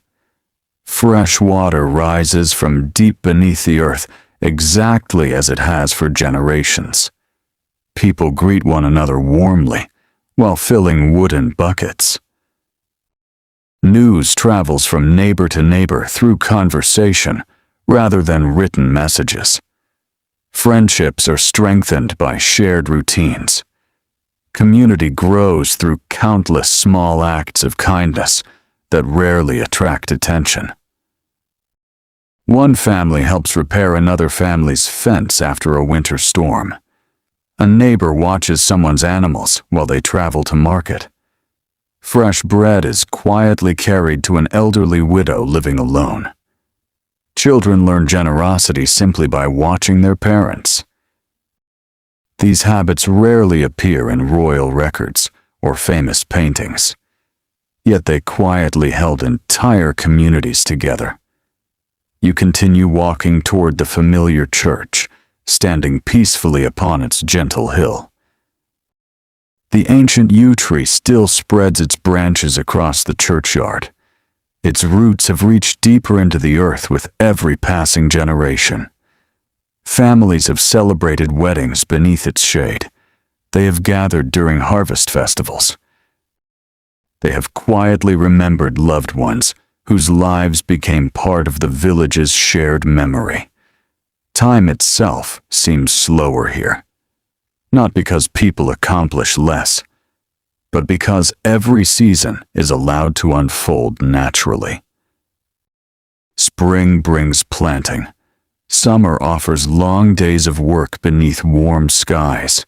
Fresh water rises from deep beneath the earth, exactly as it has for generations. people greet one another warmly while filling wooden buckets. News travels from neighbor to neighbor through conversation rather than written messages. Friendships are strengthened by shared routines. Community grows through countless small acts of kindness that rarely attract attention. One family helps repair another family's fence after a winter storm. A neighbor watches someone's animals while they travel to market. Fresh bread is quietly carried to an elderly widow living alone. Children learn generosity simply by watching their parents. These habits rarely appear in royal records or famous paintings, yet they quietly held entire communities together. You continue walking toward the familiar church, standing peacefully upon its gentle hill. The ancient yew tree still spreads its branches across the churchyard. Its roots have reached deeper into the earth with every passing generation. Families have celebrated weddings beneath its shade. They have gathered during harvest festivals. They have quietly remembered loved ones whose lives became part of the village's shared memory. Time itself seems slower here. Not because people accomplish less, but because every season is allowed to unfold naturally. Spring brings planting. Summer offers long days of work beneath warm skies.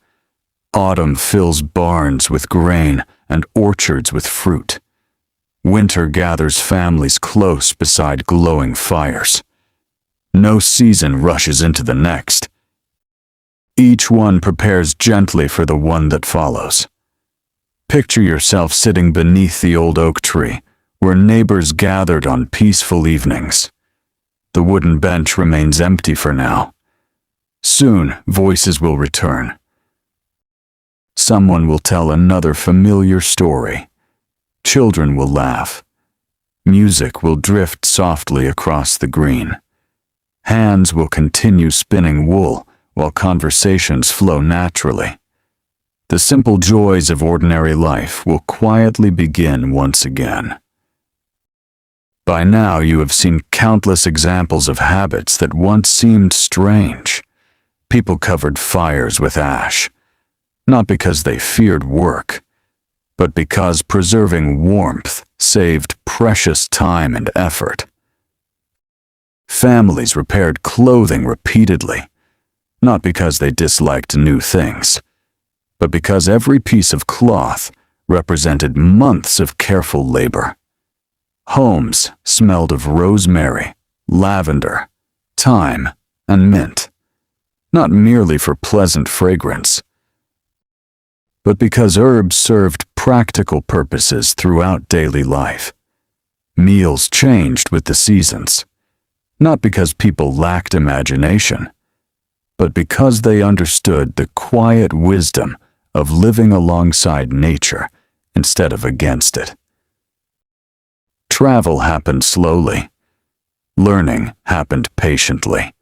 Autumn fills barns with grain and orchards with fruit. Winter gathers families close beside glowing fires. No season rushes into the next. Each one prepares gently for the one that follows. Picture yourself sitting beneath the old oak tree, where neighbors gathered on peaceful evenings. The wooden bench remains empty for now. Soon, voices will return. Someone will tell another familiar story. Children will laugh. Music will drift softly across the green. Hands will continue spinning wool while conversations flow naturally. The simple joys of ordinary life will quietly begin once again. By now you have seen countless examples of habits that once seemed strange. People covered fires with ash, not because they feared work, but because preserving warmth saved precious time and effort. Families repaired clothing repeatedly, not because they disliked new things, but because every piece of cloth represented months of careful labor. Homes smelled of rosemary, lavender, thyme, and mint, not merely for pleasant fragrance, but because herbs served practical purposes throughout daily life. Meals changed with the seasons, not because people lacked imagination, but because they understood the quiet wisdom of living alongside nature instead of against it. Travel happened slowly. Learning happened patiently.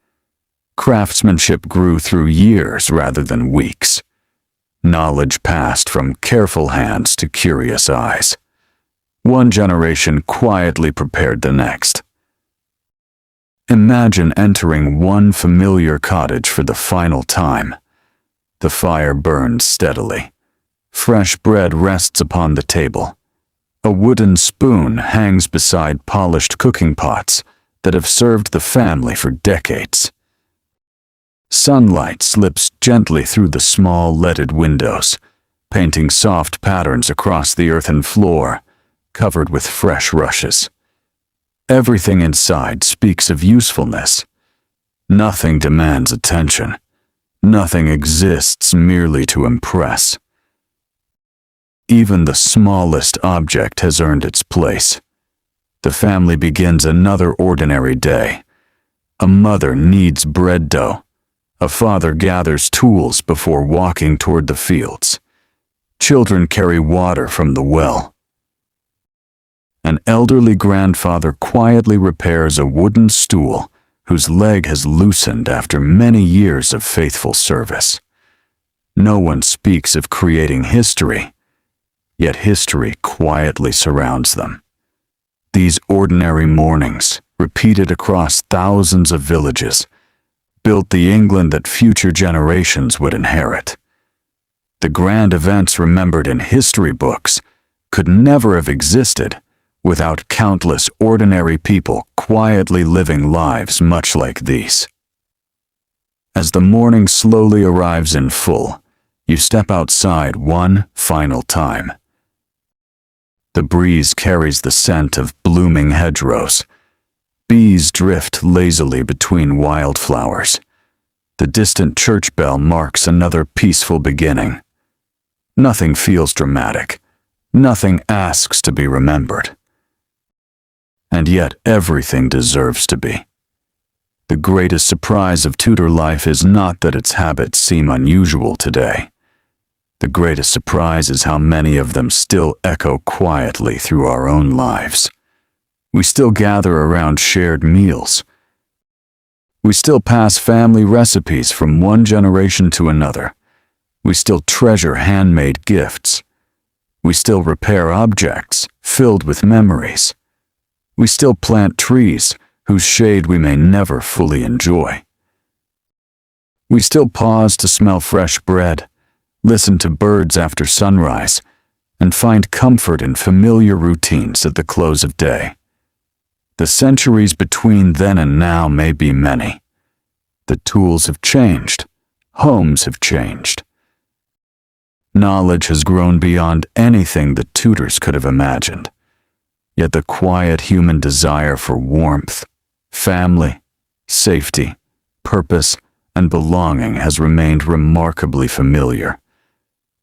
Craftsmanship grew through years rather than weeks. Knowledge passed from careful hands to curious eyes. One generation quietly prepared the next. Imagine entering one familiar cottage for the final time. The fire burns steadily. Fresh bread rests upon the table. A wooden spoon hangs beside polished cooking pots that have served the family for decades. Sunlight slips gently through the small leaded windows, painting soft patterns across the earthen floor, covered with fresh rushes. Everything inside speaks of usefulness. Nothing demands attention. Nothing exists merely to impress. Even the smallest object has earned its place. The family begins another ordinary day. A mother kneads bread dough. A father gathers tools before walking toward the fields. Children carry water from the well. An elderly grandfather quietly repairs a wooden stool whose leg has loosened after many years of faithful service. No one speaks of creating history, yet history quietly surrounds them. These ordinary mornings, repeated across thousands of villages, built the England that future generations would inherit. The grand events remembered in history books could never have existed without countless ordinary people quietly living lives much like these. As the morning slowly arrives in full, you step outside one final time. The breeze carries the scent of blooming hedgerows. Bees drift lazily between wildflowers. The distant church bell marks another peaceful beginning. Nothing feels dramatic. Nothing asks to be remembered. And yet everything deserves to be. The greatest surprise of Tudor life is not that its habits seem unusual today. The greatest surprise is how many of them still echo quietly through our own lives. We still gather around shared meals. We still pass family recipes from one generation to another. We still treasure handmade gifts. We still repair objects filled with memories. We still plant trees whose shade we may never fully enjoy. We still pause to smell fresh bread, listen to birds after sunrise, and find comfort in familiar routines at the close of day. The centuries between then and now may be many. The tools have changed. Homes have changed. Knowledge has grown beyond anything the Tudors could have imagined. Yet the quiet human desire for warmth, family, safety, purpose, and belonging has remained remarkably familiar.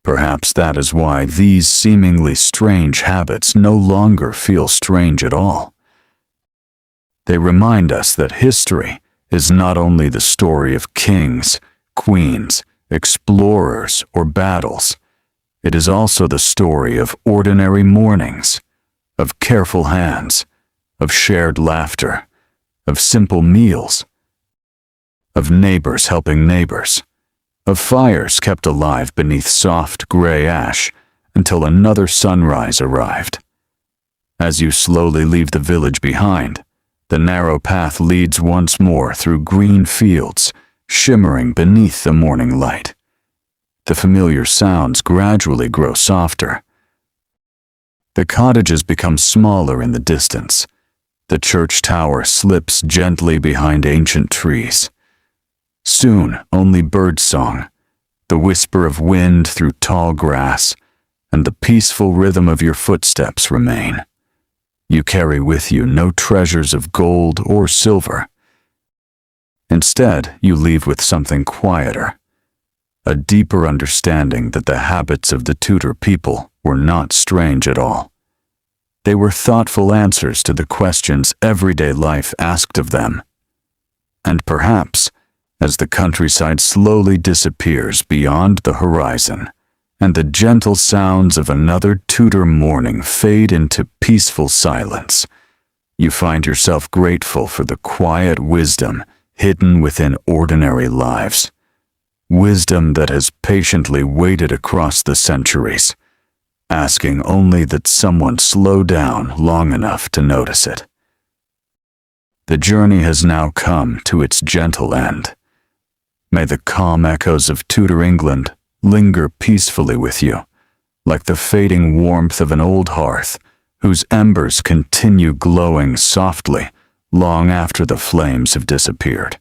Perhaps that is why these seemingly strange habits no longer feel strange at all. They remind us that history is not only the story of kings, queens, explorers, or battles. It is also the story of ordinary mornings, of careful hands, of shared laughter, of simple meals, of neighbors helping neighbors, of fires kept alive beneath soft gray ash until another sunrise arrived. As you slowly leave the village behind, the narrow path leads once more through green fields, shimmering beneath the morning light. The familiar sounds gradually grow softer. The cottages become smaller in the distance. The church tower slips gently behind ancient trees. Soon, only birdsong, the whisper of wind through tall grass, and the peaceful rhythm of your footsteps remain. You carry with you no treasures of gold or silver. Instead, you leave with something quieter, a deeper understanding that the habits of the Tudor people were not strange at all. They were thoughtful answers to the questions everyday life asked of them. And perhaps, as the countryside slowly disappears beyond the horizon, and the gentle sounds of another Tudor morning fade into peaceful silence, you find yourself grateful for the quiet wisdom hidden within ordinary lives. Wisdom that has patiently waited across the centuries, asking only that someone slow down long enough to notice it. The journey has now come to its gentle end. May the calm echoes of Tudor England linger peacefully with you, like the fading warmth of an old hearth whose embers continue glowing softly long after the flames have disappeared.